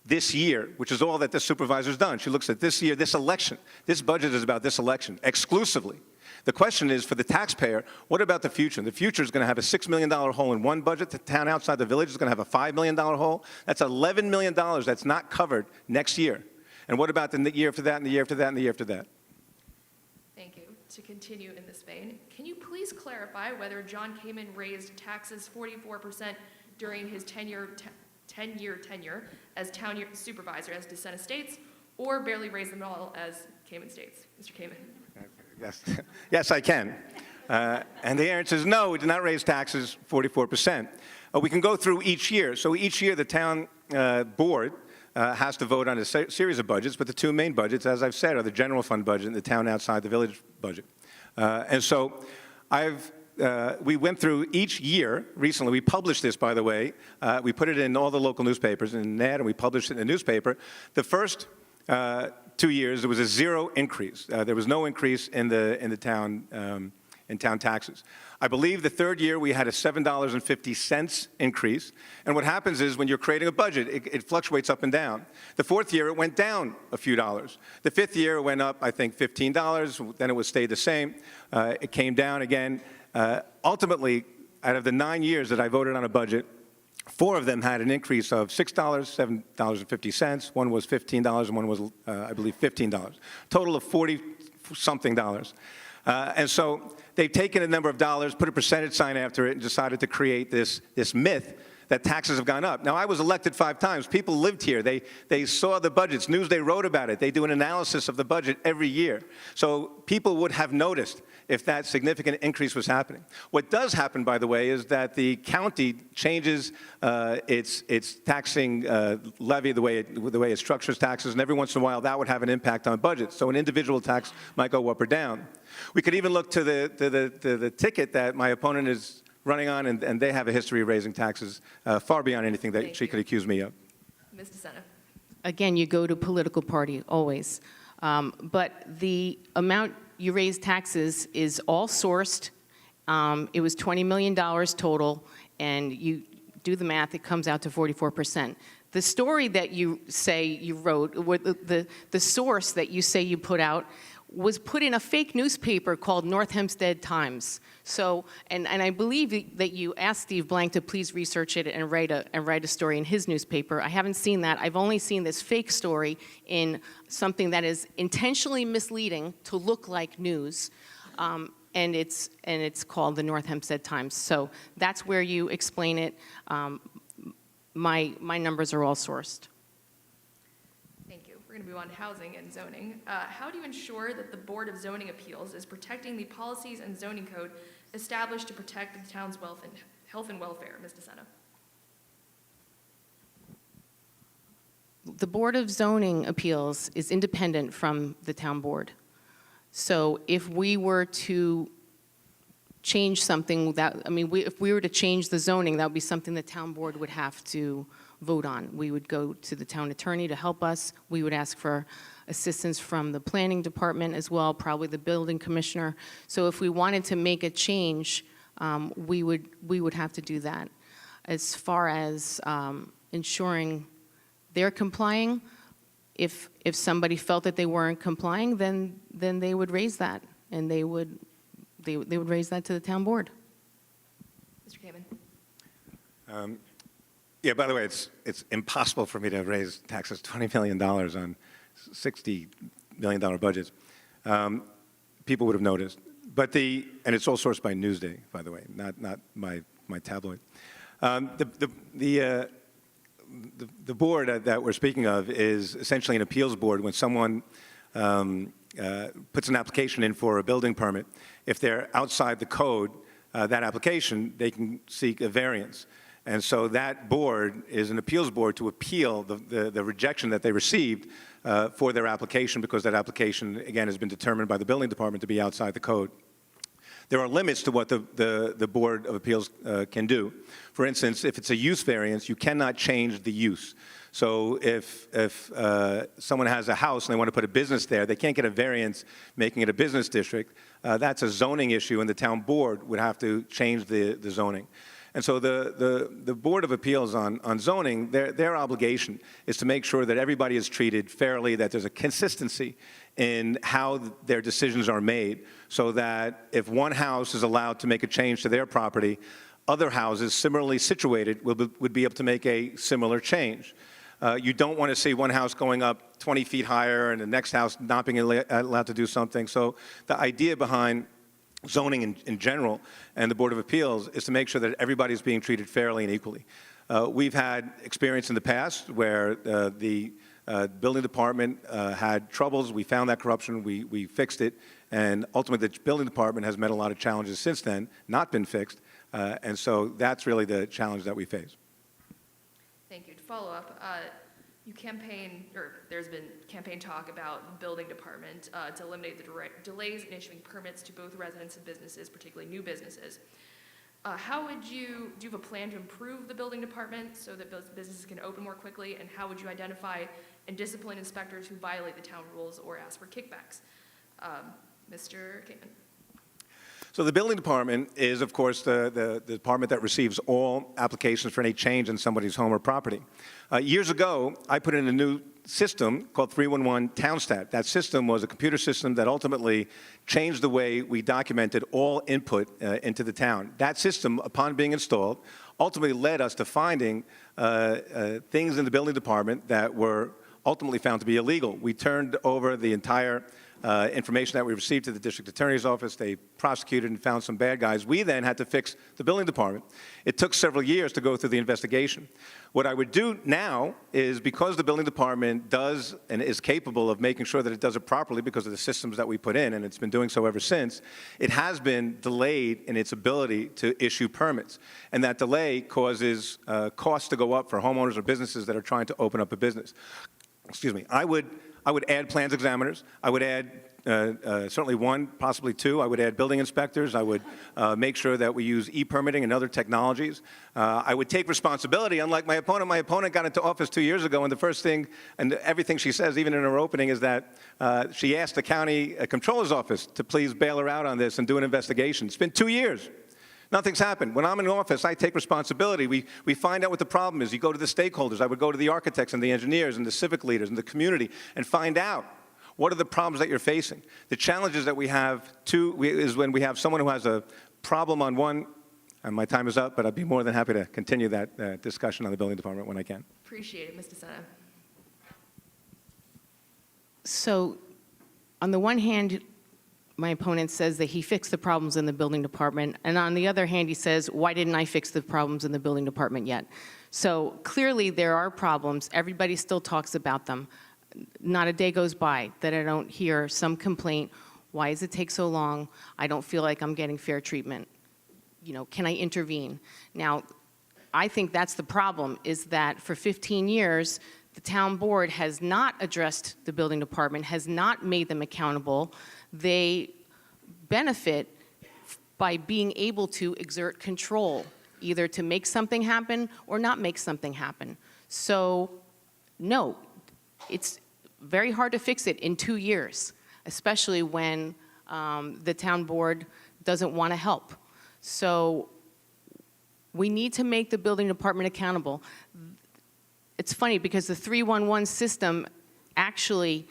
this year, which is all that the supervisor's done. She looks at this year, this election. This budget is about this election exclusively. The question is, for the taxpayer, what about the future? The future is going to have a $6 million hole in one budget. The town outside the village is going to have a $5 million hole. That's $11 million that's not covered next year. And what about the year after that, and the year after that, and the year after that? Thank you. To continue in this vein, can you please clarify whether John Kaiman raised taxes 44% during his 10-year tenure as town supervisor, as DeSena states, or barely raised them at all, as Kaiman states? Mr. Kaiman. Yes, yes, I can. And the answer is no, we did not raise taxes 44%. We can go through each year. So each year, the town board has to vote on a series of budgets, but the two main budgets, as I've said, are the general fund budget and the town outside the village budget. And so we went through each year recently. We published this, by the way. We put it in all the local newspapers in an ad, and we published it in the newspaper. The first 2 years, there was a zero increase. There was no increase in the town in town taxes. I believe the third year we had a $7.50 increase. And what happens is when you're creating a budget, it fluctuates up and down. The fourth year, it went down a few dollars. The fifth year, it went up, I think, $15. Then it would stay the same. It came down again. Ultimately, out of the 9 years that I voted on a budget, 4 of them had an increase of $6, $7.50. One was $15, and one was, I believe, $15. Total of $40-something. And so they've taken a number of dollars, put a percentage sign after it, and decided to create this myth that taxes have gone up. Now, I was elected 5 times. People lived here. They saw the budgets. Newsday wrote about it. They do an analysis of the budget every year. So people would have noticed if that significant increase was happening. What does happen, by the way, is that the county changes its taxing levy, the way it structures taxes, and every once in a while that would have an impact on budgets. So an individual tax might go up or down. We could even look to the ticket that my opponent is running on, and they have a history of raising taxes far beyond anything that she could accuse me of. Ms. DeSena. Again, you go to political party, always. But the amount you raise taxes is all sourced. It was $20 million total, and you do the math, it comes out to 44%. The story that you say you wrote, the source that you say you put out, was put in a fake newspaper called North Hempstead Times. So, and I believe that you asked Steve Blank to please research it and write a story in his newspaper. I haven't seen that. I've only seen this fake story in something that is intentionally misleading to look like news, and it's called the North Hempstead Times. So that's where you explain it. My numbers are all sourced. We're going to move on to housing and zoning. How do you ensure that the Board of Zoning Appeals is protecting the policies and zoning code established to protect the town's health and welfare? Ms. DeSena. The Board of Zoning Appeals is independent from the town board. So if we were to change something, if we were to change the zoning, that would be something the town board would have to vote on. We would go to the town attorney to help us. We would ask for assistance from the planning department as well, probably the building commissioner. So if we wanted to make a change, we would have to do that. As far as ensuring they're complying, if somebody felt that they weren't complying, then they would raise that, and they would raise that to the town board. Mr. Kaiman. Yeah, by the way, it's impossible for me to raise taxes $20 million on $60 million budgets. People would have noticed. But and it's all sourced by Newsday, by the way, not my tabloid. The board that we're speaking of is essentially an appeals board. When someone puts an application in for a building permit, if they're outside the code, that application, they can seek a variance. And so that board is an appeals board to appeal the rejection that they received for their application, because that application, again, has been determined by the building department to be outside the code. There are limits to what the Board of Appeals can do. For instance, if it's a use variance, you cannot change the use. So if someone has a house and they want to put a business there, they can't get a variance making it a business district. That's a zoning issue, and the town board would have to change the zoning. And so the Board of Appeals on zoning, their obligation is to make sure that everybody is treated fairly, that there's a consistency in how their decisions are made, so that if one house is allowed to make a change to their property, other houses similarly situated would be able to make a similar change. You don't want to see one house going up 20 feet higher and the next house not being allowed to do something. So the idea behind zoning in general and the Board of Appeals is to make sure that everybody's being treated fairly and equally. We've had experience in the past where the building department had troubles. We found that corruption, we fixed it, and ultimately the building department has met a lot of challenges since then, not been fixed, and so that's really the challenge that we face. Thank you. To follow up, there's been campaign talk about the building department to eliminate the delays in issuing permits to both residents and businesses, particularly new businesses. Do you have a plan to improve the building department so that those businesses can open more quickly, and how would you identify and discipline inspectors who violate the town rules or ask for kickbacks? Mr. Kaiman. So the building department is, of course, the department that receives all applications for any change in somebody's home or property. Years ago, I put in a new system called 311 Townstat. That system was a computer system that ultimately changed the way we documented all input into the town. That system, upon being installed, ultimately led us to finding things in the building department that were ultimately found to be illegal. We turned over the entire information that we received to the district attorney's office. They prosecuted and found some bad guys. We then had to fix the building department. It took several years to go through the investigation. What I would do now is, because the building department does and is capable of making sure that it does it properly because of the systems that we put in, and it's been doing so ever since, it has been delayed in its ability to issue permits. And that delay causes costs to go up for homeowners or businesses that are trying to open up a business. Excuse me. I would add plans examiners. I would add certainly one, possibly two. I would add building inspectors. I would make sure that we use e-permitting and other technologies. I would take responsibility, unlike my opponent. My opponent got into office 2 years ago, and the first thing, and everything she says, even in her opening, is that she asked the county controller's office to please bail her out on this and do an investigation. It's been 2 years. Nothing's happened. When I'm in office, I take responsibility. We find out what the problem is. You go to the stakeholders. I would go to the architects and the engineers and the civic leaders and the community and find out what are the problems that you're facing. The challenges that we have, is when we have someone who has a problem on one, and my time is up, but I'd be more than happy to continue that discussion on the building department when I can. Appreciate it, Ms. DeSena. So, on the one hand, my opponent says that he fixed the problems in the building department, and on the other hand, he says, why didn't I fix the problems in the building department yet? So clearly there are problems. Everybody still talks about them. Not a day goes by that I don't hear some complaint. Why does it take so long? I don't feel like I'm getting fair treatment. You know, can I intervene? Now, I think that's the problem, is that for 15 years, the town board has not addressed the building department, has not made them accountable. They benefit by being able to exert control, either to make something happen or not make something happen. So, no, it's very hard to fix it in 2 years, especially when the town board doesn't want to help. So we need to make the building department accountable. It's funny because the 311 system actually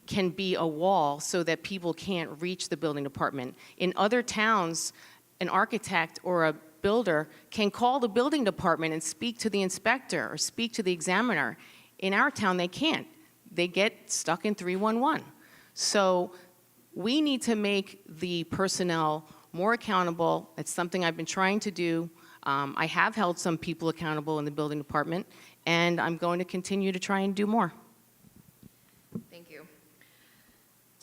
can be a wall so that people can't reach the building department. In other towns, an architect or a builder can call the building department and speak to the inspector or speak to the examiner. In our town, they can't. They get stuck in 311. So we need to make the personnel more accountable. It's something I've been trying to do. I have held some people accountable in the building department, and I'm going to continue to try and do more. Thank you.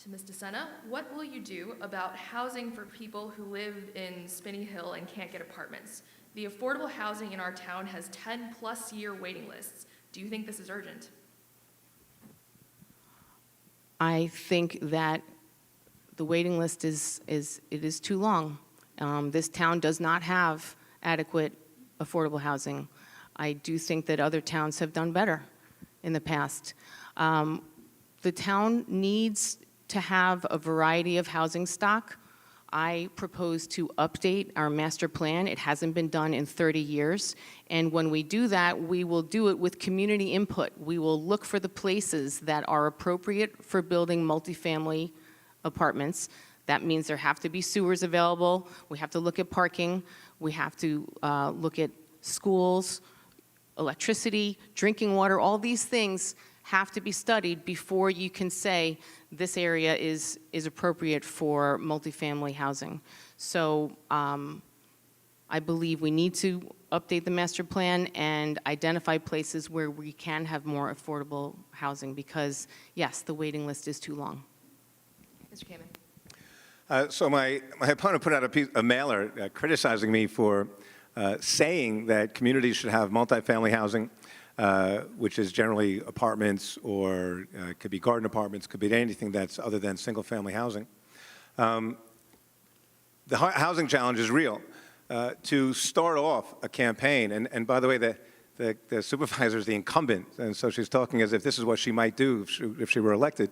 To Ms. DeSena, what will you do about housing for people who live in Spinney Hill and can't get apartments? The affordable housing in our town has 10-plus year waiting lists. Do you think this is urgent? I think that the waiting list is too long. This town does not have adequate affordable housing. I do think that other towns have done better in the past. The town needs to have a variety of housing stock. I propose to update our master plan. It hasn't been done in 30 years. And when we do that, we will do it with community input. We will look for the places that are appropriate for building multifamily apartments. That means there have to be sewers available. We have to look at parking. We have to look at schools, electricity, drinking water. All these things have to be studied before you can say this area is appropriate for multifamily housing. So I believe we need to update the master plan and identify places where we can have more affordable housing because, yes, the waiting list is too long. Mr. Kaiman. So my opponent put out a mailer criticizing me for saying that communities should have multifamily housing, which is generally apartments or could be garden apartments, could be anything that's other than single-family housing. The housing challenge is real. To start off a campaign, and by the way, the supervisor is the incumbent, and so she's talking as if this is what she might do if she were elected.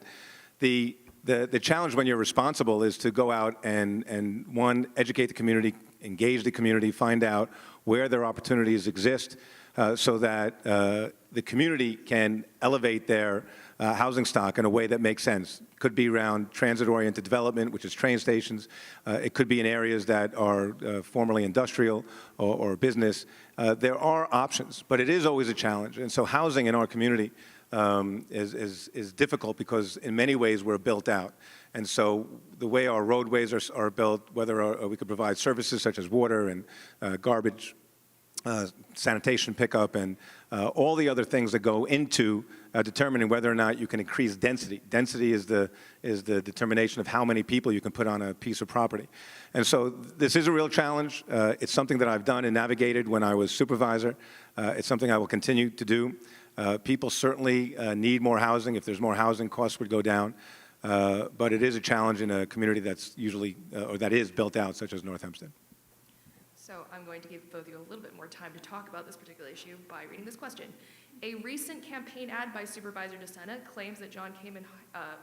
The challenge when you're responsible is to go out and one, educate the community, engage the community, find out where their opportunities exist so that the community can elevate their housing stock in a way that makes sense. Could be around transit-oriented development, which is train stations. It could be in areas that are formerly industrial or business. There are options, but it is always a challenge. And so housing in our community is difficult because in many ways we're built out. And so the way our roadways are built, whether we could provide services such as water and garbage, sanitation pickup, and all the other things that go into determining whether or not you can increase density. Density is the determination of how many people you can put on a piece of property. And so this is a real challenge. It's something that I've done and navigated when I was supervisor. It's something I will continue to do. People certainly need more housing. If there's more housing, costs would go down. But it is a challenge in a community that's usually, or that is built out, such as North Hempstead. So I'm going to give both of you a little bit more time to talk about this particular issue by reading this question. A recent campaign ad by Supervisor DeSena claims that John Kaiman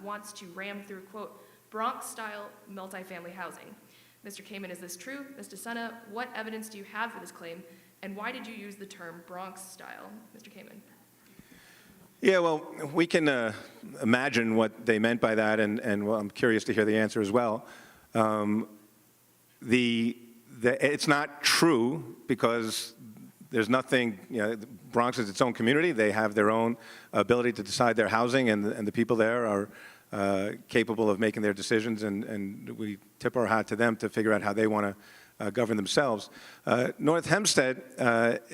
wants to ram through, quote, Bronx-style multifamily housing. Mr. Kaiman, is this true? Ms. DeSena, what evidence do you have for this claim, and why did you use the term Bronx-style? Mr. Kaiman. Yeah, well, we can imagine what they meant by that, and well, I'm curious to hear the answer as well. It's not true because there's nothing, Bronx is its own community. They have their own ability to decide their housing, and the people there are capable of making their decisions, and we tip our hat to them to figure out how they want to govern themselves. North Hempstead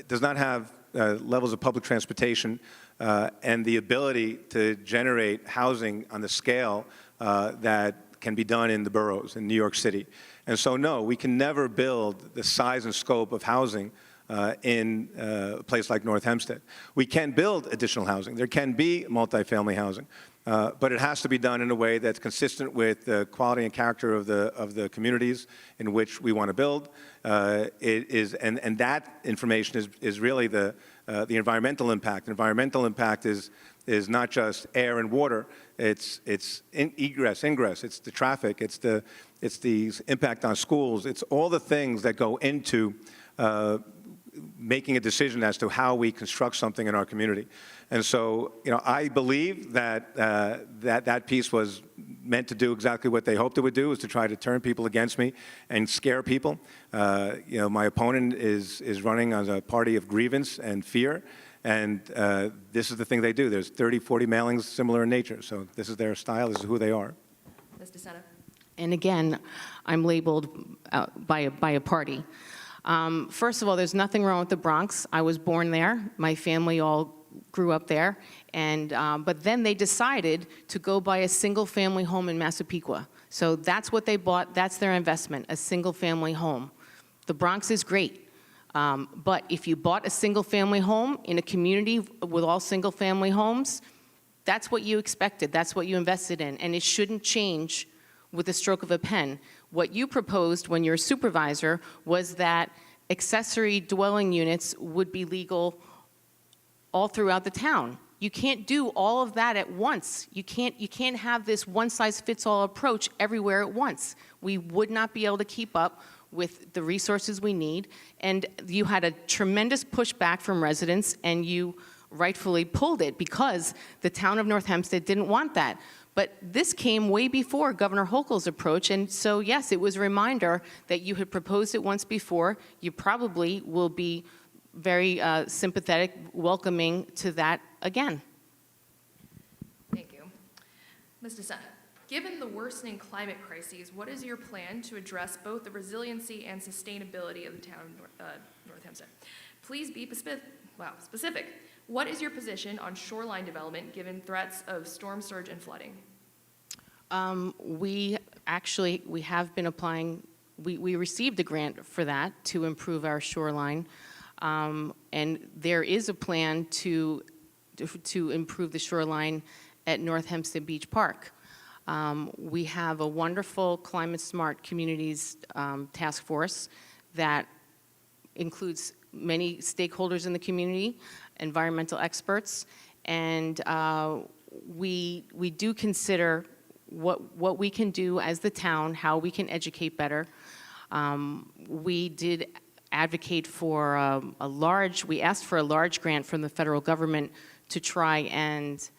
does not have levels of public transportation and the ability to generate housing on the scale that can be done in the boroughs in New York City. And so, no, we can never build the size and scope of housing in a place like North Hempstead. We can build additional housing. There can be multifamily housing. But it has to be done in a way that's consistent with the quality and character of the communities in which we want to build. And that information is really the environmental impact. Environmental impact is not just air and water. It's egress, ingress. It's the traffic. It's the impact on schools. It's all the things that go into making a decision as to how we construct something in our community. And so, I believe that that piece was meant to do exactly what they hoped it would do, is to try to turn people against me and scare people. My opponent is running as a party of grievance and fear, and this is the thing they do. There's 30, 40 mailings similar in nature, so this is their style, this is who they are. Ms. DeSena. And again, I'm labeled by a party. First of all, there's nothing wrong with the Bronx. I was born there. My family all grew up there. And but then they decided to go buy a single-family home in Massapequa. So that's what they bought. That's their investment, a single-family home. The Bronx is great. But if you bought a single-family home in a community with all single-family homes, that's what you expected, that's what you invested in, and it shouldn't change with the stroke of a pen. What you proposed when you're a supervisor was that accessory dwelling units would be legal all throughout the town. You can't do all of that at once. You can't have this one-size-fits-all approach everywhere at once. We would not be able to keep up with the resources we need, and you had a tremendous pushback from residents, and you rightfully pulled it because the town of North Hempstead didn't want that. But this came way before Governor Hochul's approach, and so yes, it was a reminder that you had proposed it once before. You probably will be very sympathetic, welcoming to that again. Thank you. Ms. DeSena, given the worsening climate crises, what is your plan to address both the resiliency and sustainability of the town of North Hempstead? Please be specific. What is your position on shoreline development given threats of storm surge and flooding? We have been applying, we received a grant for that to improve our shoreline. And there is a plan to improve the shoreline at North Hempstead Beach Park. We have a wonderful Climate Smart Communities task force that includes many stakeholders in the community, environmental experts, and we do consider what we can do as the town, how we can educate better. We did advocate for we asked for a large grant from the federal government to try and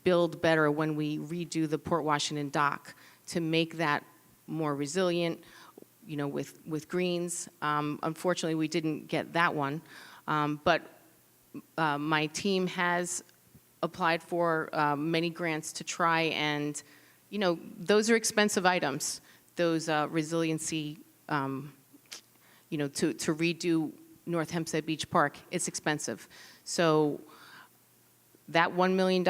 build better when we redo the Port Washington dock to make that more resilient, you know, with greens. Unfortunately, we didn't get that one, but my team has applied for many grants to try and, you know, those are expensive items, those resiliency, you know, to redo North Hempstead Beach Park, it's expensive. So that $1 million,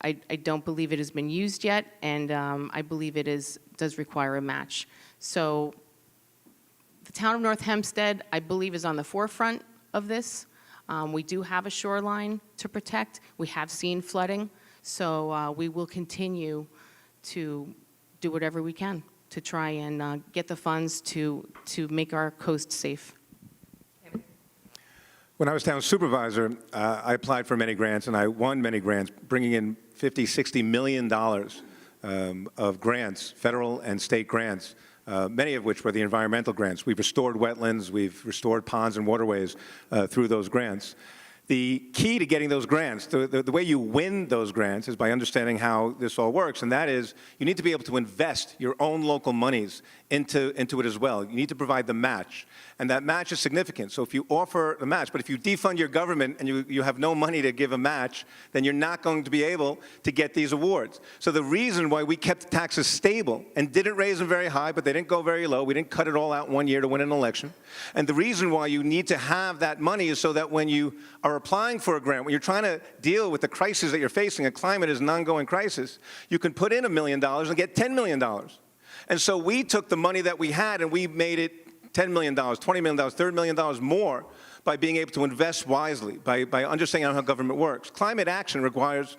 I don't believe it has been used yet, and I believe it does require a match. So the town of North Hempstead, I believe, is on the forefront of this. We do have a shoreline to protect. We have seen flooding, so we will continue to do whatever we can to try and get the funds to make our coast safe. When I was town supervisor, I applied for many grants, and I won many grants, bringing in $50–60 million of grants, federal and state grants, many of which were the environmental grants. We've restored wetlands, we've restored ponds and waterways through those grants. The key to getting those grants, the way you win those grants is by understanding how this all works, and that is you need to be able to invest your own local monies into it as well. You need to provide the match, and that match is significant. So if you offer the match, but if you defund your government and you have no money to give a match, then you're not going to be able to get these awards. So the reason why we kept taxes stable and didn't raise them very high, but they didn't go very low, we didn't cut it all out in 1 year to win an election, and the reason why you need to have that money is so that when you are applying for a grant, when you're trying to deal with the crisis that you're facing, a climate is an ongoing crisis, you can put in $1 million and get $10 million. And so we took the money that we had and we made it $10 million, $20 million, $30 million more by being able to invest wisely, by understanding how government works. Climate action requires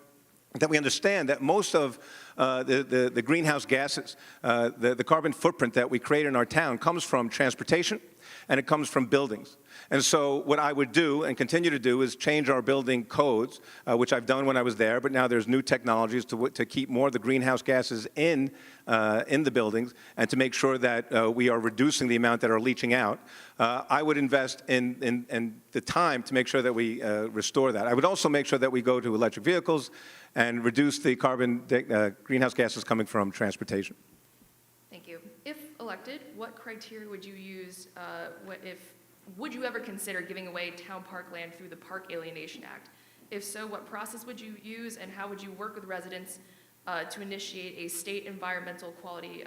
that we understand that most of the greenhouse gases, the carbon footprint that we create in our town comes from transportation and it comes from buildings. And so what I would do and continue to do is change our building codes, which I've done when I was there, but now there's new technologies to keep more of the greenhouse gases in the buildings and to make sure that we are reducing the amount that are leaching out. I would invest in the time to make sure that we restore that. I would also make sure that we go to electric vehicles and reduce the greenhouse gases coming from transportation. Thank you. If elected, what criteria would you use, would you ever consider giving away town park land through the Park Alienation Act? If so, what process would you use and how would you work with residents to initiate a state environmental quality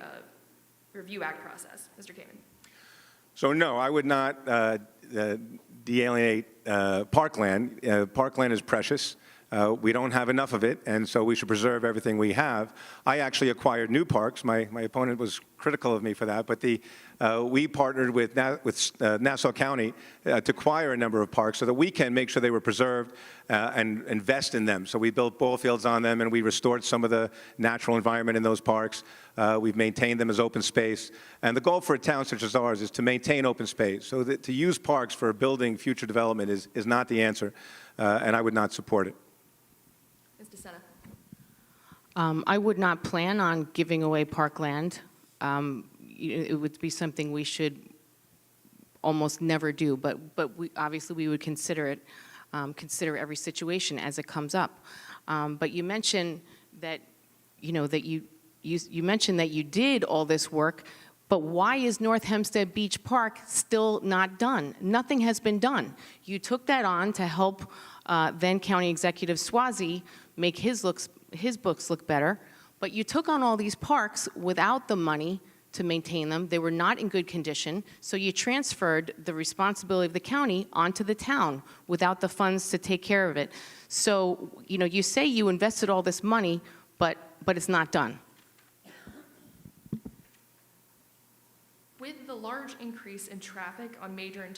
review act process? Mr. Kaiman. So no, I would not de-alienate parkland. Parkland is precious. We don't have enough of it, and so we should preserve everything we have. I actually acquired new parks. My opponent was critical of me for that, but we partnered with Nassau County to acquire a number of parks so that we can make sure they were preserved and invest in them. So we built ball fields on them, and we restored some of the natural environment in those parks. We've maintained them as open space. And the goal for a town such as ours is to maintain open space. So that to use parks for building future development is not the answer, and I would not support it. Ms. DeSena. I would not plan on giving away parkland. It would be something we should almost never do, but obviously we would consider every situation as it comes up. But you mentioned that, you mentioned that you did all this work, but why is North Hempstead Beach Park still not done? Nothing has been done. You took that on to help then County Executive Swazi make his books look better, but you took on all these parks without the money to maintain them. They were not in good condition, so you transferred the responsibility of the county onto the town without the funds to take care of it. So, you say you invested all this money, but it's not done. With the large increase in traffic on major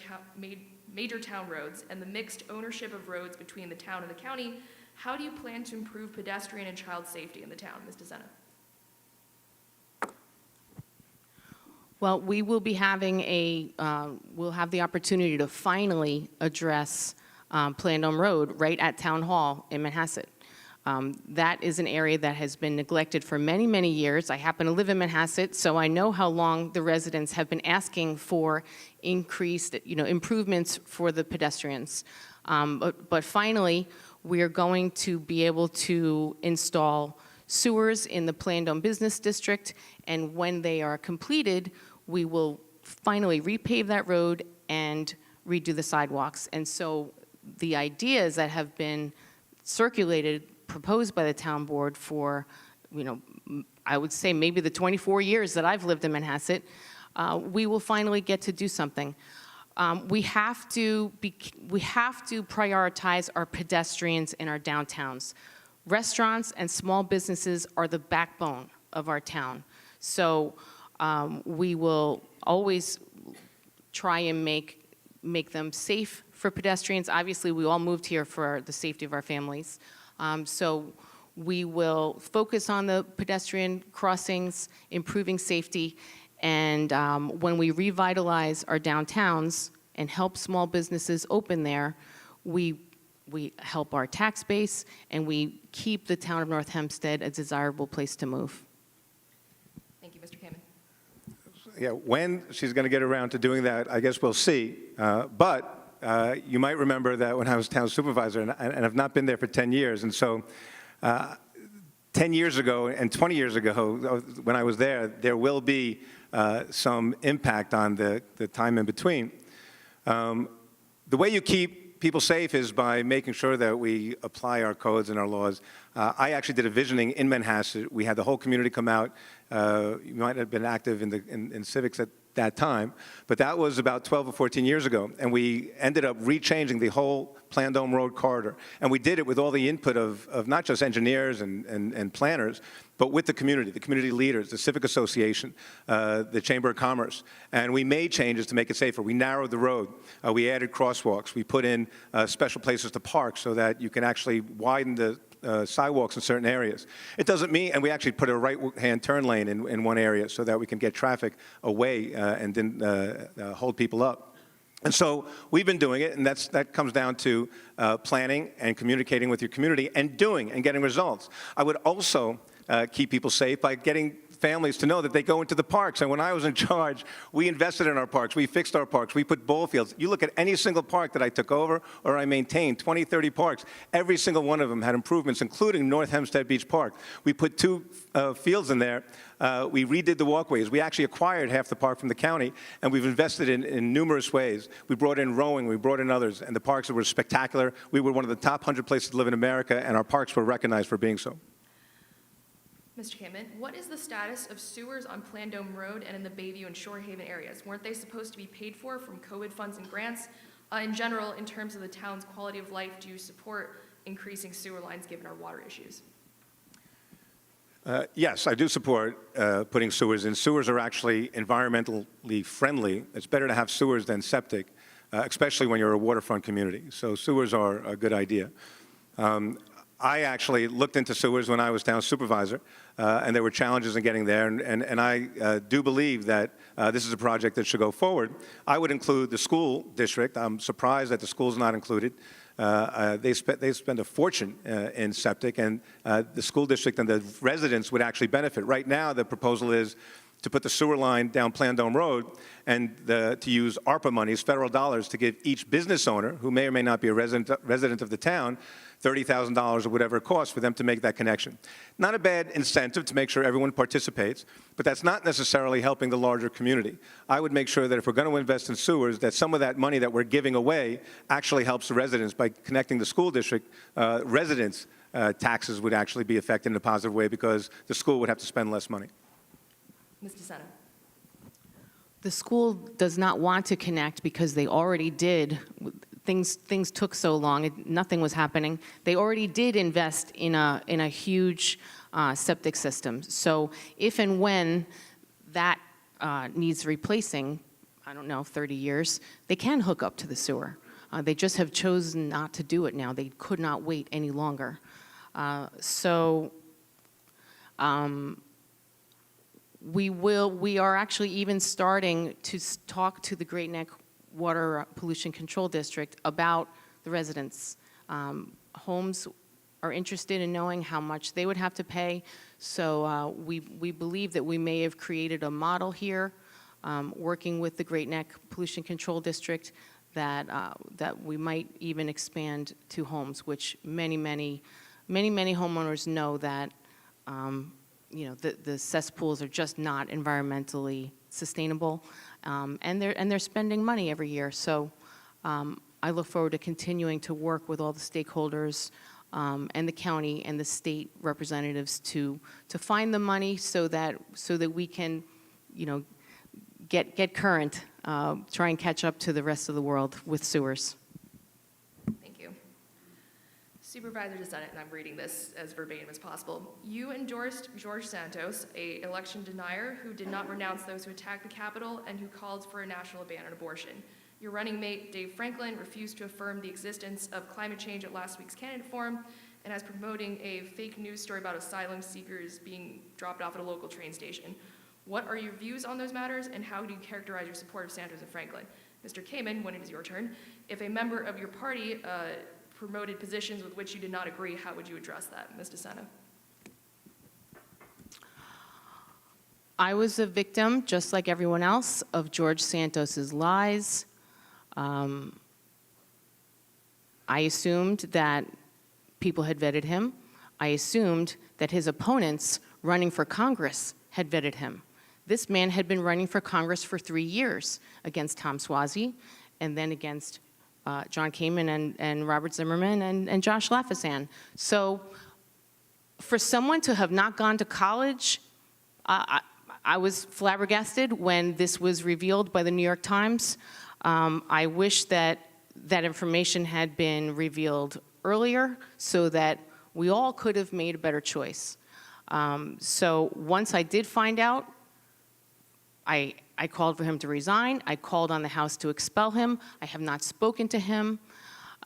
town roads and the mixed ownership of roads between the town and the county, how do you plan to improve pedestrian and child safety in the town, Ms. DeSena? Well, we will be having we'll have the opportunity to finally address Plandome Road right at Town Hall in Manhasset. That is an area that has been neglected for many, many years. I happen to live in Manhasset, so I know how long the residents have been asking for increased, improvements for the pedestrians. But finally, we are going to be able to install sewers in the Plandome Business District, and when they are completed, we will finally repave that road and redo the sidewalks. And so the ideas that have been circulated, proposed by the town board for, I would say maybe the 24 years that I've lived in Manhasset, we will finally get to do something. We have to prioritize our pedestrians in our downtowns. Restaurants and small businesses are the backbone of our town. So we will always try and make them safe for pedestrians. Obviously, we all moved here for the safety of our families. So we will focus on the pedestrian crossings, improving safety, and when we revitalize our downtowns and help small businesses open there, we help our tax base, and we keep the town of North Hempstead a desirable place to move. Thank you, Mr. Kaiman. Yeah, when she's going to get around to doing that, I guess we'll see. But you might remember that when I was town supervisor, and I've not been there for 10 years, and so 10 years ago and 20 years ago, when I was there will be some impact on the time in between. The way you keep people safe is by making sure that we apply our codes and our laws. I actually did a visioning in Manhasset. We had the whole community come out. You might have been active in civics at that time, but that was about 12 or 14 years ago, and we ended up rechanging the whole Plandome Road corridor. And we did it with all the input of not just engineers and planners, but with the community leaders, the Civic Association, the Chamber of Commerce. And we made changes to make it safer. We narrowed the road. We added crosswalks. We put in special places to park so that you can actually widen the sidewalks in certain areas. It doesn't mean, and we actually put a right-hand turn lane in one area so that we can get traffic away and then hold people up. And so we've been doing it, and that comes down to planning and communicating with your community and getting results. I would also keep people safe by getting families to know that they go into the parks. And when I was in charge, we invested in our parks. We fixed our parks. We put ball fields. You look at any single park that I took over or I maintained, 20, 30 parks, every single one of them had improvements, including North Hempstead Beach Park. We put 2 fields in there. We redid the walkways. We actually acquired half the park from the county, and we've invested in numerous ways. We brought in rowing. We brought in others, and the parks were spectacular. We were one of the top 100 places to live in America, and our parks were recognized for being so. Mr. Kaiman, what is the status of sewers on Plandome Road and in the Bayview and Shorehaven areas? Weren't they supposed to be paid for from COVID funds and grants? In general, in terms of the town's quality of life, do you support increasing sewer lines given our water issues? Yes, I do support putting sewers in. Sewers are actually environmentally friendly. It's better to have sewers than septic, especially when you're a waterfront community. So sewers are a good idea. I actually looked into sewers when I was town supervisor, and there were challenges in getting there, and I do believe that this is a project that should go forward. I would include the school district. I'm surprised that the school's not included. They spend a fortune in septic, and the school district and the residents would actually benefit. Right now, the proposal is to put the sewer line down Plandome Road and to use ARPA monies, federal dollars, to give each business owner, who may or may not be a resident of the town, $30,000 or whatever it costs for them to make that connection. Not a bad incentive to make sure everyone participates, but that's not necessarily helping the larger community. I would make sure that if we're going to invest in sewers, that some of that money that we're giving away actually helps the residents by connecting the school district. Residents' taxes would actually be affected in a positive way because the school would have to spend less money. Ms. DeSena. The school does not want to connect because they already did. Things took so long, nothing was happening. They already did invest in a huge septic system. So if and when that needs replacing, I don't know, 30 years, they can hook up to the sewer. They just have chosen not to do it now. They could not wait any longer. We are actually even starting to talk to the Great Neck Water Pollution Control District about the residents. Homes are interested in knowing how much they would have to pay, so we believe that we may have created a model here, working with the Great Neck Pollution Control District, that we might even expand to homes, which many homeowners know that the cesspools are just not environmentally sustainable, and they're spending money every year. So I look forward to continuing to work with all the stakeholders and the county and the state representatives to find the money so that we can, get current, try and catch up to the rest of the world with sewers. Thank you. Supervisor DeSena, and I'm reading this as verbatim as possible. You endorsed George Santos, an election denier who did not renounce those who attacked the Capitol and who called for a national ban on abortion. Your running mate, Dave Franklin, refused to affirm the existence of climate change at last week's candidate forum and is promoting a fake news story about asylum seekers being dropped off at a local train station. What are your views on those matters, and how do you characterize your support of Santos and Franklin? Mr. Kaiman, when it is your turn, if a member of your party promoted positions with which you did not agree, how would you address that? Ms. DeSena. I was a victim, just like everyone else, of George Santos's lies. I assumed that people had vetted him. I assumed that his opponents running for Congress had vetted him. This man had been running for Congress for 3 years against Tom Suozzi and then against John Kaiman and Robert Zimmerman and Josh Lafazan. So for someone to have not gone to college, I was flabbergasted when this was revealed by the New York Times. I wish that information had been revealed earlier so that we all could have made a better choice. So once I did find out, I called for him to resign. I called on the House to expel him. I have not spoken to him.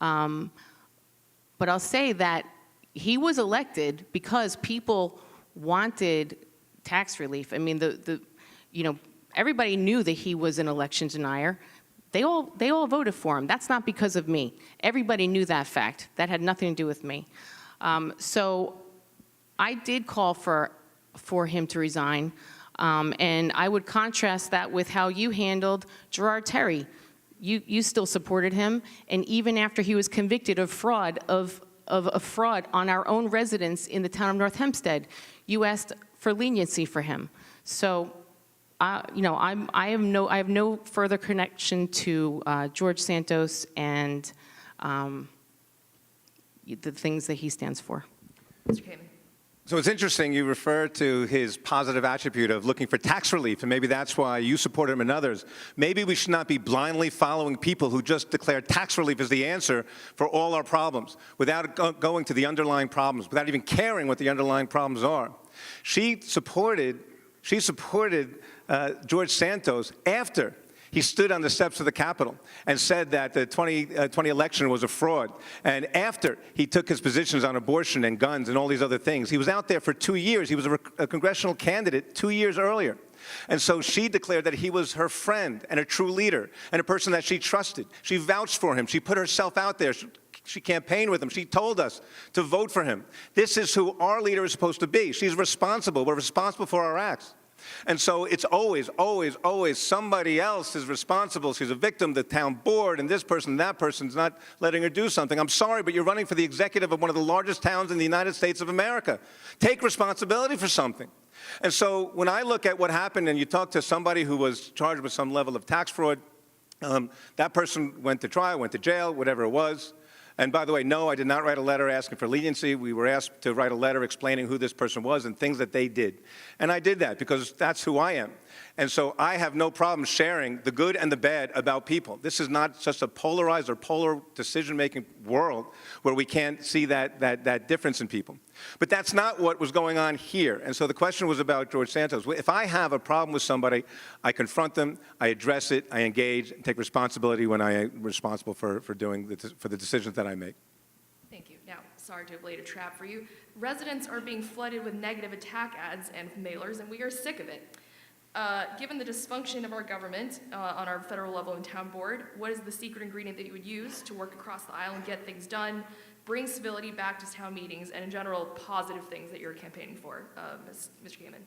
But I'll say that he was elected because people wanted tax relief. I mean, everybody knew that he was an election denier. They all voted for him. That's not because of me. Everybody knew that fact. That had nothing to do with me. So I did call for him to resign. And I would contrast that with how you handled Gerard Terry. You still supported him, and even after he was convicted of fraud, of a fraud on our own residents in the town of North Hempstead, you asked for leniency for him. So, I have no further connection to George Santos and the things that he stands for. Mr. Kaiman. So it's interesting you refer to his positive attribute of looking for tax relief, and maybe that's why you support him and others. Maybe we should not be blindly following people who just declare tax relief as the answer for all our problems without going to the underlying problems, without even caring what the underlying problems are. She supported George Santos after he stood on the steps of the Capitol and said that the 2020 election was a fraud. And after he took his positions on abortion and guns and all these other things, he was out there for 2 years. He was a congressional candidate 2 years earlier. And so she declared that he was her friend and a true leader and a person that she trusted. She vouched for him. She put herself out there. She campaigned with him. She told us to vote for him. This is who our leader is supposed to be. She's responsible. We're responsible for our acts. And so it's always, always, always somebody else is responsible. She's a victim, the town board, and this person, that person's not letting her do something. I'm sorry, but you're running for the executive of one of the largest towns in the United States of America. Take responsibility for something. And so when I look at what happened and you talk to somebody who was charged with some level of tax fraud, that person went to trial, went to jail, whatever it was. And by the way, no, I did not write a letter asking for leniency. We were asked to write a letter explaining who this person was and things that they did. And I did that because that's who I am. And so I have no problem sharing the good and the bad about people. This is not just a polarized or polar decision-making world where we can't see that difference in people. But that's not what was going on here. And so the question was about George Santos. If I have a problem with somebody, I confront them, I address it, I engage, and take responsibility when I am responsible for the decisions that I make. Thank you. Now, sorry to have laid a trap for you. Residents are being flooded with negative attack ads and mailers, and we are sick of it. Given the dysfunction of our government on our federal level and town board, what is the secret ingredient that you would use to work across the aisle and get things done, bring civility back to town meetings, and in general, positive things that you're campaigning for, Mr. Kaiman?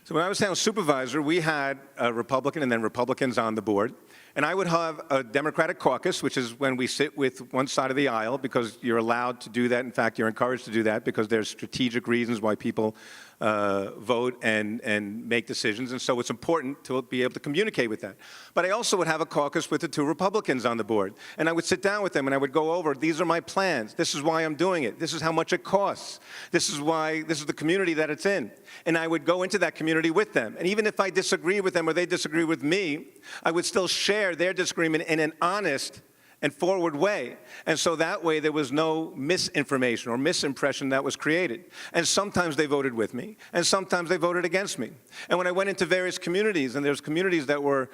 So when I was town supervisor, we had a Republican and then Republicans on the board. And I would have a Democratic caucus, which is when we sit with one side of the aisle, because you're allowed to do that. In fact, you're encouraged to do that because there's strategic reasons why people vote and make decisions. And so it's important to be able to communicate with that. But I also would have a caucus with the two Republicans on the board. And I would sit down with them and I would go over, these are my plans. This is why I'm doing it. This is how much it costs. This is the community that it's in. And I would go into that community with them. And even if I disagree with them or they disagree with me, I would still share their disagreement in an honest and forward way. And so that way there was no misinformation or misimpression that was created. And sometimes they voted with me, and sometimes they voted against me. And when I went into various communities, and there's communities that were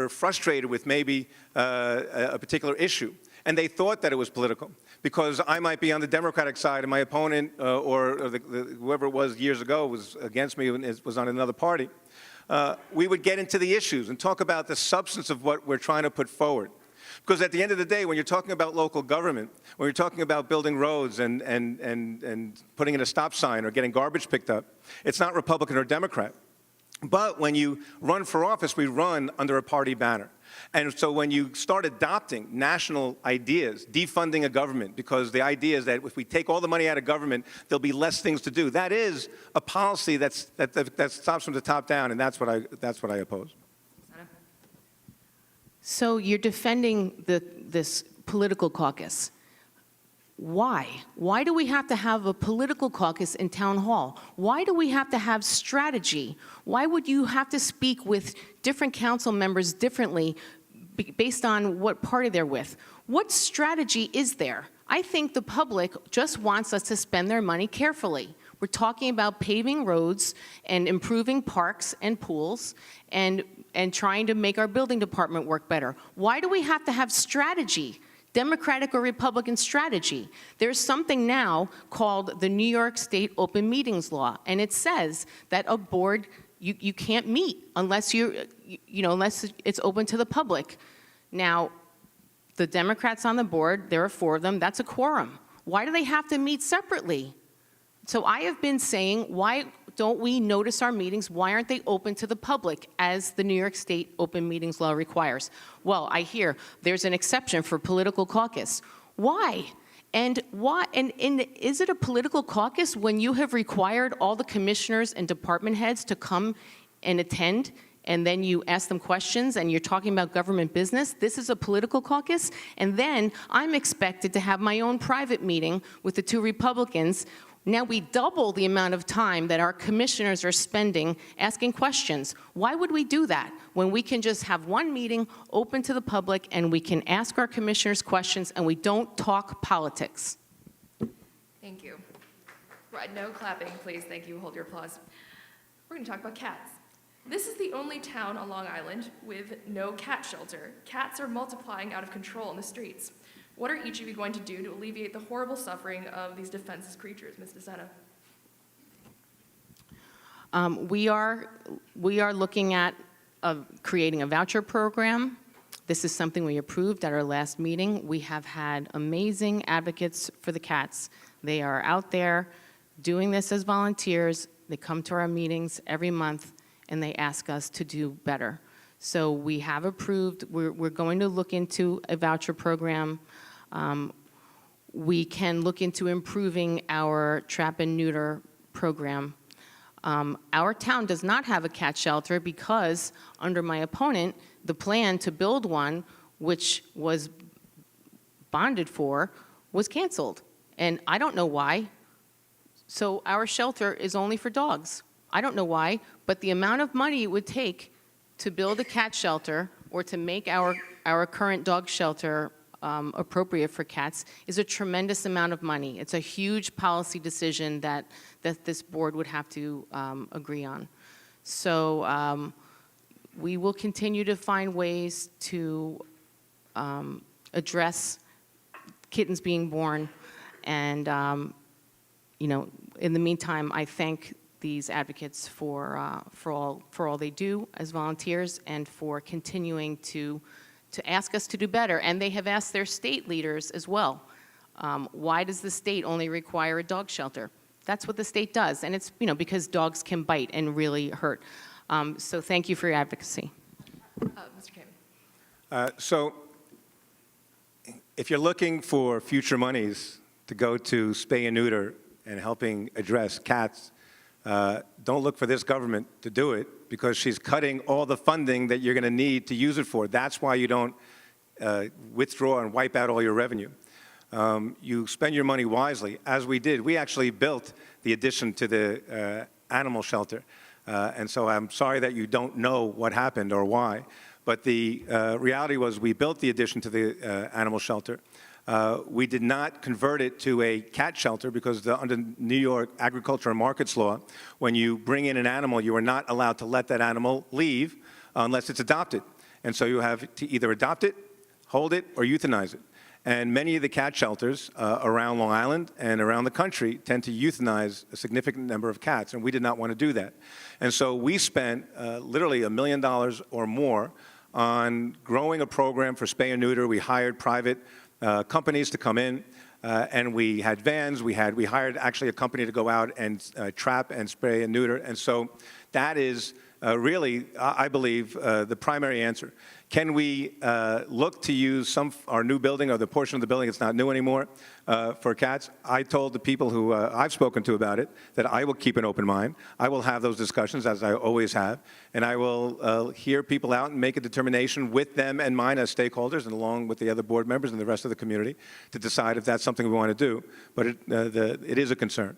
frustrated with maybe a particular issue, and they thought that it was political, because I might be on the Democratic side and my opponent or whoever it was years ago was against me and was on another party. We would get into the issues and talk about the substance of what we're trying to put forward. Because at the end of the day, when you're talking about local government, when you're talking about building roads and putting in a stop sign or getting garbage picked up, it's not Republican or Democrat. But when you run for office, we run under a party banner. And so when you start adopting national ideas, defunding a government, because the idea is that if we take all the money out of government, there'll be less things to do. That is a policy that stops from the top down, and that's what I oppose. So you're defending this political caucus. Why? Why do we have to have a political caucus in town hall? Why do we have to have strategy? Why would you have to speak with different council members differently based on what party they're with? What strategy is there? I think the public just wants us to spend their money carefully. We're talking about paving roads and improving parks and pools and trying to make our building department work better. Why do we have to have strategy? Democratic or Republican strategy. There's something now called the New York State Open Meetings Law, and it says that a board, you can't meet unless unless it's open to the public. Now, the Democrats on the board, there are 4 of them, that's a quorum. Why do they have to meet separately? So I have been saying, why don't we notice our meetings? Why aren't they open to the public as the New York State Open Meetings Law requires? Well, I hear there's an exception for political caucus. Why? And is it a political caucus when you have required all the commissioners and department heads to come and attend, and then you ask them questions and you're talking about government business? This is a political caucus? And then I'm expected to have my own private meeting with the 2 Republicans Now we double the amount of time that our commissioners are spending asking questions. Why would we do that when we can just have one meeting open to the public and we can ask our commissioners questions and we don't talk politics? Thank you. Right, no clapping, please. Thank you. Hold your applause. We're going to talk about cats. This is the only town on Long Island with no cat shelter. Cats are multiplying out of control in the streets. What are each of you going to do to alleviate the horrible suffering of these defenseless creatures, Ms. DeSena? We are looking at creating a voucher program. This is something we approved at our last meeting. We have had amazing advocates for the cats. They are out there doing this as volunteers. They come to our meetings every month, and they ask us to do better. So we have approved, we're going to look into a voucher program. We can look into improving our trap and neuter program. Our town does not have a cat shelter because, under my opponent, the plan to build one, which was bonded for, was canceled. And I don't know why. So our shelter is only for dogs. I don't know why, but the amount of money it would take to build a cat shelter or to make our current dog shelter appropriate for cats is a tremendous amount of money. It's a huge policy decision that this board would have to agree on. So we will continue to find ways to address kittens being born. And, you know, in the meantime, I thank these advocates for all they do as volunteers and for continuing to ask us to do better. And they have asked their state leaders as well. Why does the state only require a dog shelter? That's what the state does. And it's, you know, because dogs can bite and really hurt. So thank you for your advocacy. Mr. Kaiman. So if you're looking for future monies to go to spay and neuter and helping address cats, don't look for this government to do it because she's cutting all the funding that you're going to need to use it for. That's why you don't withdraw and wipe out all your revenue. You spend your money wisely, as we did. We actually built the addition to the animal shelter. And so I'm sorry that you don't know what happened or why. But the reality was we built the addition to the animal shelter. We did not convert it to a cat shelter because under New York agriculture and markets law, when you bring in an animal, you are not allowed to let that animal leave unless it's adopted. And so you have to either adopt it, hold it, or euthanize it. And many of the cat shelters around Long Island and around the country tend to euthanize a significant number of cats, and we did not want to do that. And so we spent literally $1 million or more on growing a program for spay and neuter. We hired private companies to come in, and we had vans. We hired actually a company to go out and trap and spray and neuter. And so that is really, I believe, the primary answer. Can we look to use our new building or the portion of the building that's not new anymore for cats? I told the people who I've spoken to about it that I will keep an open mind. I will have those discussions, as I always have, and I will hear people out and make a determination with them and mine as stakeholders and along with the other board members and the rest of the community to decide if that's something we want to do. But it is a concern.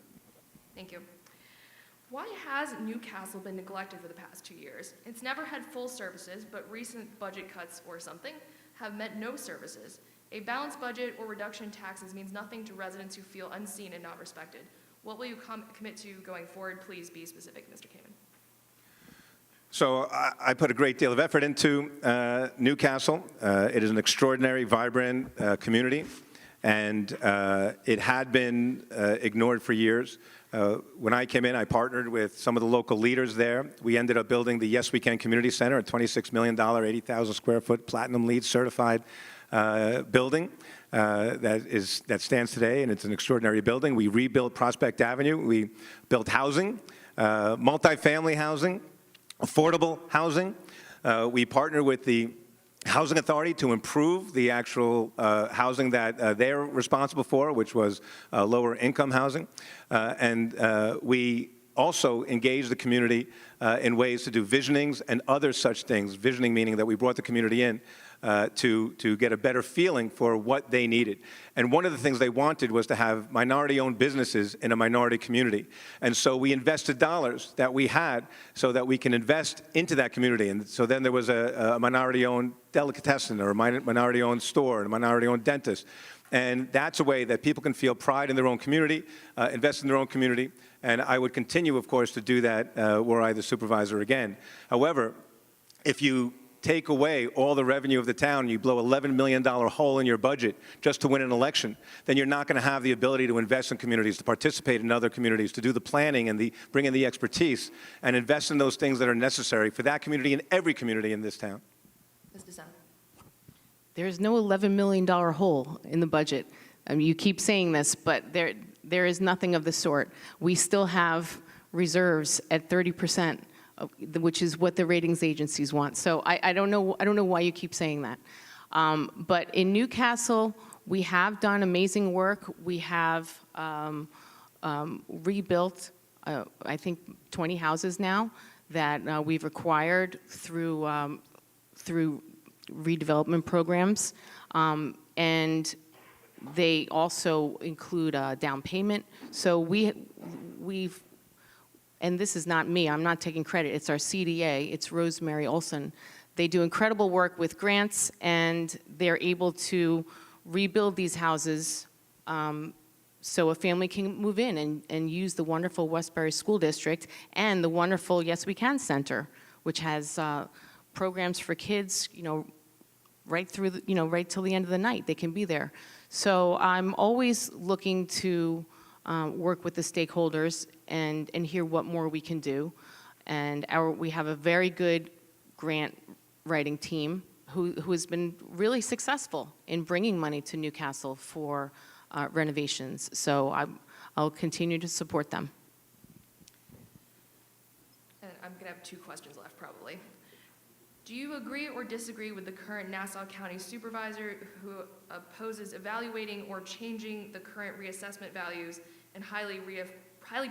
Thank you. Why has Newcastle been neglected for the past 2 years? It's never had full services, but recent budget cuts or something have meant no services. A balanced budget or reduction in taxes means nothing to residents who feel unseen and not respected. What will you commit to going forward? Please be specific, Mr. Kaiman. So I put a great deal of effort into Newcastle. It is an extraordinary, vibrant community, and it had been ignored for years. When I came in, I partnered with some of the local leaders there. We ended up building the Yes We Can Community Center, a $26 million, 80,000 square foot, platinum LEED certified building that stands today, and it's an extraordinary building. We rebuilt Prospect Avenue. We built housing, multifamily housing, affordable housing. We partnered with the Housing Authority to improve the actual housing that they're responsible for, which was lower income housing. And we also engaged the community in ways to do visionings and other such things, visioning meaning that we brought the community in to get a better feeling for what they needed. And one of the things they wanted was to have minority-owned businesses in a minority community. And so we invested dollars that we had so that we can invest into that community. And so then there was a minority-owned delicatessen or a minority-owned store and a minority-owned dentist. And that's a way that people can feel pride in their own community, invest in their own community. And I would continue, of course, to do that were I the supervisor again. However, if you take away all the revenue of the town, you blow $11 million hole in your budget just to win an election, then you're not going to have the ability to invest in communities, to participate in other communities, to do the planning and bring in the expertise, and invest in those things that are necessary for that community and every community in this town. Ms. DeSena. There's no $11 million hole in the budget. I mean, you keep saying this, but there is nothing of the sort. We still have reserves at 30%, which is what the ratings agencies want. So I don't know why you keep saying that. But in Newcastle, we have done amazing work. We have rebuilt, I think, 20 houses now that we've acquired through redevelopment programs, and they also include a down payment. So we've, and this is not me, I'm not taking credit, it's our CDA, it's Rosemary Olson. They do incredible work with grants, and they're able to rebuild these houses so a family can move in and use the wonderful Westbury School District and the wonderful Yes We Can Center, which has programs for kids, right through, right till the end of the night. They can be there. So I'm always looking to work with the stakeholders and hear what more we can do. And we have a very good grant writing team who has been really successful in bringing money to Newcastle for renovations. So I'll continue to support them. And I'm going to have 2 questions left, probably. Do you agree or disagree with the current Nassau County Supervisor who opposes evaluating or changing the current reassessment values and highly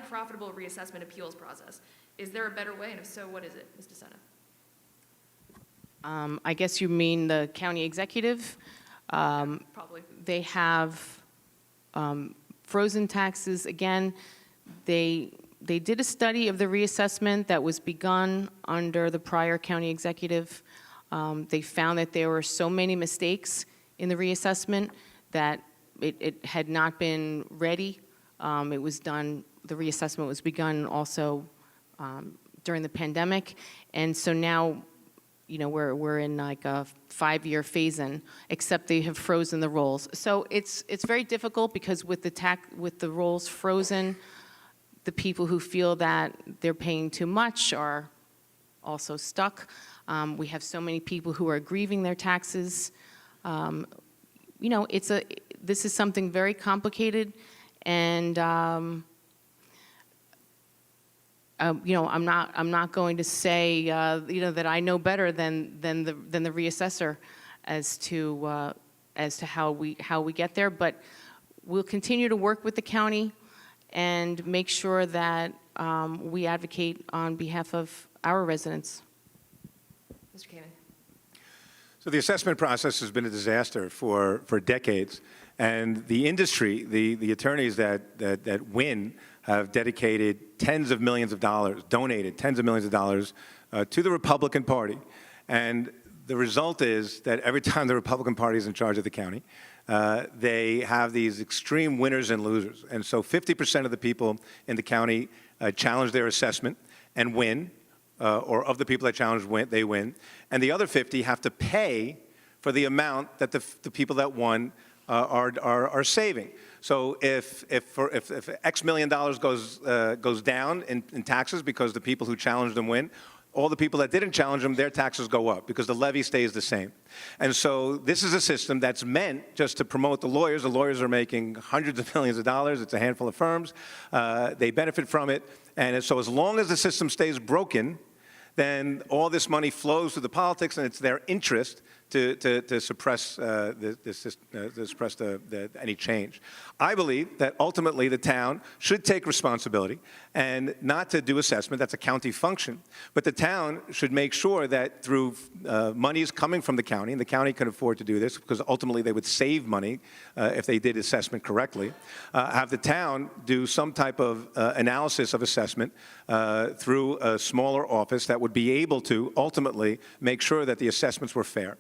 profitable reassessment appeals process? Is there a better way, and if so, what is it, Ms. DeSena? I guess you mean the county executive. Probably. They have frozen taxes. Again, they did a study of the reassessment that was begun under the prior county executive. They found that there were so many mistakes in the reassessment that it had not been ready. It was done, the reassessment was begun also during the pandemic. And so now, we're in like a 5-year phase-in, except they have frozen the rolls. So it's very difficult because with the rolls frozen, the people who feel that they're paying too much are also stuck. We have so many people who are grieving their taxes. This is something very complicated, and I'm not going to say that I know better than the reassessor as to how we get there, but we'll continue to work with the county and make sure that we advocate on behalf of our residents. Mr. Kaiman. So the assessment process has been a disaster for decades, and the industry, the attorneys that win, have dedicated tens of millions of dollars, donated tens of millions of dollars to the Republican Party. And the result is that every time the Republican Party is in charge of the county, they have these extreme winners and losers. And so 50% of the people in the county challenge their assessment and win, or of the people that challenge they win. And the other 50 have to pay for the amount that the people that won are saving. So if X million dollars goes down in taxes because the people who challenged them win, all the people that didn't challenge them, their taxes go up because the levy stays the same. And so this is a system that's meant just to promote the lawyers. The lawyers are making hundreds of millions of dollars. It's a handful of firms. They benefit from it. And so as long as the system stays broken, then all this money flows through the politics, and it's their interest to suppress any change. I believe that ultimately the town should take responsibility and not to do assessment. That's a county function. But the town should make sure that through monies coming from the county, and the county can afford to do this because ultimately they would save money if they did assessment correctly, have the town do some type of analysis of assessment through a smaller office that would be able to ultimately make sure that the assessments were fair.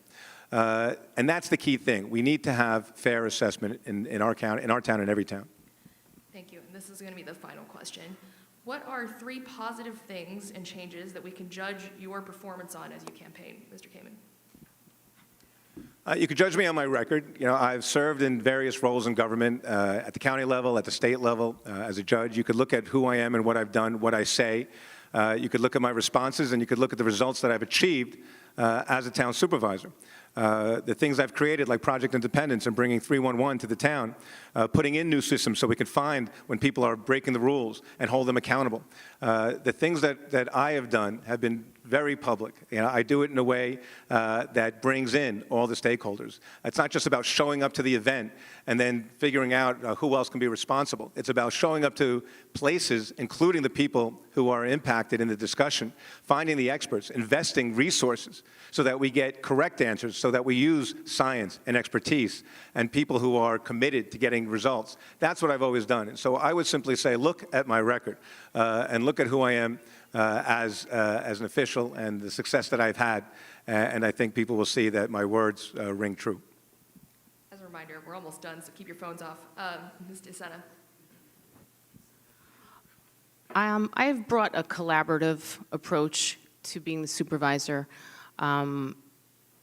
And that's the key thing. We need to have fair assessment in our town, and every town. Thank you. And this is going to be the final question. What are 3 positive things and changes that we can judge your performance on as you campaign, Mr. Kaiman? You can judge me on my record. You know, I've served in various roles in government, at the county level, at the state level, as a judge. You could look at who I am and what I've done, what I say. You could look at my responses, and you could look at the results that I've achieved as a town supervisor. The things I've created, like Project Independence and bringing 311 to the town, putting in new systems so we can find when people are breaking the rules and hold them accountable. The things that I have done have been very public. You know, I do it in a way that brings in all the stakeholders. It's not just about showing up to the event and then figuring out who else can be responsible. It's about showing up to places, including the people who are impacted in the discussion, finding the experts, investing resources so that we get correct answers, so that we use science and expertise and people who are committed to getting results. That's what I've always done. And so I would simply say, look at my record and look at who I am as an official and the success that I've had, and I think people will see that my words ring true. As a reminder, we're almost done, so keep your phones off. Ms. DeSena. I have brought a collaborative approach to being the supervisor. And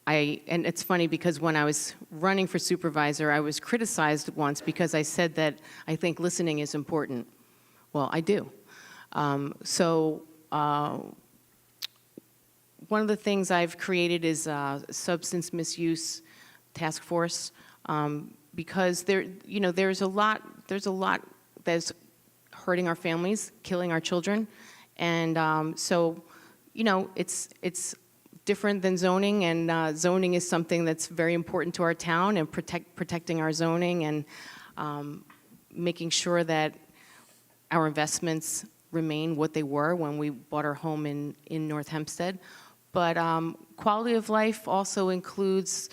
it's funny because when I was running for supervisor, I was criticized once because I said that I think listening is important. Well, I do. One of the things I've created is a substance misuse task force because there's a lot that's hurting our families, killing our children, and it's different than zoning, and zoning is something that's very important to our town, and protecting our zoning and making sure that our investments remain what they were when we bought our home in North Hempstead. But quality of life also includes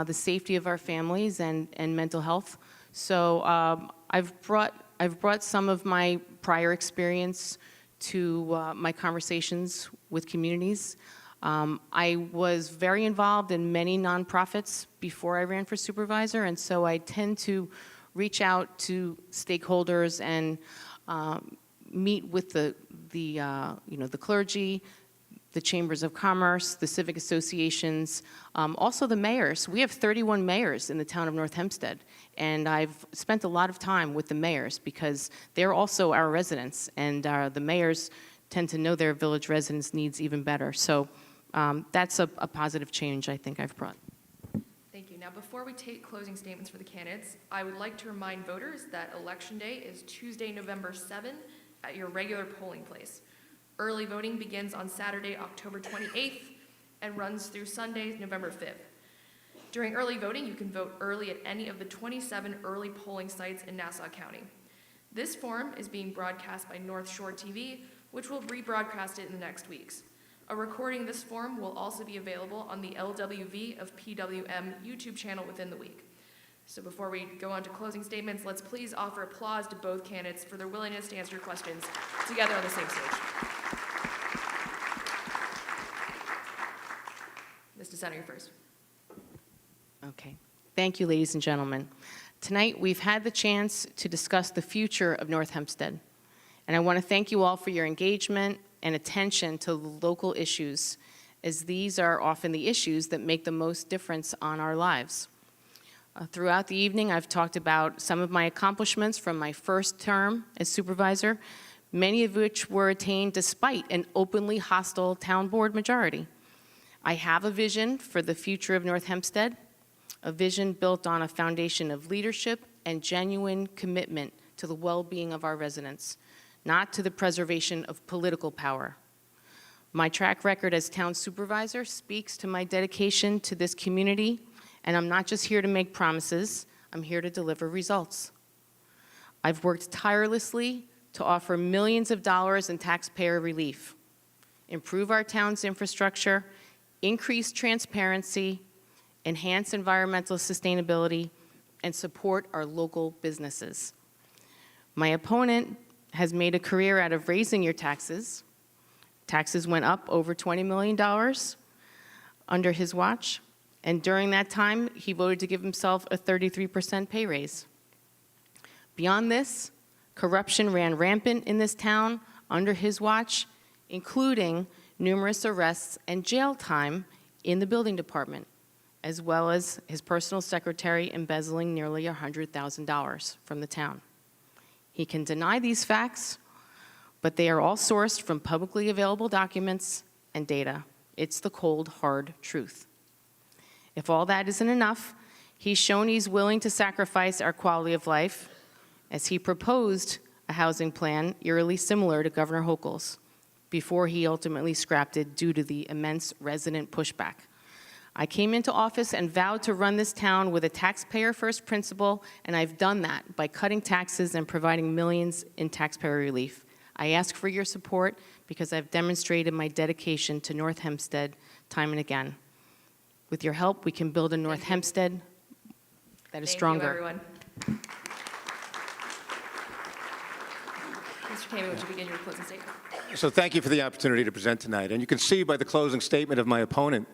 the safety of our families and mental health. So I've brought some of my prior experience to my conversations with communities. I was very involved in many nonprofits before I ran for supervisor, and so I tend to reach out to stakeholders and meet with the clergy, the chambers of commerce, the civic associations, also the mayors. We have 31 mayors in the town of North Hempstead, and I've spent a lot of time with the mayors because they're also our residents, and the mayors tend to know their village residents' needs even better. So that's a positive change I think I've brought. Thank you. Now, before we take closing statements for the candidates, I would like to remind voters that Election Day is Tuesday, November 7th at your regular polling place. Early voting begins on Saturday, October 28th, and runs through Sunday, November 5th. During early voting, you can vote early at any of the 27 early polling sites in Nassau County. This forum is being broadcast by North Shore TV, which will rebroadcast it in the next weeks. A recording of this forum will also be available on the LWV of PWM YouTube channel within the week. So before we go on to closing statements, let's please offer applause to both candidates for their willingness to answer your questions together on the same stage. Ms. DeSena, you're first. Okay. Thank you, ladies and gentlemen. Tonight, we've had the chance to discuss the future of North Hempstead. And I want to thank you all for your engagement and attention to local issues, as these are often the issues that make the most difference on our lives. Throughout the evening, I've talked about some of my accomplishments from my first term as supervisor, many of which were attained despite an openly hostile town board majority. I have a vision for the future of North Hempstead, a vision built on a foundation of leadership and genuine commitment to the well-being of our residents, not to the preservation of political power. My track record as town supervisor speaks to my dedication to this community, and I'm not just here to make promises, I'm here to deliver results. I've worked tirelessly to offer millions of dollars in taxpayer relief, improve our town's infrastructure, increase transparency, enhance environmental sustainability, and support our local businesses. My opponent has made a career out of raising your taxes. Taxes went up over $20 million under his watch, and during that time, he voted to give himself a 33% pay raise. Beyond this, corruption ran rampant in this town under his watch, including numerous arrests and jail time in the building department, as well as his personal secretary embezzling nearly $100,000 from the town. He can deny these facts, but they are all sourced from publicly available documents and data. It's the cold, hard truth. If all that isn't enough, he's shown he's willing to sacrifice our quality of life, as he proposed a housing plan eerily similar to Governor Hochul's before he ultimately scrapped it due to the immense resident pushback. I came into office and vowed to run this town with a taxpayer-first principle, and I've done that by cutting taxes and providing millions in taxpayer relief. I ask for your support because I've demonstrated my dedication to North Hempstead time and again. With your help, we can build a North Hempstead that is stronger. Thank you, everyone. Mr. Kaiman, would you begin your closing statement? So thank you for the opportunity to present tonight. And you can see by the closing statement of my opponent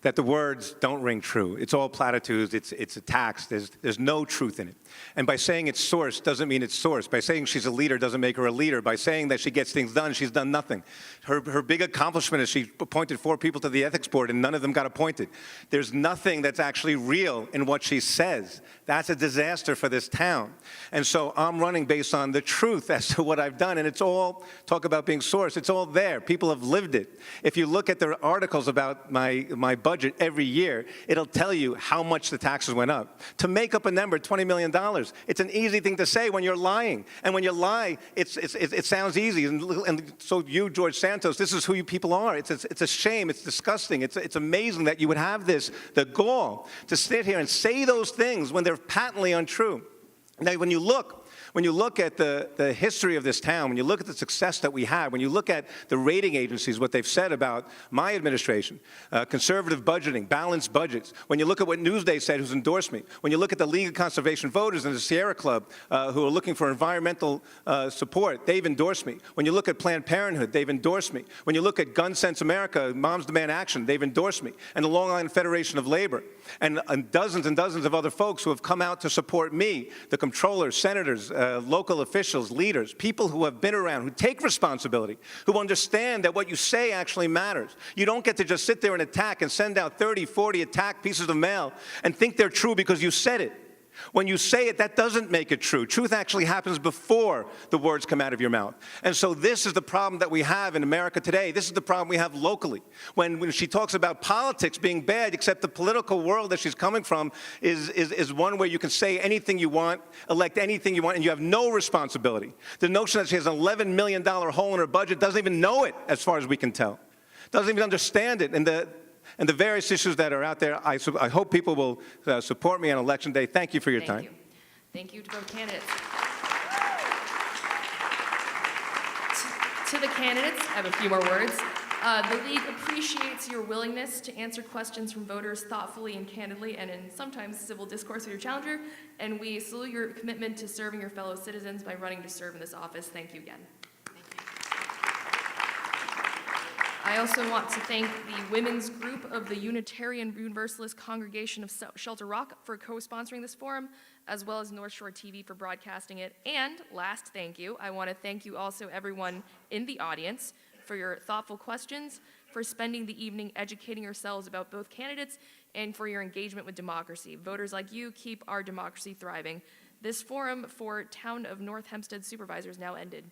that the words don't ring true. It's all platitudes, it's attacks, there's no truth in it. And by saying it's sourced doesn't mean it's sourced. By saying she's a leader doesn't make her a leader. By saying that she gets things done, she's done nothing. Her big accomplishment is she appointed 4 people to the ethics board and none of them got appointed. There's nothing that's actually real in what she says. That's a disaster for this town. And so I'm running based on the truth as to what I've done, and it's all, talk about being sourced, it's all there. People have lived it. If you look at the articles about my budget every year, it'll tell you how much the taxes went up. To make up a number, $20 million, it's an easy thing to say when you're lying. And when you lie, it sounds easy. And so you, George Santos, this is who you people are. It's a shame. It's disgusting. It's amazing that you would have the gall to sit here and say those things when they're patently untrue. Now, when you look at the history of this town, when you look at the success that we had, when you look at the rating agencies, what they've said about my administration, conservative budgeting, balanced budgets, when you look at what Newsday said, who's endorsed me, when you look at the League of Conservation Voters and the Sierra Club, who are looking for environmental support, they've endorsed me. When you look at Planned Parenthood, they've endorsed me. When you look at Gun Sense America, Moms Demand Action, they've endorsed me. And the Long Island Federation of Labor, and dozens of other folks who have come out to support me, the comptrollers, senators, local officials, leaders, people who have been around, who take responsibility, who understand that what you say actually matters. You don't get to just sit there and attack and send out 30, 40 attack pieces of mail and think they're true because you said it. When you say it, that doesn't make it true. Truth actually happens before the words come out of your mouth. And so this is the problem that we have in America today. This is the problem we have locally. When she talks about politics being bad, except the political world that she's coming from is one where you can say anything you want, elect anything you want, and you have no responsibility. The notion that she has an $11 million hole in her budget, doesn't even know it, as far as we can tell. Doesn't even understand it. And the various issues that are out there, I hope people will support me on Election Day. Thank you for your time. Thank you to both candidates. To the candidates, I have a few more words. The League appreciates your willingness to answer questions from voters thoughtfully and candidly, and in sometimes civil discourse with your challenger, and we salute your commitment to serving your fellow citizens by running to serve in this office. Thank you again. I also want to thank the women's group of the Unitarian Universalist Congregation of Shelter Rock for co-sponsoring this forum, as well as North Shore TV for broadcasting it. And last thank you, I want to thank you also everyone in the audience for your thoughtful questions, for spending the evening educating yourselves about both candidates, and for your engagement with democracy. Voters like you keep our democracy thriving. This forum for Town of North Hempstead Supervisor is now ended.